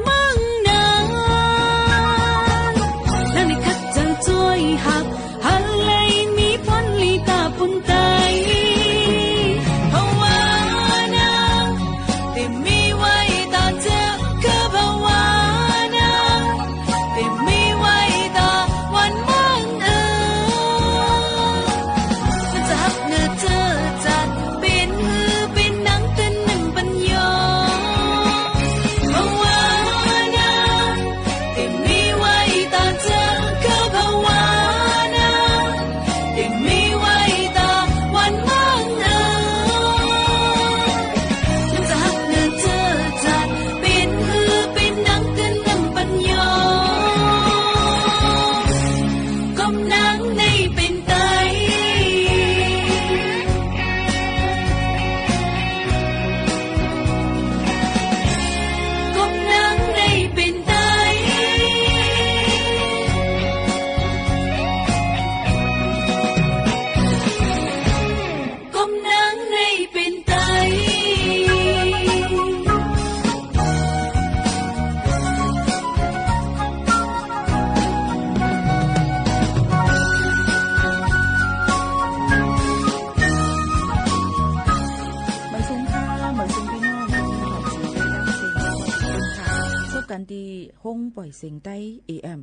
[SPEAKER 16] ห้องปล่อยเสียงใต้ AM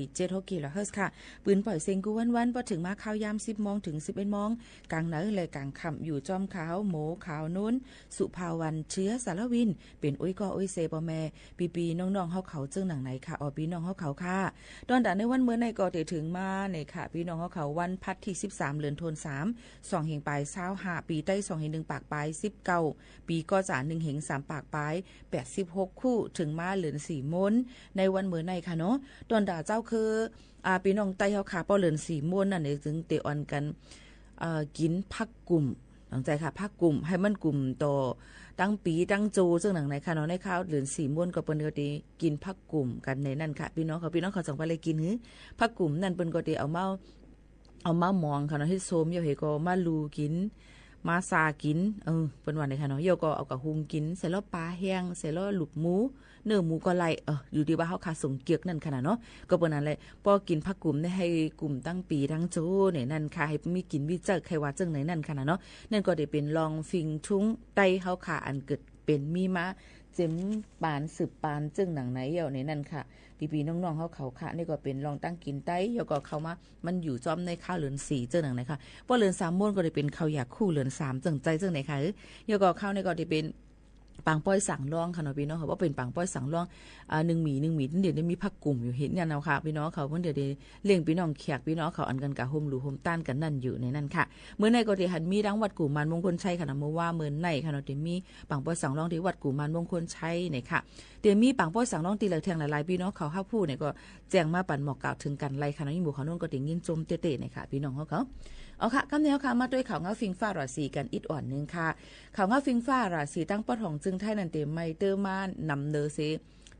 [SPEAKER 16] 1476 กิโลเฮิรตซ์ค่ะปืนปล่อยเสียงกูวันๆพอถึงมาข่าวยาม 10 โมงถึง 11 โมงกลางเหนือและกลางค่ำอยู่จอมขาวโหมขาวนู้นสุภาวันเชื้อสารวินเป็นอุ้ยกออุ้ยเซปอแม่ปีๆน้องๆเฮาเขาจึงหนังไหนค่ะพี่น้องเฮาเขาค่ะตอนด่านในวันเมื่อในก็ได้ถึงมาในค่ะพี่น้องเฮาเขาวันพัดที่13เดือนธันวาคม2เฮงปลาย25ปีใต้2เฮง1ปากปลาย19ปีก็จะ1เฮง3ปากปลาย86คู่ถึงมาเหลือน4ม้วนในวันเมื่อในค่ะเนาะตอนด่าเจ้าคือพี่น้องใต้เฮาค่ะป้อเหลือน4ม้วนนั่นเองถึงเตออนกันกินผักกลุ่มหลังใจค่ะผักกลุ่มให้มันกลุ่มต่อตั้งปีตั้งโจซึ่งหนังไหนค่ะเนาะในข้าวเหลือน4ม้วนก็เปิ้นก็ได้กินผักกลุ่มกันในนั่นค่ะพี่น้องเขาจังไปเลยกินหือผักกลุ่มนั่นเปิ้นก็ได้เอามามองค่ะเนาะเฮ็ดโซมอยู่เฮก็มาลูกินมาซากินเปิ้นว่าได้ค่ะเนาะโยก็เอากะหุงกินใส่ล้อปลาแห้งใส่ล้อหลุบหมูเนื้อหมูก็ไหลอยู่ที่ว่าเฮาค่ะส่งเกียกนั่นค่ะเนาะก็เปิ้นนั่นแหละพอกินผักกลุ่มได้ให้กลุ่มตั้งปีทั้งโจเนี่ยนั่นค่ะให้มีกินวิจักใครว่าจังไหนนั่นค่ะเนาะนั่นก็ได้เป็นลองฟิงทุ้งไตเฮาค่ะอันเกิดเป็นมีมาเจ็มปานสืบปานจึงหนังไหนเหี่ยวในนั่นค่ะพี่ๆน้องๆเขาค่ะนี่ก็เป็นลองตั้งกินไต้แล้วก็เข้ามามันอยู่จอมในข้าวเหลือน4จึงหนังไหนค่ะพอเหลือน3ม้วนก็ได้เป็นข้าวอยากคู่เหลือน3จึงใจจึงไหนค่ะแล้วก็ข้าวนี่ก็ได้เป็นปังป้อยสั่งร่องค่ะเนาะพี่น้องเขาว่าเป็นปังป้อยสั่งร่อง1หมีเดี๋ยวได้มีผักกลุ่มอยู่เห็นเนี่ยเนาะค่ะพี่น้องเขาเพิ่นเดี๋ยวได้เลี้ยงพี่น้องแขกพี่น้องเขาอันกันกะห่มหลูห่มต้านกันนั่นอยู่ในนั้นค่ะเมื่อในก็ได้หันมีดังวัดกู่มารมงคลชัยค่ะเนาะเมื่อว่าเมื่อในค่ะเนาะได้มีปังป้อยสั่งร่องที่วัดกู่มารมงคลชัยเนี่ยค่ะเดี๋ยวมีปังป้อยสั่งร่องตีละแทงหลายๆพี่น้องเขาเฮาผู้เนี่ยก็แจ้งมาปั่นหมอกกล่าวถึงกันไล่ค่ะเนาะยิ่งหมู่เขาโน่นก็ได้ยินจมเตะๆเนี่ยค่ะพี่น้องเขาเอาค่ะคำนี้ค่ะมาด้วยข่าวเงาฟิงฟ้าราศีกันอิดอ่อนนึงค่ะข่าวเงาฟิงฟ้าราศีตั้งปอดของจึงไทยนั่นเต็มไม่เตอร์มานำเนอเซ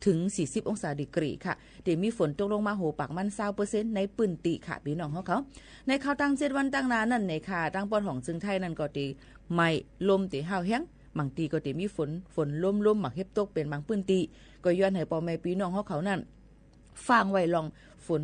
[SPEAKER 16] ถึง40องศาดีกรีค่ะเดี๋ยวมีฝนตกลงมาโหปากมัน20%ในปืนติค่ะพี่น้องเขาในข่าวตั้ง7วันตั้งนานนั่นในค่ะตั้งปอดของจึงไทยนั่นก็ตีไม่ลมตีห้าวแห้งบางตีก็ตีมีฝนลมหมักเฮ็บตกเป็นบางปืนติก็ย้อนให้พ่อแม่พี่น้องเขานั่นฟังไว้ลอง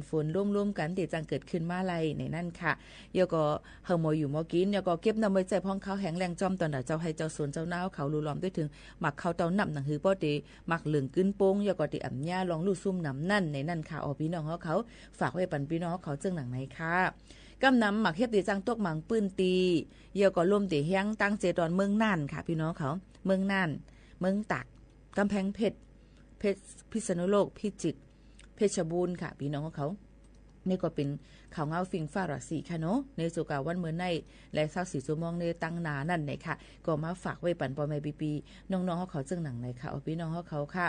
[SPEAKER 16] ฝนร่วมกันที่จังเกิดขึ้นมาไลในนั่นค่ะยก็เฮาหมออยู่หมอกินยก็เก็บนำไว้ใจพ้องเขาแข็งแรงจอมตอนน่ะเจ้าให้เจ้าสวนเจ้านาเขาลูล้อมด้วยถึงหมักเขาเต้านํหนังหือป้อติหมักเหลืองกึ้นโป้งยก็ติอ่ำย่าลองลู่ซุ่มน้ำนั่นในนั่นค่ะพี่น้องเขาฝากไว้ปันพี่น้องเขาจึงหนังไหนค่ะกำนำหมักเฮ็บติจังตกหมังปื้นตียก็ล่มติแห้งตั้งเจตอนเมืองน่านค่ะพี่น้องเขาเมืองน่านเมืองตากกำแพงเพชรพิษณุโลกพิจิตรเพชรบูรณ์ค่ะพี่น้องเขานี่ก็เป็นข่าวเงาฟิงฟ้าราศีค่ะเนาะในสุกาวันเมื่อในและ24ชั่วโมงในตั้งนานั่นเนี่ยค่ะก็มาฝากไว้ปันปอแม่ปีน้องๆเขาจึงหนังไหนค่ะพี่น้องเขาค่ะ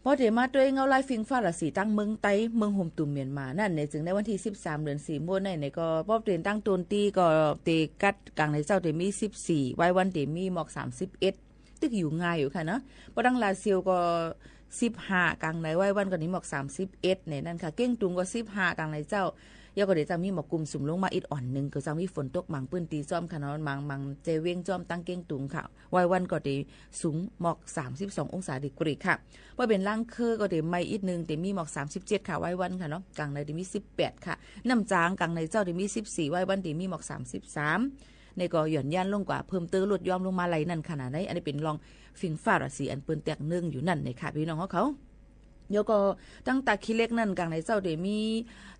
[SPEAKER 16] พอเดมาด้วยเงาลายฟิงฟ้าราศีตั้งเมืองไต้เมืองโฮมตุ่มเมียนมานั่นในจึงในวันที่13เดือน4มื้อในก็พอบเรียนตั้งตนตีก็เตกัดกลางในเจ้าเตมี14ไว้วันเตมีหมอก31ตึกอยู่ง่ายอยู่ค่ะเนาะบ่ดังลาเซียวก็15กลางในไว้วันก็นี้หมอก31ในนั่นค่ะเก้งตุงก็15กลางในเจ้ายาก็เดี๋ยวจะมีหมอกกลุ่มสุ่มลงมาอีกอ่อนนึงก็จะมีฝนตกหมังปื้นตีจ้อมค่ะเนาะมังเจเวงจ้อมตั้งเก้งตุงค่ะไว้วันก็ได้สูงหมอก32องศาดีกรีค่ะว่าเป็นล่างเคอก็ได้ไม่อีกนึงแต่มีหมอก37ค่ะไว้วันค่ะเนาะกลางในได้มี18ค่ะน้ำจางกลางในเจ้าได้มี14ไว้วันได้มีหมอก33ในก็หย่อนย่านลงกว่าเพิ่มเติมลดยอมลงมาไหลนั่นขนาดไหนอันนี้เป็นลองฟิงฟ้าราศีอันเปิ้นแตกนึ่งอยู่นั่นในค่ะพี่น้องเขาเดี๋ยวก็ตั้งตาขี้เล็กนั่นกลางในเจ้าเดมี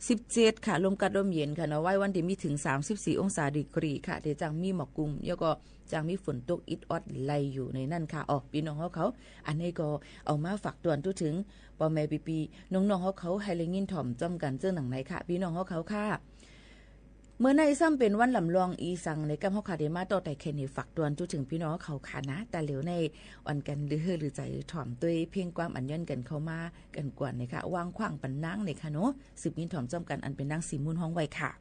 [SPEAKER 16] 17ค่ะลมกัดลมเย็นค่ะเนาะไว้วันที่มีถึง34องศาดีกรีค่ะเดี๋ยวจังมีหมอกกลุ่มแล้วก็จังมีฝนตกอิดออดไหลอยู่ในนั่นค่ะพี่น้องเขาอันนี้ก็เอามาฝากตวนทุถึงพ่อแม่ปีน้องๆเขาให้เลยยินถ่อมจ้อมกันเจ้าหนังไหนค่ะพี่น้องเขาค่ะเมื่อในซ้ำเป็นวันลำลองอีสังในกำเขาขาเดมาต่อแต่แค่นี้ฝากตวนทุถึงพี่น้องเขาค่ะนะแต่เหลียวในอ่อนกันดื้อหรือใจถ่อมตัวเพียงความอันย่อนกันเข้ามากันกวนเนี่ยค่ะวางขว้างปันนั่งเนี่ยค่ะเนาะ10 มินถ่อมจ้อมกันอันเป็นนางสีมูลห้องไว้ค่ะ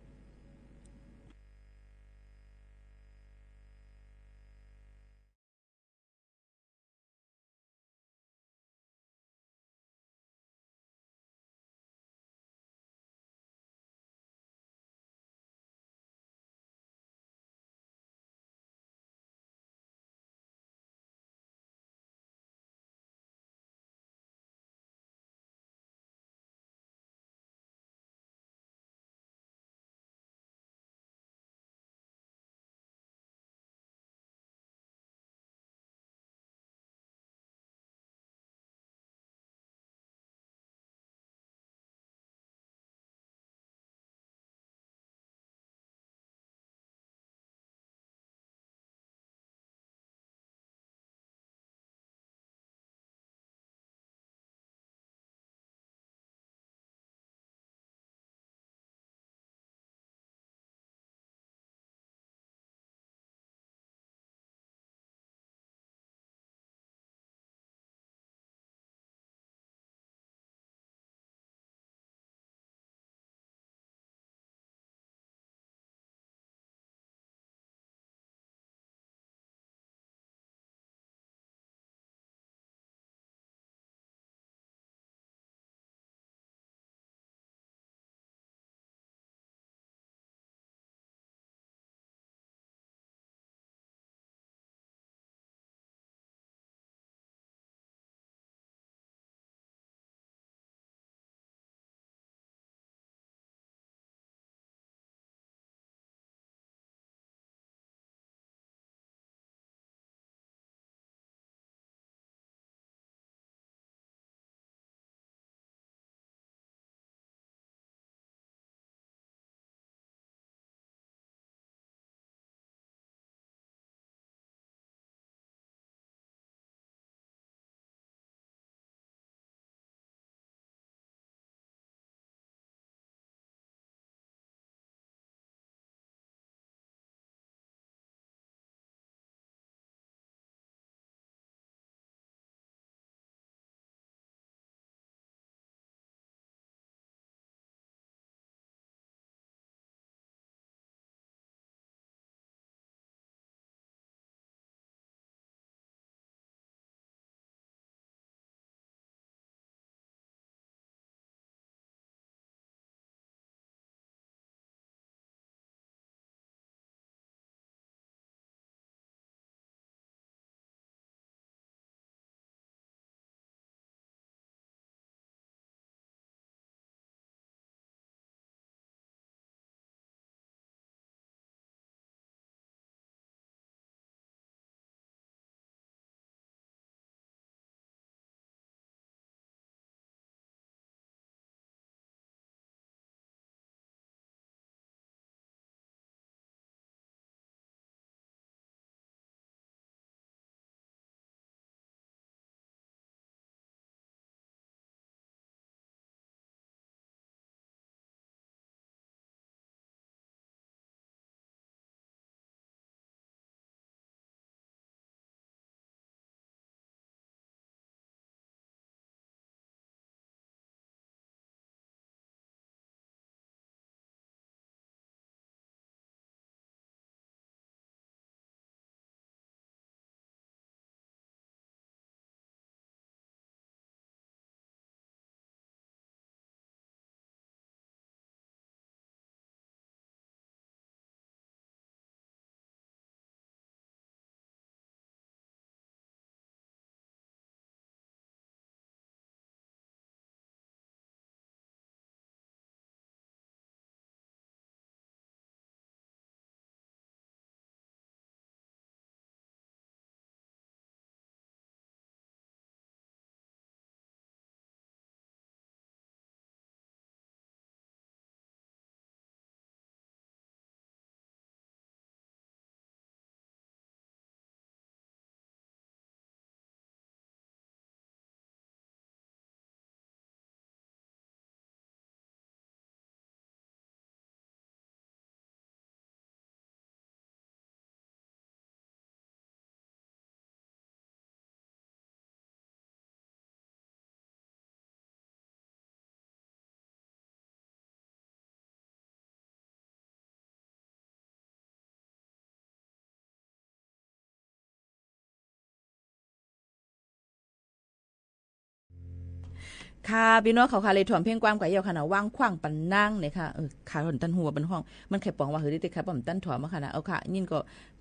[SPEAKER 3] ค่ะพี่น้องเขาค่ะเลยถ่วมเพ่งความกว่าเยาค่ะนะว่างขว้างปันนั่งเนี่ยค่ะขาหนตันหัวบันห้องมันแค่ปองว่าเฮ้ยติค่ะผมตันถ่วมมาค่ะนะเอาค่ะยินก็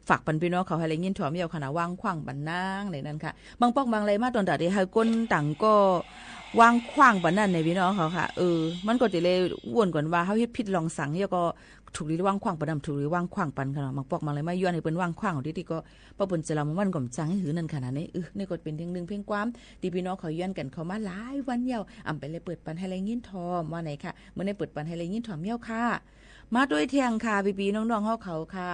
[SPEAKER 3] ฝากปันพี่น้องเขาให้เลยยินถ่วมเยาค่ะนะว่างขว้างปันนั่งในนั้นค่ะบางปอกบางไรมาตอนตัดที่ให้ก้นต่างก็วางขว้างปันนั่นในพี่น้องเขาค่ะมันก็จะเลยอ้วนกว่าว่าเฮาเฮ็ดผิดลองสั่งเยาก็ถูกหรือว่างขว้างปานถูกหรือว่างขว้างปันค่ะบางปอกบางไรมาย้อนให้เปิ้นว่างขว้างของที่ก็ป้าเปิ้นจะลำมันก่อมจังให้หือนั่นขนาดนี้นี่ก็เป็นเพียงนึงเพียงความที่พี่น้องเขาย้อนกันเข้ามาหลายวันยาวอำไปเลยเปิดปันให้ไรยินทอมว่าไหนค่ะเมื่อได้เปิดปันให้ไรยินทอมเยาค่ะมาด้วยเที่ยงค่ะพี่ๆน้องๆเฮาเขาค่ะ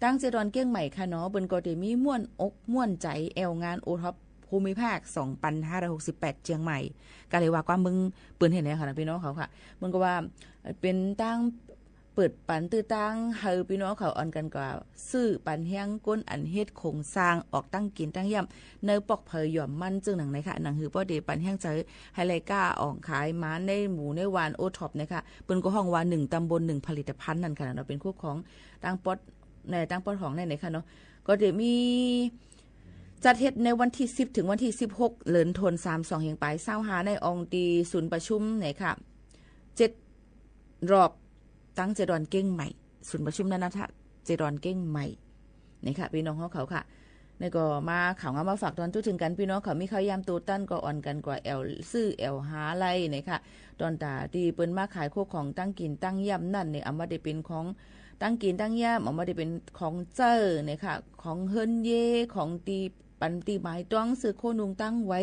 [SPEAKER 3] ตั้งเจดอนเก้งใหม่ค่ะเนาะเปิ้นก็ได้มีม่วนอกม่วนใจแอวงานโอท็อปภูมิภาค2568เชียงใหม่ก็เลยว่าความมึงเปิ้นเห็นแล้วค่ะพี่น้องเขาค่ะมันก็ว่าเป็นตั้งเปิดปันตื้อตั้งเฮาพี่น้องเขาอ่อนกันกว่าซื้อปันแห้งก้นอันเฮ็ดโครงสร้างออกตั้งกินตั้งย่ำในปอกเผยหย่อมมันจึงหนังไหนค่ะหนังหือป้อเดปันแห้งใจให้ไลก้าออกขายม้าในหมูในวานโอท็อปนะคะเปิ้นก็ห้องว่า1ตำบล1ผลิตภัณฑ์นั่นค่ะเนาะเป็นคู่ของตั้งป๊อดในตั้งป๊อดของในค่ะเนาะก็เดี๋ยวมีจัดเฮ็ดในวันที่10ถึงวันที่16เดือนธันวาคม22แห่งปลาย25ในองค์ตีศูนย์ประชุมไหนค่ะ7รอบตั้งเจดอนเก้งใหม่ศูนย์ประชุมนานาชาติเจดอนเก้งใหม่นี่ค่ะพี่น้องเขาค่ะนี่ก็มาข่าวงามาฝากตอนทุกถึงกันพี่น้องเขามีข้าวยามตูตั้นก็อ่อนกันกว่าแอลซื้อแอลหาไรนี่ค่ะตอนตาที่เปิ้นมาขายโคของตั้งกินตั้งย่ำนั่นนี่เอามาได้เป็นของตั้งกินตั้งย่ำเอามาได้เป็นของเจ้อนี่ค่ะของเฮิรนเย่ของตีปันตีหมายต้องซื้อโคนุงตั้งไว้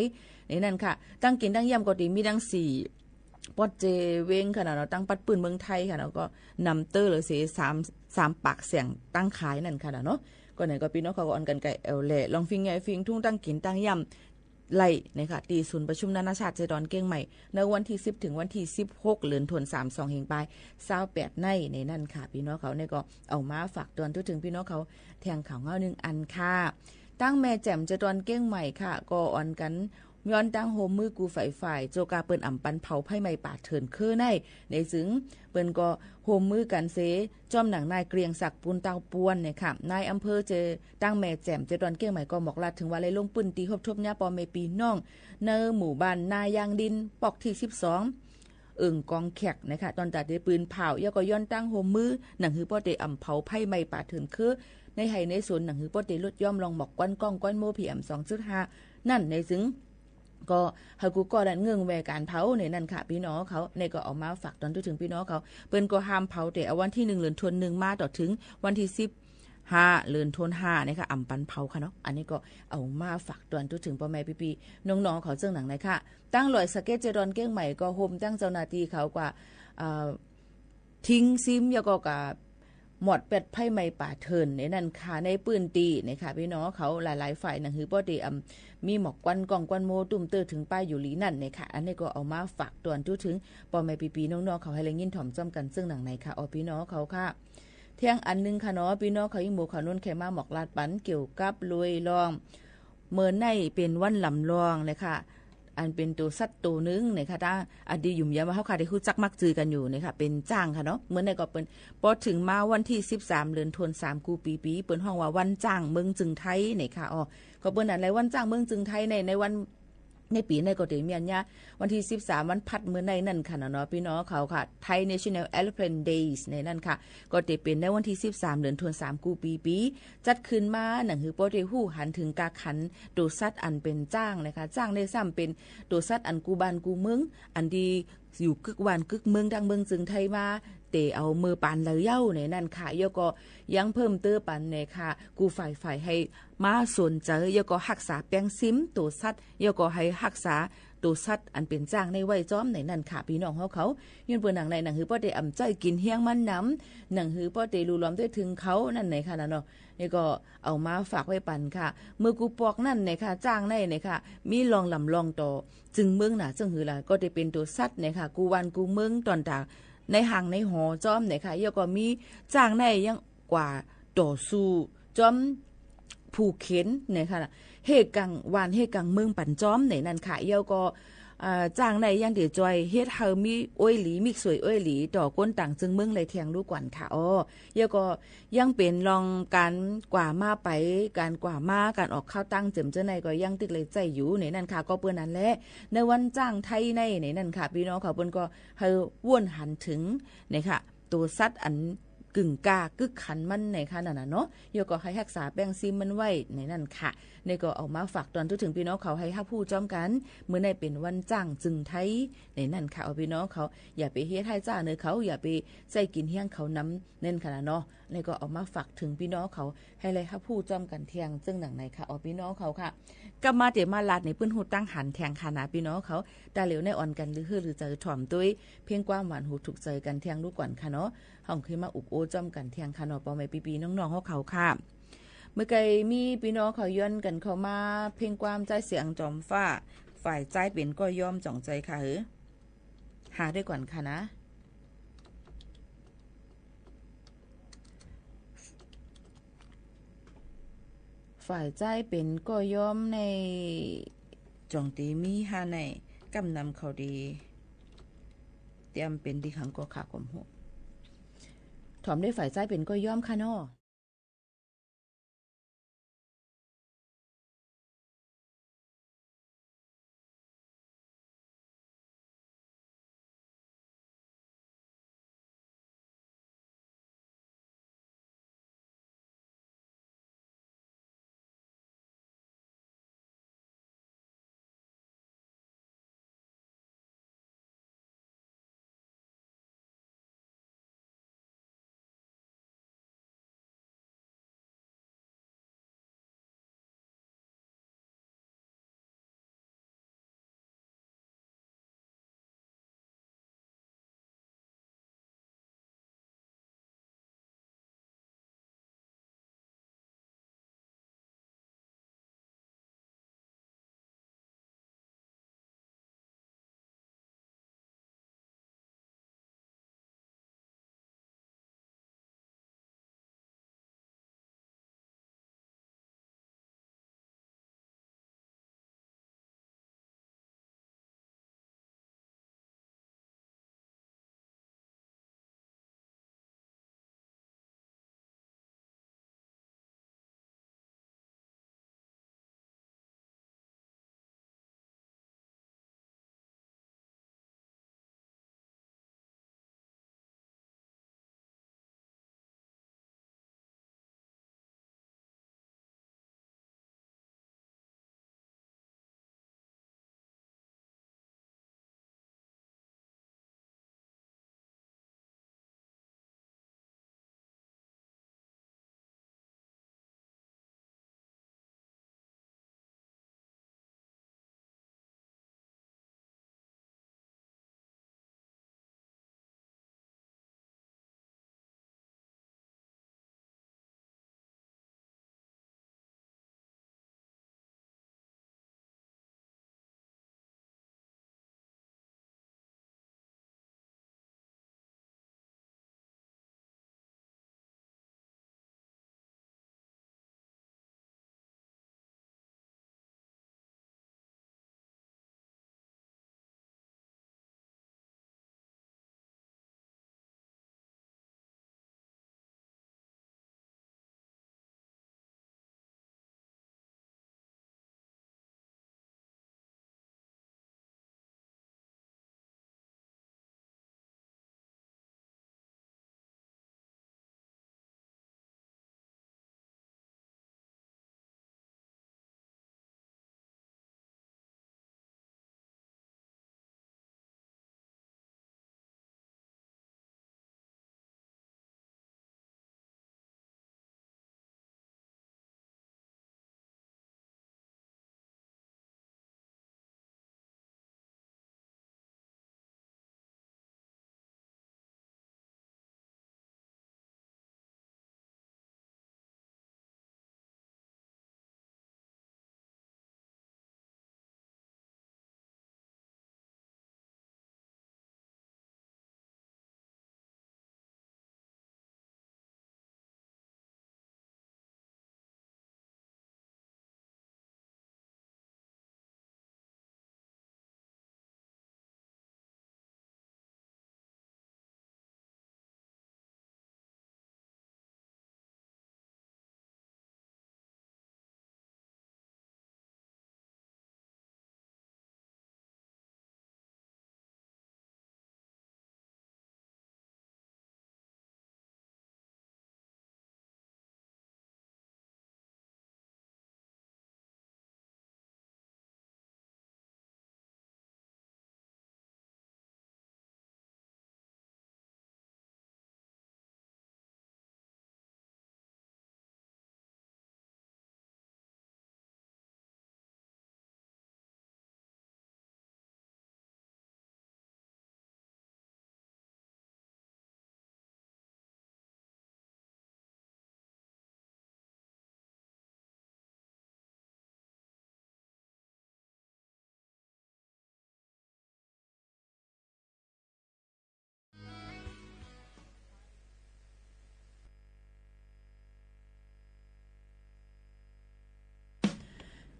[SPEAKER 3] ในนั่นค่ะตั้งกินตั้งย่ำก็ดีมีดัง4ปอดเจเวงค่ะเนาะตั้งปัดปืนเมืองไทยค่ะเนาะก็นำเตอร์หรือเสีย3ปากเสียงตั้งขายนั่นค่ะเนาะก็ไหนก็พี่น้องเขาก็อ่อนกันไก่เอลเล่ลองฟิงไงฟิงทุ่งตั้งกินตั้งย่ำไล่นะคะตีศูนย์ประชุมนานาชาติเจดอนเก้งใหม่ในวันที่10ถึงวันที่16เดือนธันวาคม22แห่งปลาย28ในนั่นค่ะพี่น้องเขาเนี่ยก็เอามาฝากตอนถึงพี่น้องเขาแทงข่าวเงา1อันค่ะตั้งแม่แจ่มเจดอนเก้งใหม่ค่ะก็อ่อนกันย้อนตั้งโฮมมือกูฝ่ายโจกาเปิ้นอ่ำปันเผาไผ่ไม้ป่าเถินคือในซึ่งเปิ้นก็โฮมมือกันเสจอมหนังนายเกรียงศักดิ์ปูนเตาปวนเนี่ยค่ะนายอำเภอเจตั้งแม่แจ่มเจดอนเก้งใหม่ก็บอกลาถึงว่าเลยลงปืนตีครบทบญาปอเมปีน้องเนอหมู่บ้านนายางดินปอกที่12กองแขกนะคะตอนตัดได้ปืนเผาย่อก็ย้อนตั้งโฮมมือหนังหือป้อเตอ่ำเผาไผ่ไม้ป่าเถินคือในไห้ในสวนหนังหือป้อเตลดย่อมลองหมอกก้อนกล้องก้อนโมPM 2.5นั่นในซึ่งก็เฮากูก็ดันเงื่อนแวการเผาในนั่นค่ะพี่น้องเขาในก็เอามาฝากตอนถึงพี่น้องเขาเปิ้นก็ห้ามเผาแต่เอาวันที่1เดือนธันวาคมมาต่อถึงวันที่15เดือนธันวาคมนะคะอ่ำปันเผาค่ะเนาะอันนี้ก็เอามาฝากตอนถึงพ่อแม่พี่ๆน้องๆเขาเจ้าหนังไหนค่ะตั้งลอยสเก็ตเจดอนเก้งใหม่ก็โฮมตั้งเจ้าหน้าที่เขากว่าทิ้งซิมแล้วก็กับหมดเป็ดไผ่ไม้ป่าเถินในนั่นค่ะในปืนตีนะคะพี่น้องเขาหลายๆฝ่ายหนังหือป้อตีมีหมอกกวนกองกวนโมตุ่มเตอร์ถึงป้ายอยู่ลีนั่นนะคะอันนี้ก็เอามาฝากตอนทุกถึงปอแม่ปีๆน้องๆเขาให้แรงยินถ่อมจ้อมกันซึ่งหนังไหนค่ะอ๋อพี่น้องเขาค่ะเที่ยงอันนึงค่ะเนาะพี่น้องเขายิ่งหมู่เขานุ่นแค่มาหมอกลาดปันเกี่ยวกับลุยลองเมื่อในเป็นวันลำลองนะคะอันเป็นตัวสัตว์ตัวนึงนะคะถ้าอดียุ่มยามว่าเขาค่ะได้รู้จักมักจือกันอยู่นะคะเป็นจ้างค่ะเนาะเหมือนในก็เป็นพอถึงมาวันที่13เดือนธันวาคมกูปีเปิ้นห้องว่าวันจ้างเมืองจึงไทยนะคะอ๋อก็เปิ้นอะไรวันจ้างเมืองจึงไทยในวันในปีในก็ได้มีอันญาวันที่13วันพัดมื้อในนั่นค่ะเนาะพี่น้องเขาค่ะ Thai National Aeroplane Days ในนั่นค่ะก็ได้เป็นในวันที่13เดือนธันวาคมกูปีจัดขึ้นมาหนังหือโปรเตฮู้หันถึงกาขันตัวสัตว์อันเป็นจ้างนะคะจ้างได้ซ้ำเป็นตัวสัตว์อันกูบ้านกูเมืองอันดีอยู่กึกวันกึกเมืองดังเมืองจึงไทยมาเตเอามือปานเลยเย้าในนั่นค่ะยก็ยังเพิ่มเติมปันในค่ะกูฝ่ายให้มาสนใจยก็รักษาแป้งซิมตัวสัตว์ยก็ให้รักษาตัวสัตว์อันเป็นจ้างในไว้จ้อมในนั่นค่ะพี่น้องเขายืนเปิ้นหนังในหนังหือป้อเตอ่ำใจกินเฮียงมันน้ำหนังหือป้อเตรู้ล้อมด้วยถึงเขานั่นไหนค่ะเนาะนี่ก็เอามาฝากไว้ปันค่ะเมื่อกูปอกนั่นไหนค่ะจ้างในค่ะมีลองลำลองต่อจึงเมืองน่ะจึงหือล่ะก็ได้เป็นตัวสัตว์ค่ะกูวันกูเมืองตอนตาในห่างในหอจอมไหนค่ะยก็มีจ้างในยังกว่าต่อสู้จอมผูกเข็นไหนค่ะเฮกังวานเฮกังเมืองปั่นจอมไหนนั่นค่ะยก็ จ้างในยังเดี๋ยวจอยเฮ็ดเฮามีอ้อยหลีมีสวยอ้อยหลีดอกก้นต่างจึงเมืองเลยเทียงลูกกวนค่ะแล้วก็ยังเป็นรองการกว่ามาไปการกว่ามาการออกข้าวตั้งเจิมเจ้าในก็ยังติดเลยใจอยู่ในนั่นค่ะก็เปิ้นนั้นแหละในวันจ้างไทยในนั่นค่ะพี่น้องเขาเปิ้นก็เฮาว่นหันถึงนี่ค่ะตัวสัตว์อันกึ่งกากึกขันมันในค่ะนั่นน่ะเนาะโยก็ให้รักษาแป้งซิมมันไว้ในนั่นค่ะในก็เอามาฝากตอนถึงพี่น้องเขาให้ฮับผู้จ้อมกันเมื่อในเป็นวันจ้างจึงไทยในนั่นค่ะเอาพี่น้องเขาอย่าไปเฮ็ดให้จ้าเนื้อเขาอย่าไปใส่กินเฮี้ยงเขาน้ำเน้นขนาดเนาะในก็เอามาฝากถึงพี่น้องเขาให้เลยฮับผู้จ้อมกันเที่ยงซึ่งหนังในค่ะเอาพี่น้องเขาค่ะกลับมาเดี๋ยวมาลาดในปื้นหูตั้งหันแทงค่ะนะพี่น้องเขาตาเหลวในอ่อนกันหรือเจอถ่อมตุ้ยเพียงความหวานหูถูกใจกันเที่ยงลูกก่อนค่ะเนาะห้องเคยมาอุบโอจ้อมกันเที่ยงค่ะเนาะปอไม่ปีๆน้องๆเขาค่ะเมื่อไกลมีพี่น้องเขาย้อนกันเข้ามาเพ่งความใจเสียงจอมฟ้าฝ่ายใจเป็นก็ยอมจ่องใจค่ะหาได้ก่อนค่ะนะฝ่ายใจเป็นก็ยอมในจ่องตีมีหาในกำนำเขาดีเตรียมเป็นดีขังก็ขาความหัวถอมได้ฝ่ายใจเป็นก็ยอมค่ะเนาะ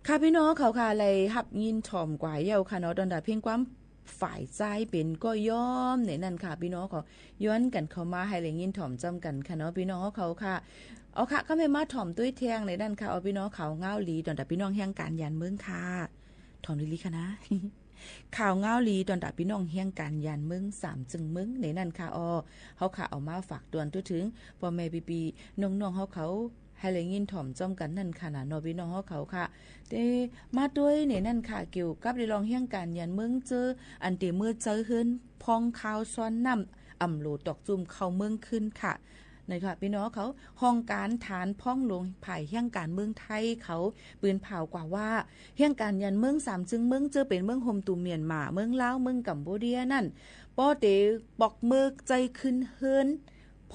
[SPEAKER 3] ค่ะพี่น้องเขาค่ะเลยหับยินถ่อมกว่าเย้าค่ะเนาะตอนดาเพียงความฝ่ายใจเป็นก็ยอมในนั่นค่ะพี่น้องเขาย้อนกันเข้ามาให้เลยยินถ่อมจำกันค่ะเนาะพี่น้องเขาค่ะเอาค่ะก็ไม่มาถ่อมตุ้ยเทียงในนั่นค่ะเอาพี่น้องเขาเงาหลีตอนดาพี่น้องแห่งการยันเมืองค่ะถ่อมลิค่ะนะ ข่าวเงาหลีตอนดาพี่น้องแห่งการยันเมือง3จึงเมืองในนั่นค่ะเขาค่ะเอามาฝากตวนตัวถึงพ่อแม่ปีน้องๆเขาให้เลยยินถ่อมจ้อมกันนั่นค่ะนะนอพี่น้องเขาค่ะได้มาด้วยเนี่ยนั่นค่ะเกี่ยวกับได้ลองเฮียงการยันเมืองเจออันเตเมื่อเจอเฮิรนพองข้าวซ้อนน้ำอ่ำโหลตอกจุ่มเข้าเมืองขึ้นค่ะนะคะพี่น้องเขาห้องการฐานพ้องลงภายเฮียงการเมืองไทยเขาปืนเผากว่าว่าเฮียงการยันเมือง3จึงเมืองเจอเป็นเมืองโฮมตูเมียนมาเมืองลาวเมืองกัมพูเดียนั่นป้อเตบอกเมือกใจขึ้นเฮิรน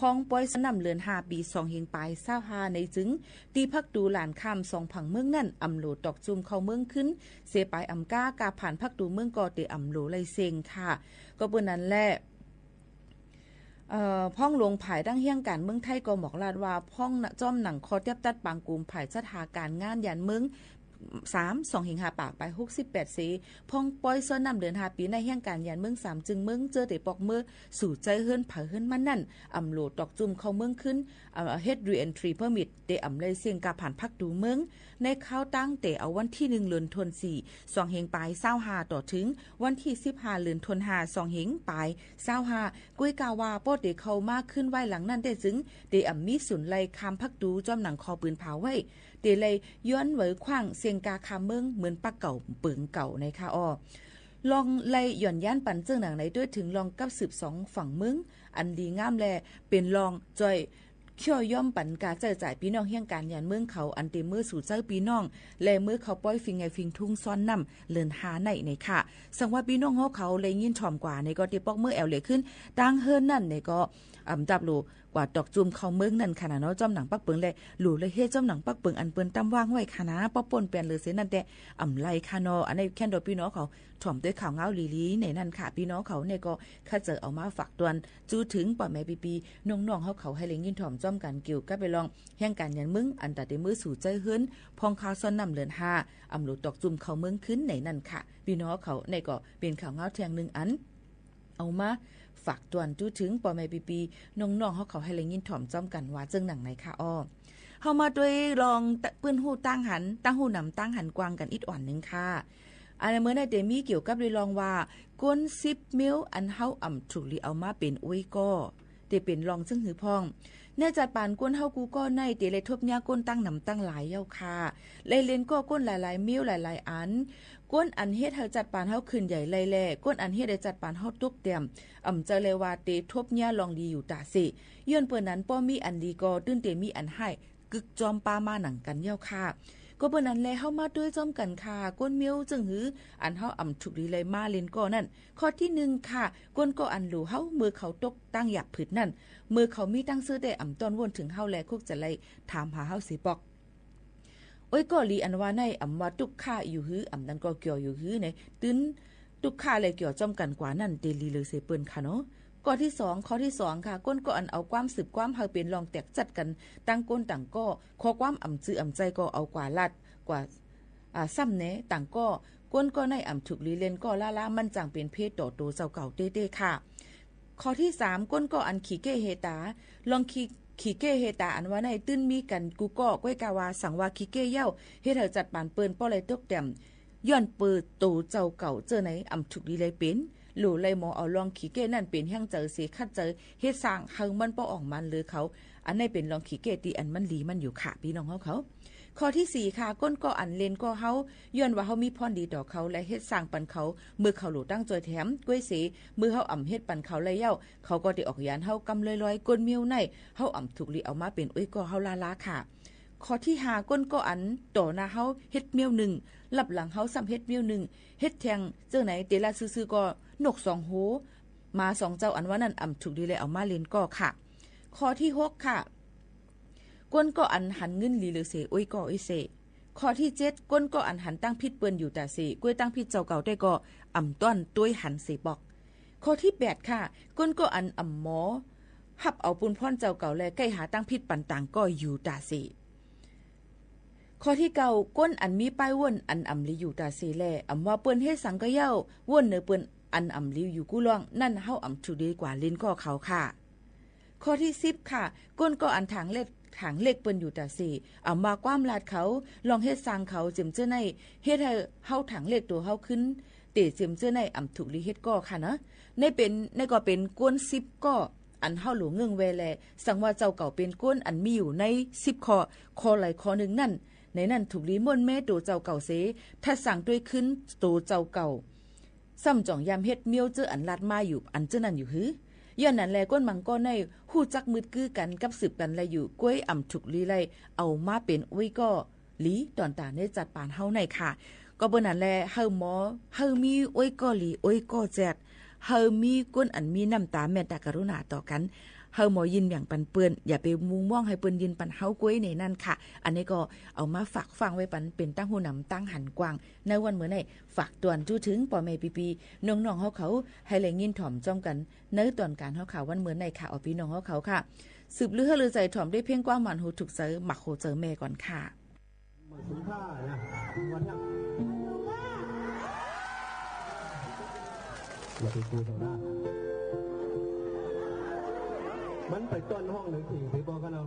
[SPEAKER 3] พองปอยสนำเลือน5ปี2เฮงปลาย25ในจึงตีพักดูหลานข้าม2ผังเมืองนั่นอำโหลตอกจุมเข้าเมืองขึ้นเสปายอำก้ากาผ่านพักดูเมืองกอเตอำโหลไลเซงค่ะก็เปิ้นนั้นแหละพ่องหลวงผายตั้งเฮียงการเมืองไทยก็บอกลาดว่าพ่องจ้อมหนังคอเทียบตัดปางกลุ่มผายสถาการงานยันเมือง2เฮง5ปากไป68สีพ่องปอยซ้อนนำเดือน5ปีในเฮียงการยันเมือง3จึงเมืองเจอแต่ปอกเมื่อสู่ใจเฮิรนเผาเฮิรนมันนั่นอำโหลดตอกจุ่มเข้าเมืองขึ้นเฮ็ดรีเอนทรีเพอร์มิทเตอำเลยเสียงกาผ่านพักดูเมืองในข้าวตั้งแต่เอาวันที่1เดือนธันวาคม2เฮงปลาย25ต่อถึงวันที่15เดือนธันวาคม2เฮงปลาย25กุ้ยกาวาป้อเตเข้ามาขึ้นไว้หลังนั้นได้จึงเตอำมีสุนไลคามพักดูจอมหนังคอปืนเผาไว้เตเลยย้อนเหวยขว้างเสียงกาคาเมืองเหมือนปักเก่าเปิงเก่าในค่ะลองไล่หย่อนย่านปันเจิ้งหนังไหนด้วยถึงลองกับ12ฝั่งเมืองอันดีงามแลเป็นลองจอยเขี่ยวย่อมปันกาเจอจ่ายพี่น้องเฮียงการยันเมืองเขาอันเตมือสู่เจ้าพี่น้องและมือเขาป้อยฟิงไงฟิงทุ่งซ้อนนำเลินหาในค่ะสังว่าพี่น้องเขาเลยยินถ่อมกว่าในก็ติปอกมือแอวเลยขึ้นตั้งเฮิรนนั่นในก็จับโลกว่าดอกจุ่มเข้าเมืองนั่นค่ะนะเนาะจอมหนังปักเปิงเลยหลู่เลยเฮ็ดจอมหนังปักเปิงอันเปิ้นตำวางไว้ค่ะนะป้อป่นเปลี่ยนเลยเสียนั่นแต่ไลค่ะเนาะอันนี้แค่โดยพี่น้องเขาถ่อมด้วยข่าวเงาลีในนั่นค่ะพี่น้องเขาเนี่ยก็ข้าเจอเอามาฝากตวนจูถึงป่อแม่ปีน้องๆเขาให้เลยยินถ่อมจ้อมกันเกี่ยวกับไปลองแห่งการยันมึงอันตัดมือสู่ใจเฮิรนพองข้าวซ้อนนำเลือน5อำโหลดดอกจุ่มเข้าเมืองขึ้นในนั่นค่ะพี่น้องเขาเนี่ยก็เป็นข่าวเงาเทียงนึงอันเอามาฝากตวนจูถึงป่อแม่ปีน้องๆเขาให้เลยยินถ่อมจ้อมกันว่าจึงหนังไหนค่ะเฮามาด้วยลองปื้นหูตั้งหันตั้งหูนำตั้งหันกวางกันอีกอ่อนนึงค่ะอันเมื่อในเดมีเกี่ยวกับเลยลองว่าก้น10มิลอันเฮาถูกลีเอามาเป็นอุ้ยก็เตเป็นลองซึ่งหือพ่องเนื่อจัดปานก้นเฮากูก็ในเตเลยทบเนี่ยก้นตั้งนำตั้งหลายเย้าค่ะเลยเล่นก็ก้นหลายๆมิลหลายๆอันก้นอันเฮ็ดเฮาจัดปานเฮาขึ้นใหญ่ไล่แลก้นอันเฮ็ดได้จัดปานเฮาตุกเต็มเจอเลยว่าเตทบเนี่ยลองดีอยู่ตาสิย้อนเปิ้นนั้นป้อมีอันดีก็ตื้นเตมีอันให้กึกจอมปามาหนังกันเย้าค่ะก็เปิ้นนั้นแลเฮามาด้วยจอมกันค่ะก้นเมียวจึงหืออันเฮาถูกดีเลยมาเล่นก็นั่นข้อที่1ค่ะก้นก็อันหลูเฮามือเขาตกตั้งหยับผืดนั่นมือเขามีตั้งซื้อแต่ตอนวนถึงเฮาแลคุกจะไล่ถามหาเฮาสิปอกโอ้ยก็ลีอันว่าในว่าตุกค่าอยู่หือนั้นก็เกี่ยวอยู่หือในตื้นตุกค่าเลยเกี่ยวจอมกันกว่านั่นเตลีเลยเสเปิ้นค่ะเนาะข้อที่2ค่ะก้นก็อันเอาความสืบความเฮาเป็นลองแตกจัดกันตั้งก้นต่างก็ข้อความจื้อใจก็เอากว่าลัดกว่าซ้ำแหนต่างก็ก้นก็ในถูกลีเลนก็ล่ามันจังเป็นเพศต่อโตเจ้าเก่าเต้ๆค่ะข้อที่3ก้นก็อันขี้เก้เฮตาลองขี้เก้เฮตาอันว่าในตื้นมีกันกูก็ก้อยกาวาสั่งว่าขี้เก้เย้าเฮ็ดให้จัดปานเปิ้นป้อเลยตกแต้มย้อนเปิดโตเจ้าเก่าเจอไหนถูกลีเลยเป็นหลู่เลยหมอเอาลองขี้เก้นั่นเป็นแห่งเจอเสียคัดเจอเฮ็ดสร้างเฮามันป้อออกมันหรือเขาอันนี้เป็นลองขี้เก้ตีอันมันหลีมันอยู่ค่ะพี่น้องเขาข้อที่4ค่ะก้นก็อันเลนก็เฮาย้อนว่าเฮามีพรดีต่อเขาและเฮ็ดสร้างปันเขามือเขาหลู่ตั้งจอยแถมก้วยเสมือเฮาเฮ็ดปันเขาเลยเย้าเขาก็ได้ออกยานเฮากำลอยๆก้นเมียวในเฮาถูกลีเอามาเป็นอุ้ยก็เฮาลาค่ะข้อที่5ก้นก็อันต่อหน้าเฮาเฮ็ดเมียว1รับหลังเฮาซ้ำเฮ็ดเมียว1เฮ็ดแทงเจ้าไหนเตละซื่อๆก็นก2โหมา2เจ้าอันว่านั่นถูกดีเลยเอามาเล่นก็ค่ะข้อที่6ค่ะก้นก็อันหันเงินลีหรือเสอุ้ยก็อุ้ยเสข้อที่7ก้นก็อันหันตั้งพิษเปิ้นอยู่แต่เสก้วยตั้งพิษเจ้าเก่าได้ก็ต้อนต้วยหันเสบอกข้อที่8ค่ะก้นก็อันหมอหับเอาปุนพ่อนเจ้าเก่าแลใกล้หาตั้งพิษปันต่างก็อยู่ตาเส ข้อที่เก่าก้นอันมีป้ายว่นอันอำลีอยู่ตาเซแลอำว่าเปิ้นเฮ็ดสังกะเย้าว่นเนอเปิ้นอันอำลีอยู่กู้ล่องนั่นเฮาอำถูดีกว่าลิ้นก็เขาค่ะข้อที่10ค่ะก้นก็อันทางเล็กเปิ้นอยู่ตาเซอำว่าความลาดเขาลองเฮ็ดสร้างเขาจิมเจ้อในเฮ็ดให้เฮาทางเล็กตัวเฮาขึ้นเตจิมเจ้อในอำถูกลีเฮ็ดก็ค่ะนะในก็เป็นก้น10ก็อันเฮาหลวงเงืองเวแลสังว่าเจ้าเก่าเป็นก้นอันมีอยู่ใน10ข้อไหลข้อนึงนั่นในนั้นถูกลีม่วนแม่ตัวเจ้าเก่าเสถ้าสั่งด้วยขึ้นตัวเจ้าเก่าซ้ำจ่องยามเฮ็ดเมียวเจออันลาดมาอยู่อันเจอนั่นอยู่หือย้อนนั้นแลก้นมังก็ในฮู้จักมืดกือกันกับสืบกันแลอยู่ก้วยอ่ำถูกลีไลเอามาเป็นอุ้ยก็ลีตอนตาในจัดปานเฮาในค่ะก็เบิ่นั้นแลเฮาหมอเฮามีอุ้ยก็ลีอุ้ยก็แจดเฮามีก้นอันมีน้ำตาเมตตากรุณาต่อกันเฮาหมอยินอย่างปันเปื้อนอย่าไปมุงม่องให้เปิ้นยินปันเฮาก้วยในนั่นค่ะอันนี้ก็เอามาฝากฟังไว้ปันเป็นตั้งหูนำตั้งหันกว้างในวันมื้อนี้ฝากตวนจู้ถึงป่อแม่ปีๆน้องๆเฮาเขาให้แลยินถ่อมจ้อมกันในตอนการเฮาข่าววันมื้อนี้ค่ะเอาพี่น้องเฮาเขาค่ะสืบลือเฮาลือใจถ่อมได้เพ่งกว้างมันหูถูกเจอหมักโหเจอแม่ก่อนค่ะ
[SPEAKER 2] อย่าไปกูต่อหน้ามันไปต้นห้องหนึ่งสิ่งไปบอกกันเอา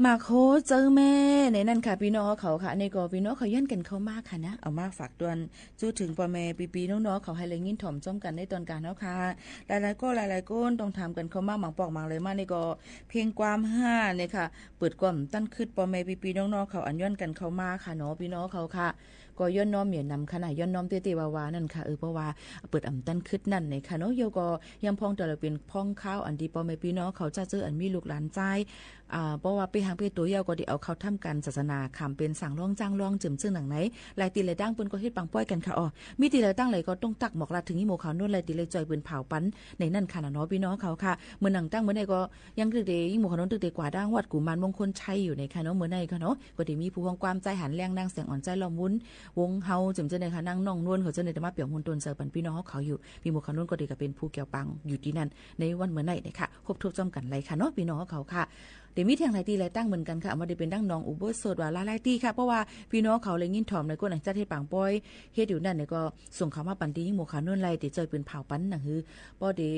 [SPEAKER 3] มาโคเจอแม่ในนั่นค่ะพี่น้องเขาค่ะในก็พี่น้องเขาย้อนกันเข้ามากค่ะนะเอามาฝากตวนจู้ถึงพ่อแม่ปีๆน้องๆเขาให้เลยยินถ่อมจ้อมกันในตอนการเนาะค่ะหลายๆก็หลายๆก้นต้องทำกันเข้ามากหมังปอกหมังเลยมากในก็เพียงความ5เนี่ยค่ะเปิดความตั้นขึ้นพ่อแม่ปีๆน้องๆเขาอันย้อนกันเข้ามาค่ะเนาะพี่น้องเขาค่ะก็ย้อนน้อมเหมียนนำขนาดย้อนน้อมเตี้ยๆวาๆนั่นค่ะเพราะว่าเปิดอำตั้นขึ้นนั่นในค่ะเนาะโยก็ยังพองแต่เราเป็นพ้องข้าวอันดีพ่อแม่พี่น้องเขาจะเจออันมีลูกหลานใจเพราะว่าไปหางไปตัวเยาก็ได้เอาเขาทำกันศาสนาคำเป็นสั่งร้องจ้างร้องจึมซึ่งหนังไหนลายตีลายตั้งปืนก็เฮ็ดปังป้อยกันค่ะมีตีลายตั้งไหลก็ต้องตักหมอกลาถึงอีโมเขาโน่นลายตีลายจอยปืนเผาปั้นในนั่นค่ะเนาะพี่น้องเขาค่ะเมื่อหนังตั้งเมื่อไหร่ก็ยังตึกเดอีโมเขาโน่นตึกเดกว่าดังวัดกุมารมงคลชัยอยู่ในค่ะเนาะเมื่อไหร่ค่ะเนาะก็ได้มีผู้ของความใจหันแรงนั่งเสียงอ่อนใจล้อมวุ้นวงเฮาจึมจะในค่ะนั่งน้องนวลเขาจะในธรรมะเปี่ยมมนตนเสิร์ฟปันพี่น้องเขาอยู่มีโมเขาโน่นก็ได้ก็เป็นผู้เกี่ยวปังอยู่ที่นั่นในวันเมื่อไหร่เนี่ยค่ะครบทุกจอมกันไรค่ะเนาะพี่น้องเขาค่ะเดี๋ยวมีเทียงหลายตีหลายตั้งเหมือนกันค่ะมาได้เป็นดังน้องอุบลสดว่าหลายตีค่ะเพราะว่าพี่น้องเขาเลยยินถ่อมในก้นหนังจัดให้ปังป้อยเฮ็ดอยู่นั่นเนี่ยก็ส่งเขามาปันตียิ่งหมู่ขาโน่นไรติจอยปืนเผาปั้นหนังฮือบ่ได้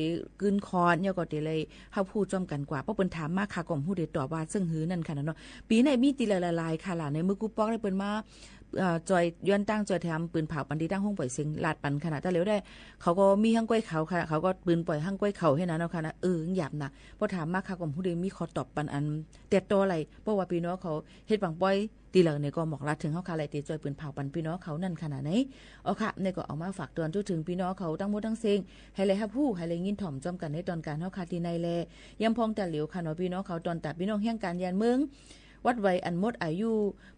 [SPEAKER 3] กึนคอนเนี่ยก็ได้เลยเฮาพูดจ้อมกันกว่าเพราะเปิ้นถามมาค่ะก่อมฮู้ได้ตอบว่าซึ่งฮือนั่นค่ะเนาะปีไหนมีตีหลายๆค่ะล่ะในมือกูปอกได้เปิ้นมาจอยย้อนตั้งจอยแถมปืนเผาปันดีตั้งห้องปล่อยเสียงลาดปันขนาดแต่แล้วได้เขาก็มีห้างก้อยเขาค่ะเขาก็ปืนปล่อยห้างก้อยเขาให้นั้นเอาค่ะนะหยาบนะพอถามมาค่ะก่อมผู้ใดมีขอตอบปันอันเต็ดตัวอะไรเพราะว่าพี่น้องเขาเฮ็ดปังปล่อยตีเหล่าในก็หมอกลาถึงเฮาค่ะไหลตีจอยปืนเผาปันพี่น้องเขานั่นขนาดไหนเอาค่ะในก็เอามาฝากเตือนถึงพี่น้องเขาตั้งหมดทั้งเซ็งให้เลยฮับผู้ให้เลยยินถ่อมจ้อมกันในตอนการเฮาค่ะที่ในแลยำพองแต่เหลียวค่ะเนาะพี่น้องเขาตอนตัดพี่น้องเฮียงการยานเมืองวัดไว้อันหมดอายุ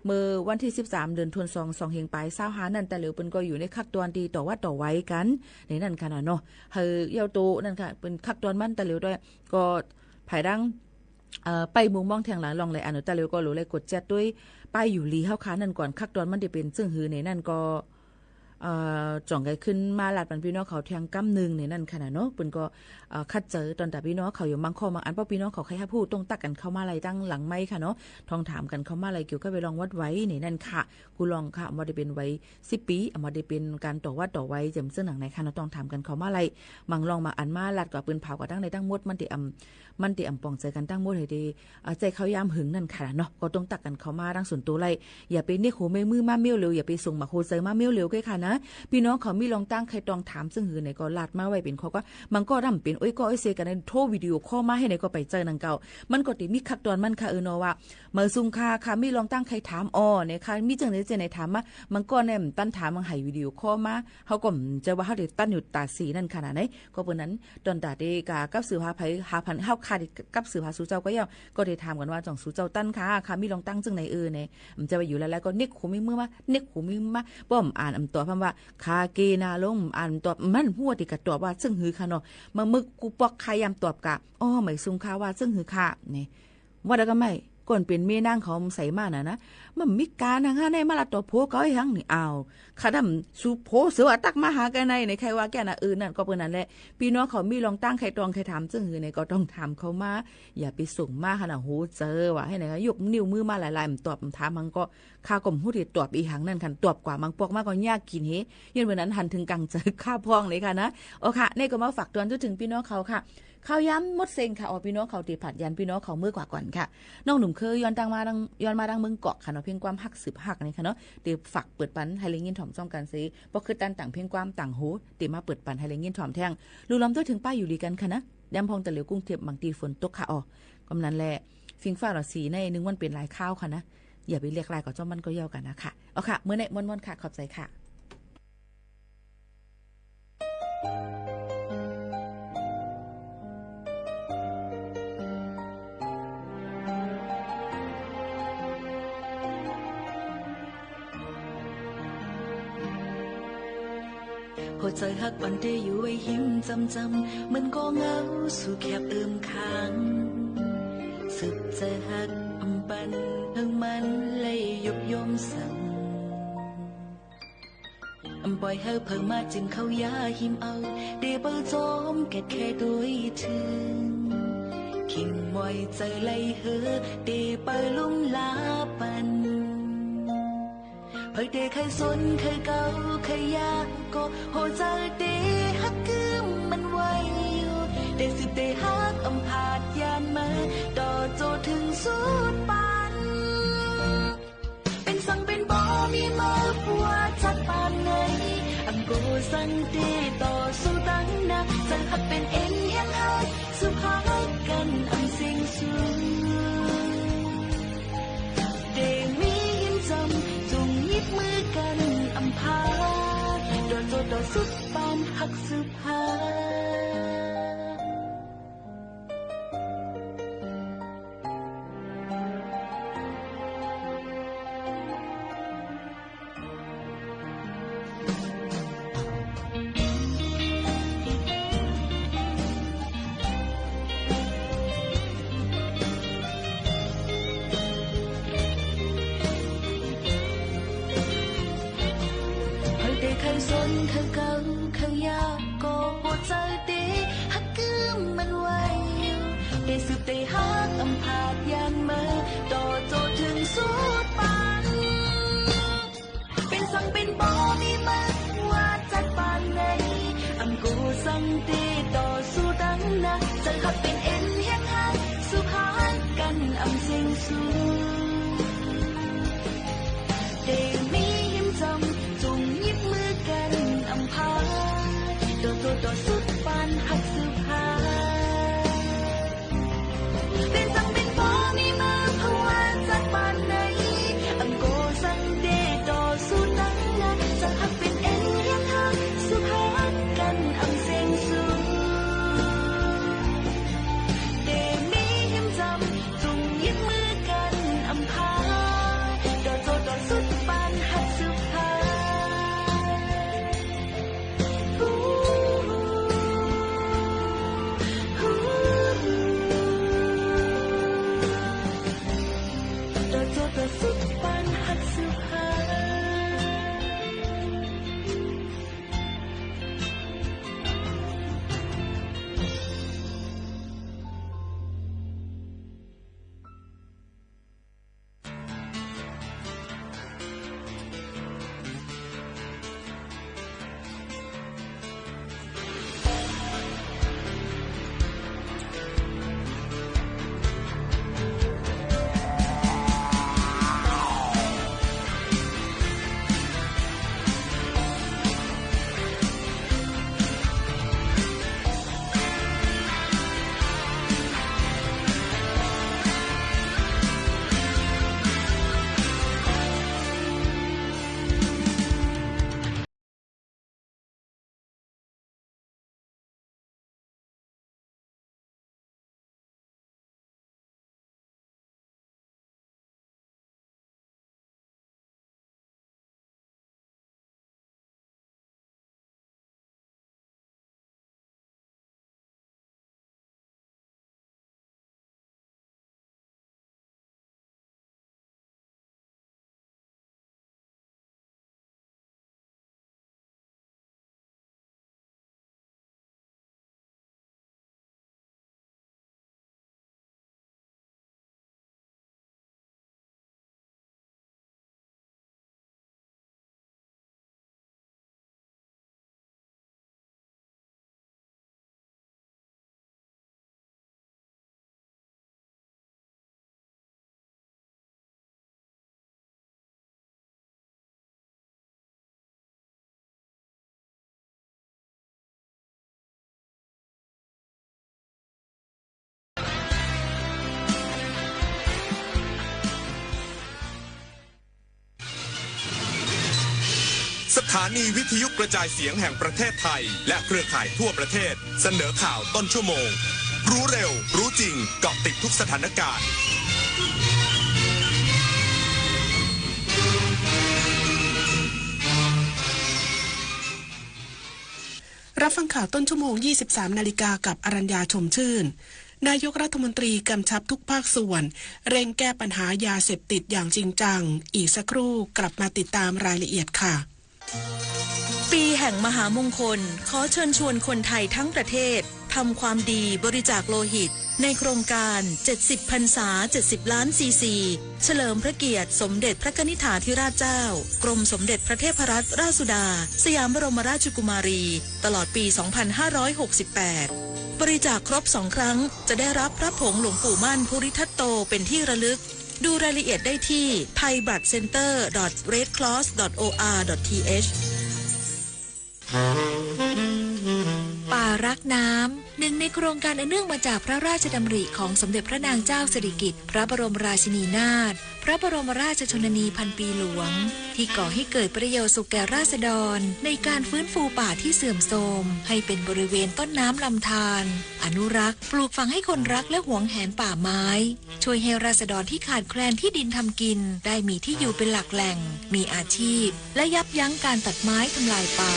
[SPEAKER 3] เมื่อวันที่13เดือนธันวาคม2เฮงปลาย25นั่นแต่เหลียวเปิ้นก็อยู่ในคักตอนดีต่อวัดต่อไว้กันในนั่นค่ะเนาะเฮาเยาโตนั่นค่ะเป็นคักตอนมันแต่เหลียวด้วยก็ภายดังไปมุมมองแทงหลังลองเลยอันแต่เหลียวก็รู้เลยกดแจ๊ดด้วยป้ายอยู่ลีเฮาค้านั่นก่อนคักตอนมันได้เป็นซึ่งหือในนั่นก็จ่องไกขึ้นมาลาดปันพี่น้องเขาแทงกำนึงในนั่นขนาดเนาะเปิ้นก็คัดเจอตอนแต่พี่น้องเขาอยู่มังคอมังอันเพราะพี่น้องเขาใครให้พูดต้องตักกันเข้ามาอะไรตั้งหลังไม้ค่ะเนาะทองถามกันเข้ามาอะไรเกี่ยวกับไปลองวัดไว้ในนั่นค่ะกูลองค่ะมาได้เป็นไว้10ปีมาได้เป็นการต่อวัดต่อไว้จำซึ่งหนังไหนค่ะเนาะต้องถามกันเข้ามาอะไรมังลองมาอันมาลาดกับปืนเผากับตั้งในตั้งมดมันติอำปองใจกันตั้งมดให้ดีใจเขายามหึงนั่นค่ะเนาะก็ต้องตักกันเข้ามาดังส่วนตัวไรอย่าไปเนี่ยโหไม่มือมาเมี้ยวเร็วอย่าไปส่งมาโคใจมาเมี้ยวเร็วค่ะนะพี่น้องเขามีลองตั้งใครตองถามซึ่งหือไหนก็ลาดมาไว้เป็นเขาก็มันก็ร่ำเป็นก็เซกันในโทรวิดีโอคอลมาให้ไหนก็ไปเจอนังเก่ามันก็ติมีคักตอนมันค่ะเนาะว่าเมื่อซุ่มค่ะมีลองตั้งใครถามเนี่ยค่ะมีจังได๋เจไหนถามมามันก็เนี่ยตั้นถามมันให้วิดีโอคอลมาเฮาก็จะว่าเฮาได้ตั้นอยู่ตาสีนั่นขนาดไหนก็เปิ้นนั้นตอนตาเดกากับสื่อพาไผ5,000เฮาขาดกับสื่อพาสู่เจ้าก็ก็ได้ถามกันว่าจ่องสู่เจ้าตั้นค่ะมีลองตั้งจังไหนเนี่ยมันจะไปอยู่แล้วก็เน็กหูมีมือมาเน็กหูมีมาป้อมอ่านตัวคำว่าคาเกนาลงอ่านตอบมันหัวติกะตอบว่าซึ่งหือค่ะเนาะมามึกกูปอกใครยามตอบกะหมายซุงค่าว่าซึ่งหือค่ะนี่ว่าแล้วก็ไม่ก่อนเป็นเมียนางเขาใส่มานะมันมีการทางในมาละต่อโพก็ให้หังนี่ขาดำสุโพเสือตักมาหากันในใครว่าแกน่ะนั่นก็เปิ้นนั่นแหละพี่น้องเขามีลองตั้งใครตองใครถามซึ่งหือในก็ต้องถามเขามาอย่าไปส่งมาขนาดโหเจอว่าให้ไหนก็ยกนิ้วมือมาหลายๆตอบถามมันก็ค่ากลมหูที่ตอบอีหังนั่นคันตอบกว่ามังปอกมากก็ยากกินเฮยันวันนั้นหันถึงกังเจอข้าพองเลยค่ะนะค่ะนี่ก็มาฝากเตือนถึงพี่น้องเขาค่ะข้าวย้ำมดเซ็งค่ะพี่น้องเขาตีผัดยันพี่น้องเขาเมื่อกว่าก่อนค่ะน้องหนุ่มเคยย้อนมาดังเมืองเกาะค่ะเนาะเพียงความหักสืบหักนี่ค่ะเนาะตีฝักเปิดปันให้เลยยินถ่อมจ้องกันสิบ่คือตันต่างเพียงความต่างหูตีมาเปิดปันให้เลยยินถ่อมแท่งลูล้อมตัวถึงป้ายอยู่ดีกันค่ะนะยำพองตะเหลียวกุ้งเทียบบางตีฝนตกค่ะกำนันแหละฟิงฟ้าหลอดสีในนึงวันเป็นลายข้าวค่ะนะอย่าไปเรียกลายกับจ้อมันก็เย่ากันนะค่ะค่ะเมื่อในม่วนๆค่ะขอบใจค่ะ
[SPEAKER 14] หัวใจหักปันเดอยู่ไว้หิมจำมันก็เงาสู่แคบค้างสึกใจหักปันเพิ่งมันเลยยุบยมสั่งปล่อยให้เพิ่งมาจึงเข้ายาหิมเอาเดเปิลจอมแก่แค่ด้วยถึงขิงมอยใจไหลเฮเดเปิลลุ่มลาปันเฮ้ยเดเคยสนเคยเก่าเคยยากก็หัวใจเดฮักคือมันไว้อยู่เดสิเดฮักอำพาดยานมาต่อโจถึงสุดปลาย สันติต่อสู้ตั้งนักจะขับเป็นเอ็นเฮียงหักสุภาพกันอำสิงสูงเดมียิ้มจำจุงยิบมือกันอำพาโดนโจดต่อสุดปานหักสุภา
[SPEAKER 4] สถานีวิทยุกระจายเสียงแห่งประเทศไทยและเครือข่ายทั่วประเทศเสนอข่าวต้นชั่วโมงรู้เร็วรู้จริงเกาะติดทุกสถานการณ์
[SPEAKER 5] รับฟังข่าวต้นชั่วโมง 23 นาฬิกากับอรัญญาชมชื่นนายกรัฐมนตรีกำชับทุกภาคส่วนเร่งแก้ปัญหายาเสพติดอย่างจริงจังอีกสักครู่กลับมาติดตามรายละเอียดค่ะ
[SPEAKER 6] ปีแห่งมหามงคลขอเชิญชวนคนไทยทั้งประเทศทำความดีบริจาคโลหิตในโครงการ70พรรษา70ล้านซีซีเฉลิมพระเกียรติสมเด็จพระกนิษฐาธิราชเจ้ากรมสมเด็จพระเทพรัตนราชสุดาสยามบรมราชกุมารีตลอดปี 2568 บริจาคครบ2ครั้งจะได้รับพระผงหลวงปู่มั่นภูริทัตโตเป็นที่ระลึกดูรายละเอียดได้ที่ thaibloodcenter.redcross.or.th ป่ารักน้ำหนึ่งในโครงการอันเนื่องมาจากพระราชดำริของสมเด็จพระนางเจ้าสิริกิติ์พระบรมราชินีนาถพระบรมราชชนนีพันปีหลวงที่ก่อให้เกิดประโยชน์สุขแก่ราษฎรในการฟื้นฟูป่าที่เสื่อมโทรมให้เป็นบริเวณต้นน้ำลำธารอนุรักษ์ปลูกฝังให้คนรักและหวงแหนป่าไม้ช่วยให้ราษฎรที่ขาดแคลนที่ดินทำกินได้มีที่อยู่เป็นหลักแหล่งมีอาชีพและยับยั้งการตัดไม้ทำลายป่า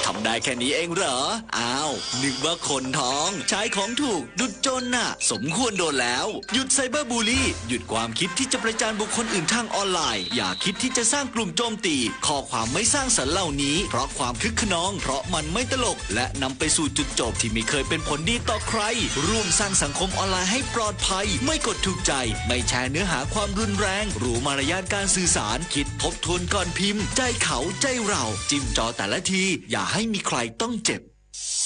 [SPEAKER 7] ทำได้แค่นี้เองเหรออ้าวนึกว่าคนท้องใช้ของถูกดุจจนน่ะสมควรโดนแล้วหยุดไซเบอร์บูลลี่หยุดความคิดที่จะประจานบุคคลอื่นทางออนไลน์อย่าคิดที่จะสร้างกลุ่มโจมตีข้อความไม่สร้างสรรค์เหล่านี้เพราะความคึกขนองเพราะมันไม่ตลกและนำไปสู่จุดจบที่ไม่เคยเป็นผลดีต่อใครร่วมสร้างสังคมออนไลน์ให้ปลอดภัยไม่กดถูกใจไม่แชร์เนื้อหาความรุนแรงรู้มารยาทการสื่อสารคิดทบทวนก่อนพิมพ์ใจเขาใจเราจิ้มจอแต่ละทีอย่าให้มีใครต้องเจ็บ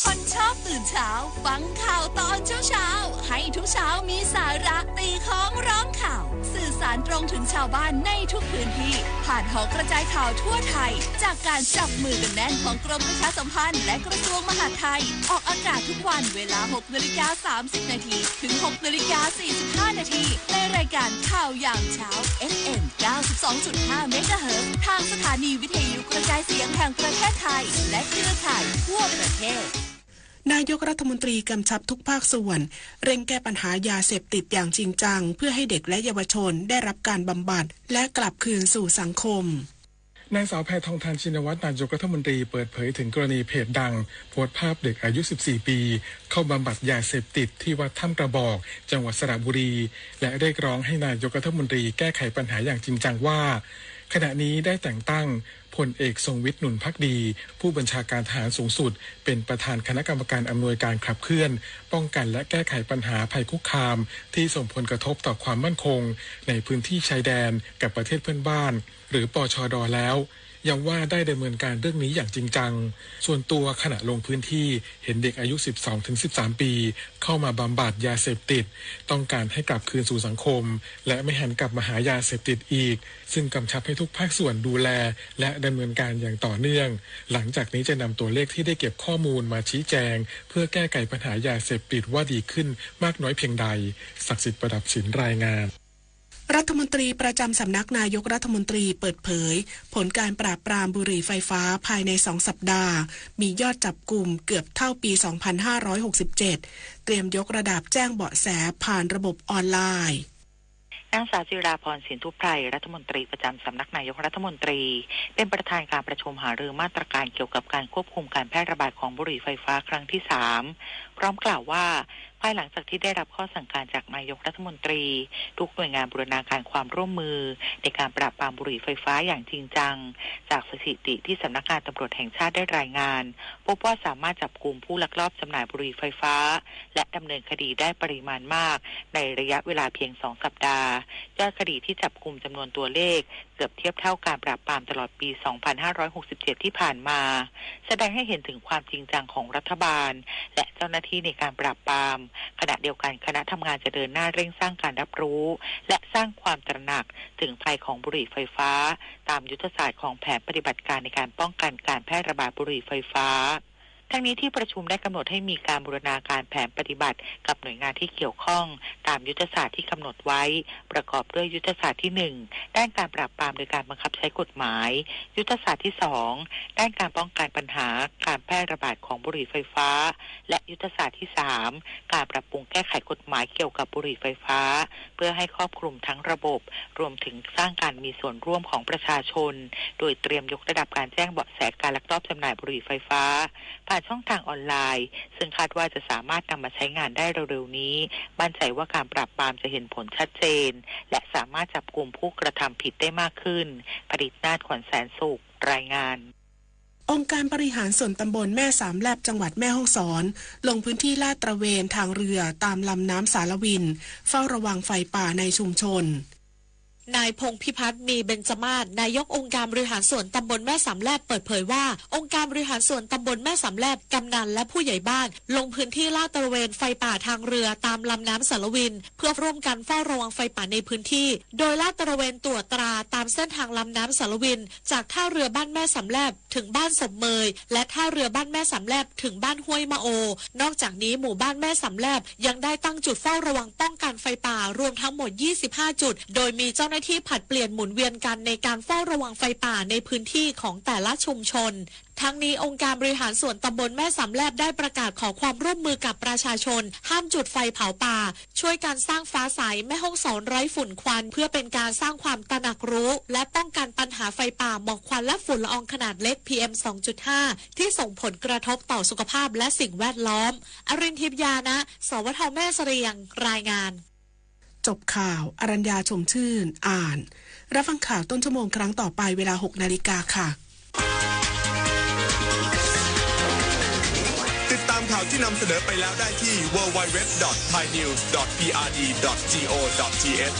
[SPEAKER 6] คนชอบตื่นเช้าฟังข่าวตอนเช้าให้ทุกเช้ามีสาระตีของร้องข่าวสื่อสารตรงถึงชาวบ้านในทุกพื้นที่ผ่านหอกระจายข่าวทั่วไทยจากการจับมือกันแน่นของกรมประชาสัมพันธ์และกระทรวงมหาดไทยออกอากาศทุกวันเวลา 6:30 น.ถึง 6:45 น.ในรายการข่าวยามเช้า FM 92.5 เมกะเฮิรตซ์ทางสถานีวิทยุกระจายเสียงแห่งประเทศไทยและเครือข่ายทั่วประเทศ
[SPEAKER 5] นายกรัฐมนตรีกำชับทุกภาคส่วนเร่งแก้ปัญหายาเสพติดอย่างจริงจังเพื่อให้เด็กและเยาวชนได้รับการบำบัดและกลับคืนสู่สังคม
[SPEAKER 25] นางสาวแพทองธารชินวัตรนายกรัฐมนตรีเปิดเผยถึงกรณีเพจดังโพสต์ภาพเด็กอายุ 14 ปีเข้าบำบัดยาเสพติดที่วัดถ้ำกระบอกจังหวัดสระบุรีและเรียกร้องให้นายกรัฐมนตรีแก้ไขปัญหาอย่างจริงจังว่าขณะนี้ได้แต่งตั้งพลเอกทรงวิทย์หนุนภักดีผู้บัญชาการทหารสูงสุดเป็นประธานคณะกรรมการอำนวยการขับเคลื่อนป้องกันและแก้ไขปัญหาภัยคุกคามที่ส่งผลกระทบต่อความมั่นคงในพื้นที่ชายแดนกับประเทศเพื่อนบ้านหรือปชด.แล้วยังว่าได้ดำเนินการเรื่องนี้อย่างจริงจังส่วนตัวขณะลงพื้นที่เห็นเด็กอายุ 12-13 ปีเข้ามาบำบัดยาเสพติดต้องการให้กลับคืนสู่สังคมและไม่หันกลับมาหายาเสพติดอีกซึ่งกำชับให้ทุกภาคส่วนดูแลและดำเนินการอย่างต่อเนื่องหลังจากนี้จะนำตัวเลขที่ได้เก็บข้อมูลมาชี้แจงเพื่อแก้ไขปัญหายาเสพติดว่าดีขึ้นมากน้อยเพียงใดศักดิ์สิทธิ์ประดับศิลป์รายงาน
[SPEAKER 5] รัฐมนตรีประจำสำนักนายกรัฐมนตรีเปิดเผยผลการปราบปรามบุหรี่ไฟฟ้าภายใน2 สัปดาห์มียอดจับกลุ่มเกือบเท่าปี 2567 เตรียมยกระดับแจ้งเบาะแสผ่านระบบออนไลน์
[SPEAKER 9] นางสาวจิราพรสินทุไพรรัฐมนตรีประจำสำนักนายกรัฐมนตรีเป็นประธานการประชุมหารือมาตรการเกี่ยวกับการควบคุมการแพร่ระบาดของบุหรี่ไฟฟ้าครั้งที่ 3พร้อมกล่าวว่าภายหลังจากที่ได้รับข้อสั่งการจากนายกรัฐมนตรีทุกหน่วยงานบูรณาการความร่วมมือในการปราบปรามบุหรี่ไฟฟ้าอย่างจริงจังจากสถิติที่สำนักงานตำรวจแห่งชาติได้รายงานพบว่าสามารถจับกุมผู้ลักลอบจำหน่ายบุหรี่ไฟฟ้าและดำเนินคดีได้ปริมาณมากในระยะเวลาเพียง2 สัปดาห์ยอดคดีที่จับกุมจำนวนตัวเลขเกือบเทียบเท่าการปราบปรามตลอดปี 2567 ที่ผ่านมาแสดงให้เห็นถึงความจริงจังของรัฐบาลและเจ้าหน้าที่ในการปราบปรามขณะเดียวกันคณะทำงานจะเดินหน้าเร่งสร้างการรับรู้และสร้างความตระหนักถึงภัยของบุหรี่ไฟฟ้าตามยุทธศาสตร์ของแผนปฏิบัติการในการป้องกันการแพร่ระบาดบุหรี่ไฟฟ้าทั้งนี้ที่ประชุมได้กำหนดให้มีการบูรณาการแผนปฏิบัติกับหน่วยงานที่เกี่ยวข้องตามยุทธศาสตร์ที่กำหนดไว้ประกอบด้วยยุทธศาสตร์ที่1ด้านการปราบปรามโดยการบังคับใช้กฎหมายยุทธศาสตร์ที่2ด้านการป้องกันปัญหาการแพร่ระบาดของบุหรี่ไฟฟ้าและยุทธศาสตร์ที่3การปรับปรุงแก้ไขกฎหมายเกี่ยวกับบุหรี่ไฟฟ้าเพื่อให้ครอบคลุมทั้งระบบรวมถึงสร้างการมีส่วนร่วมของประชาชนโดยเตรียมยกระดับการแจ้งเบาะแสการลักลอบจำหน่ายบุหรี่ไฟฟ้าผ่านช่องทางออนไลน์ซึ่งคาดว่าจะสามารถนำมาใช้งานได้เร็วๆนี้มั่นใจว่าการปราบปรามจะเห็นผลชัดเจนและสามารถจับกุมผู้กระทำผิดได้มากขึ้นผลิตนาถขวัญแสนสุขรายงาน
[SPEAKER 5] องค์การบริหารส่วนตำบลแม่สามแลบจังหวัดแม่ฮ่องสอนลงพื้นที่ลาดตระเวนทางเรือตามลำน้ำสารวินเฝ้าระวังไฟป่าในชุมชน
[SPEAKER 8] นายพงษ์พิพัฒน์มีเบญจมาศนายกองค์การบริหารส่วนตำบลแม่สำแลบเปิดเผยว่าองค์การบริหารส่วนตำบลแม่สำแลบกำนันและผู้ใหญ่บ้านลงพื้นที่ลาดตระเวนไฟป่าทางเรือตามลำน้ำสารวินเพื่อร่วมกันเฝ้าระวังไฟป่าในพื้นที่โดยลาดตระเวนตรวจตราตามเส้นทางลำน้ำสารวินจากท่าเรือบ้านแม่สำแลบถึงบ้านสมเมยและท่าเรือบ้านแม่สำแลบถึงบ้านห้วยมะโอนอกจากนี้หมู่บ้านแม่สำแลบยังได้ตั้งจุดเฝ้าระวังป้องกันไฟป่ารวมทั้งหมด25จุดโดยมีเจ้าหน้าที่ผลัดเปลี่ยนหมุนเวียนกันในการเฝ้าระวังไฟป่าในพื้นที่ของแต่ละชุมชนทั้งนี้องค์การบริหารส่วนตำบลแม่สำแลบได้ประกาศขอความร่วมมือกับประชาชนห้ามจุดไฟเผาป่าช่วยการสร้างฟ้าใสแม่ฮ่องสอนไร้ฝุ่นควันเพื่อเป็นการสร้างความตระหนักรู้และป้องกันปัญหาไฟป่าหมอกควันและฝุ่นละอองขนาดเล็ก PM 2.5 ที่ส่งผลกระทบต่อสุขภาพและสิ่งแวดล้อมอรินทิพยานะสวทแม่เสรียงรายงาน
[SPEAKER 5] จบข่าวอรัญญาชมชื่นอ่านรับฟังข่าวต้นชั่วโมงครั้งต่อไปเวลา 6 นาฬิกาค่ะ
[SPEAKER 4] ติดตามข่าวที่นำเสนอไปแล้วได้ที่ www.thainews.prd.go.th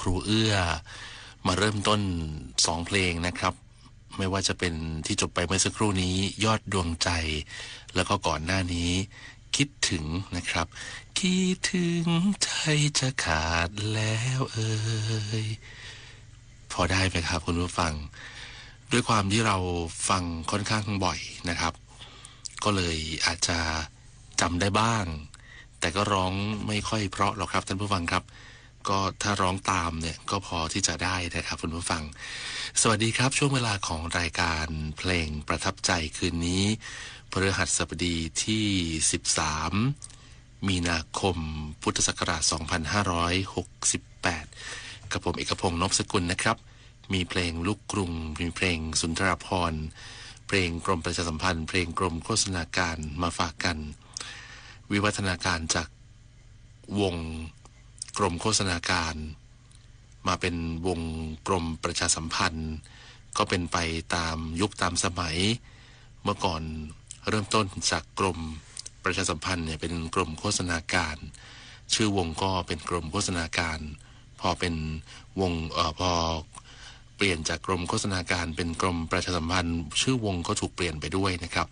[SPEAKER 18] ครูเอื้อมาเริ่มต้น2เพลงนะครับไม่ว่าจะเป็นที่จบไปเมื่อสักครู่นี้ยอดดวงใจแล้วก็ก่อนหน้านี้คิดถึงนะครับคิดถึงใจจะขาดแล้วพอได้ไหมครับคุณผู้ฟังด้วยความที่เราฟังค่อนข้างบ่อยนะครับก็เลยอาจจะจำได้บ้างแต่ก็ร้องไม่ค่อยเพราะหรอกครับท่านผู้ฟังครับก็ถ้าร้องตามเนี่ยก็พอที่จะได้นะครับคุณผู้ฟังสวัสดีครับช่วงเวลาของรายการเพลงประทับใจคืนนี้พฤหัสบดีที่13มีนาคมพุทธศักราช2568กับผมเอกพงษ์นพสกุลนะครับมีเพลงลูกกรุงมีเพลงสุนทรภรณ์เพลงกรมประชาสัมพันธ์เพลงกรมโฆษณาการมาฝากกันวิวัฒนาการจากวงกรมโฆษณาการมาเป็นวงกรมประชาสัมพันธ์ก็เป็นไปตามยุคตามสมัยเมื่อก่อนเริ่มต้นจากกรมประชาสัมพันธ์เนี่ยเป็นกรมโฆษณาการชื่อวงก็เป็นกรมโฆษณาการพอเป็นวงพอเปลี่ยนจากกรมโฆษณาการเป็นกรมประชาสัมพันธ์ชื่อวงก็ถูกเปลี่ยนไปด้วยนะครับ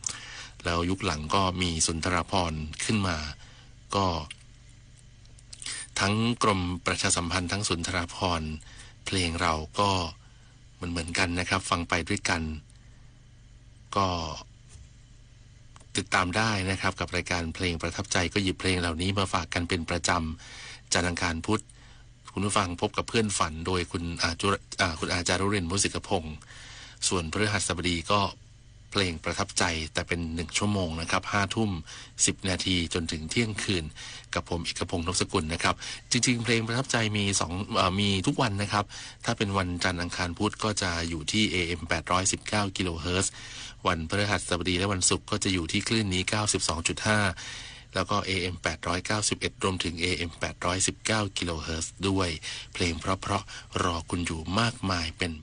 [SPEAKER 18] แล้วยุคหลังก็มีสุนทรภรณ์ขึ้นมาก็ทั้งกรมประชาสัมพันธ์ทั้งสุนทรภรณ์เพลงเราก็เหมือนกันนะครับฟังไปด้วยกันก็ติดตามได้นะครับกับรายการเพลงประทับใจก็หยิบเพลงเหล่านี้มาฝากกันเป็นประจำจันทร์อังคารพุธคุณผู้ฟังพบกับเพื่อนฝันโดยคุณอาจารุเรนมุสิกพงศ์ส่วนพฤหัสบดีก็เพลงประทับใจแต่เป็น1ชั่วโมงนะครับ5:10 นาทีจนถึงเที่ยงคืนกับผมเอกพงษ์นพสกุลนะครับจริงๆเพลงประทับใจมีทุกวันนะครับถ้าเป็นวันจันทร์อังคารพุธก็จะอยู่ที่ AM 819 กิโลเฮิรตซ์วันพฤหัสบดีและวันศุกร์ก็จะอยู่ที่คลื่นนี้ 92.5 แล้วก็ AM 891รวมถึง AM 819 กิโลเฮิรตซ์ด้วยเพลงเพราะๆรอคุณอยู่มากมายเป็น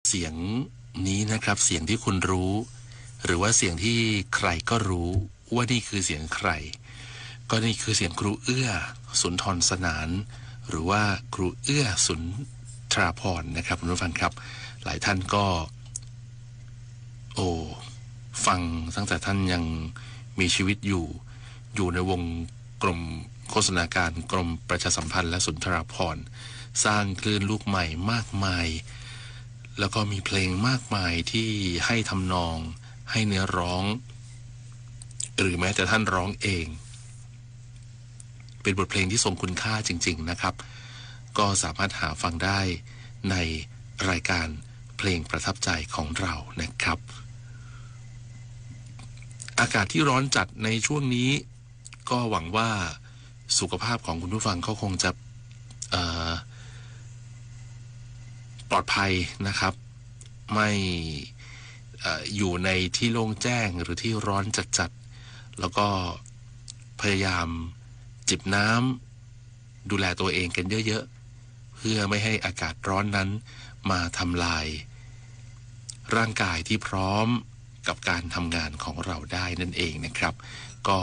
[SPEAKER 18] เสียงนี้นะครับเสียงที่คุณรู้หรือว่าเสียงที่ใครก็รู้ว่านี่คือเสียงใครก็นี่คือเสียงครูเอื้อสุนทรสนานหรือว่าครูเอื้อสุนทราภรณ์นะครับคุณผู้ฟังครับหลายท่านก็ฟังตั้งแต่ท่านยังมีชีวิตอยู่ในวงกรมโฆษณาการกรมประชาสัมพันธ์และสุนทราภรณ์สร้างคลื่นลูกใหม่มากมายแล้วก็มีเพลงมากมายที่ให้ทำนองให้เนื้อร้องหรือแม้แต่ท่านร้องเองเป็นบทเพลงที่ทรงคุณค่าจริงๆนะครับก็สามารถหาฟังได้ในรายการเพลงประทับใจของเรานะครับอากาศที่ร้อนจัดในช่วงนี้ก็หวังว่าสุขภาพของคุณผู้ฟังเขาคงจะปลอดภัยนะครับไม่อยู่ในที่โล่งแจ้งหรือที่ร้อนจัดๆแล้วก็พยายามจิบน้ำดูแลตัวเองกันเยอะๆเพื่อไม่ให้อากาศร้อนนั้นมาทำลายร่างกายที่พร้อมกับการทำงานของเราได้นั่นเองนะครับก็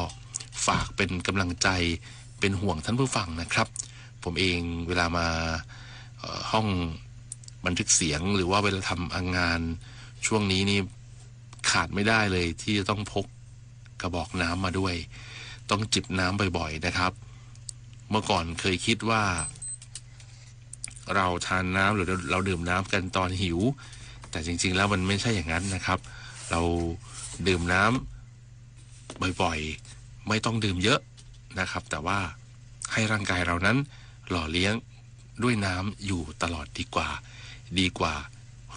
[SPEAKER 18] ฝากเป็นกำลังใจเป็นห่วงท่านผู้ฟังนะครับผมเองเวลามาห้องบันทึกเสียงหรือว่าเวลาทำงานช่วงนี้นี่ขาดไม่ได้เลยที่จะต้องพกกระบอกน้ำมาด้วยต้องจิบน้ำบ่อยๆนะครับเมื่อก่อนเคยคิดว่าเราทานน้ำหรือเราดื่มน้ำกันตอนหิวแต่จริงๆแล้วมันไม่ใช่อย่างนั้นนะครับเราดื่มน้ำบ่อยๆไม่ต้องดื่มเยอะนะครับแต่ว่าให้ร่างกายเรานั้นหล่อเลี้ยงด้วยน้ำอยู่ตลอดดีกว่า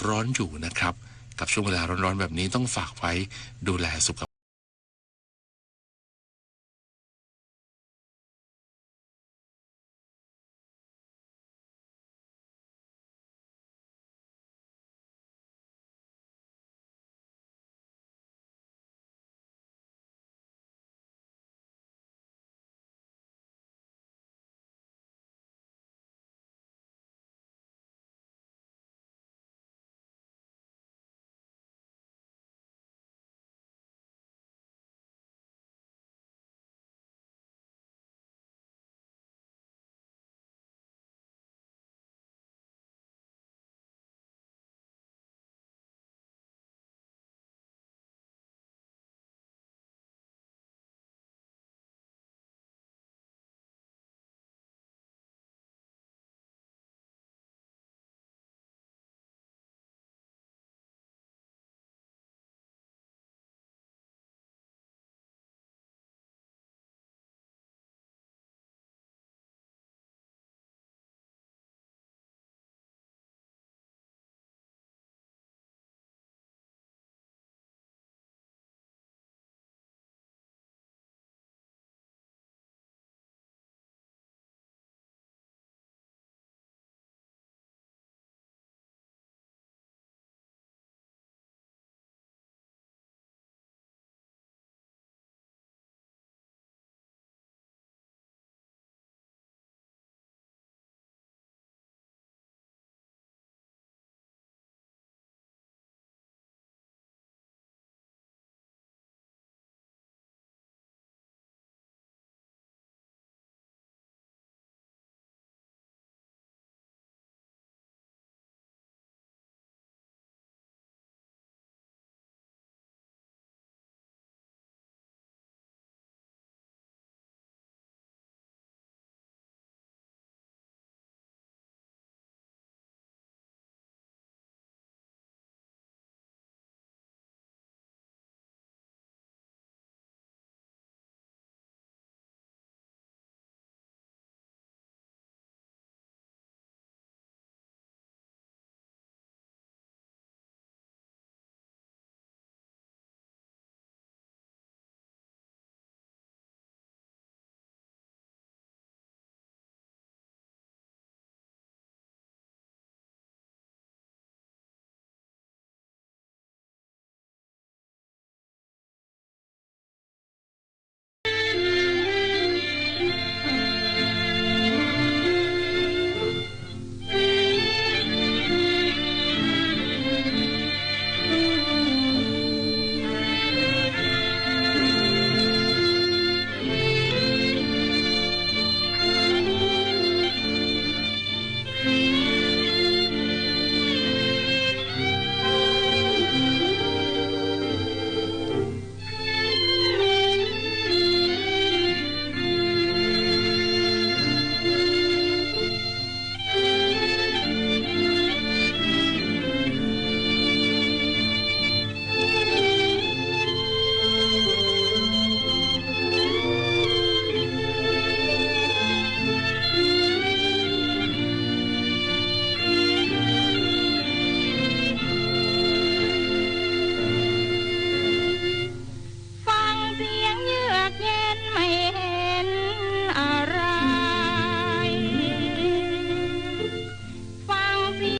[SPEAKER 18] ร้อนอยู่นะครับกับช่วงเวลาร้อนๆแบบนี้ต้องฝากไว้ดูแลสุข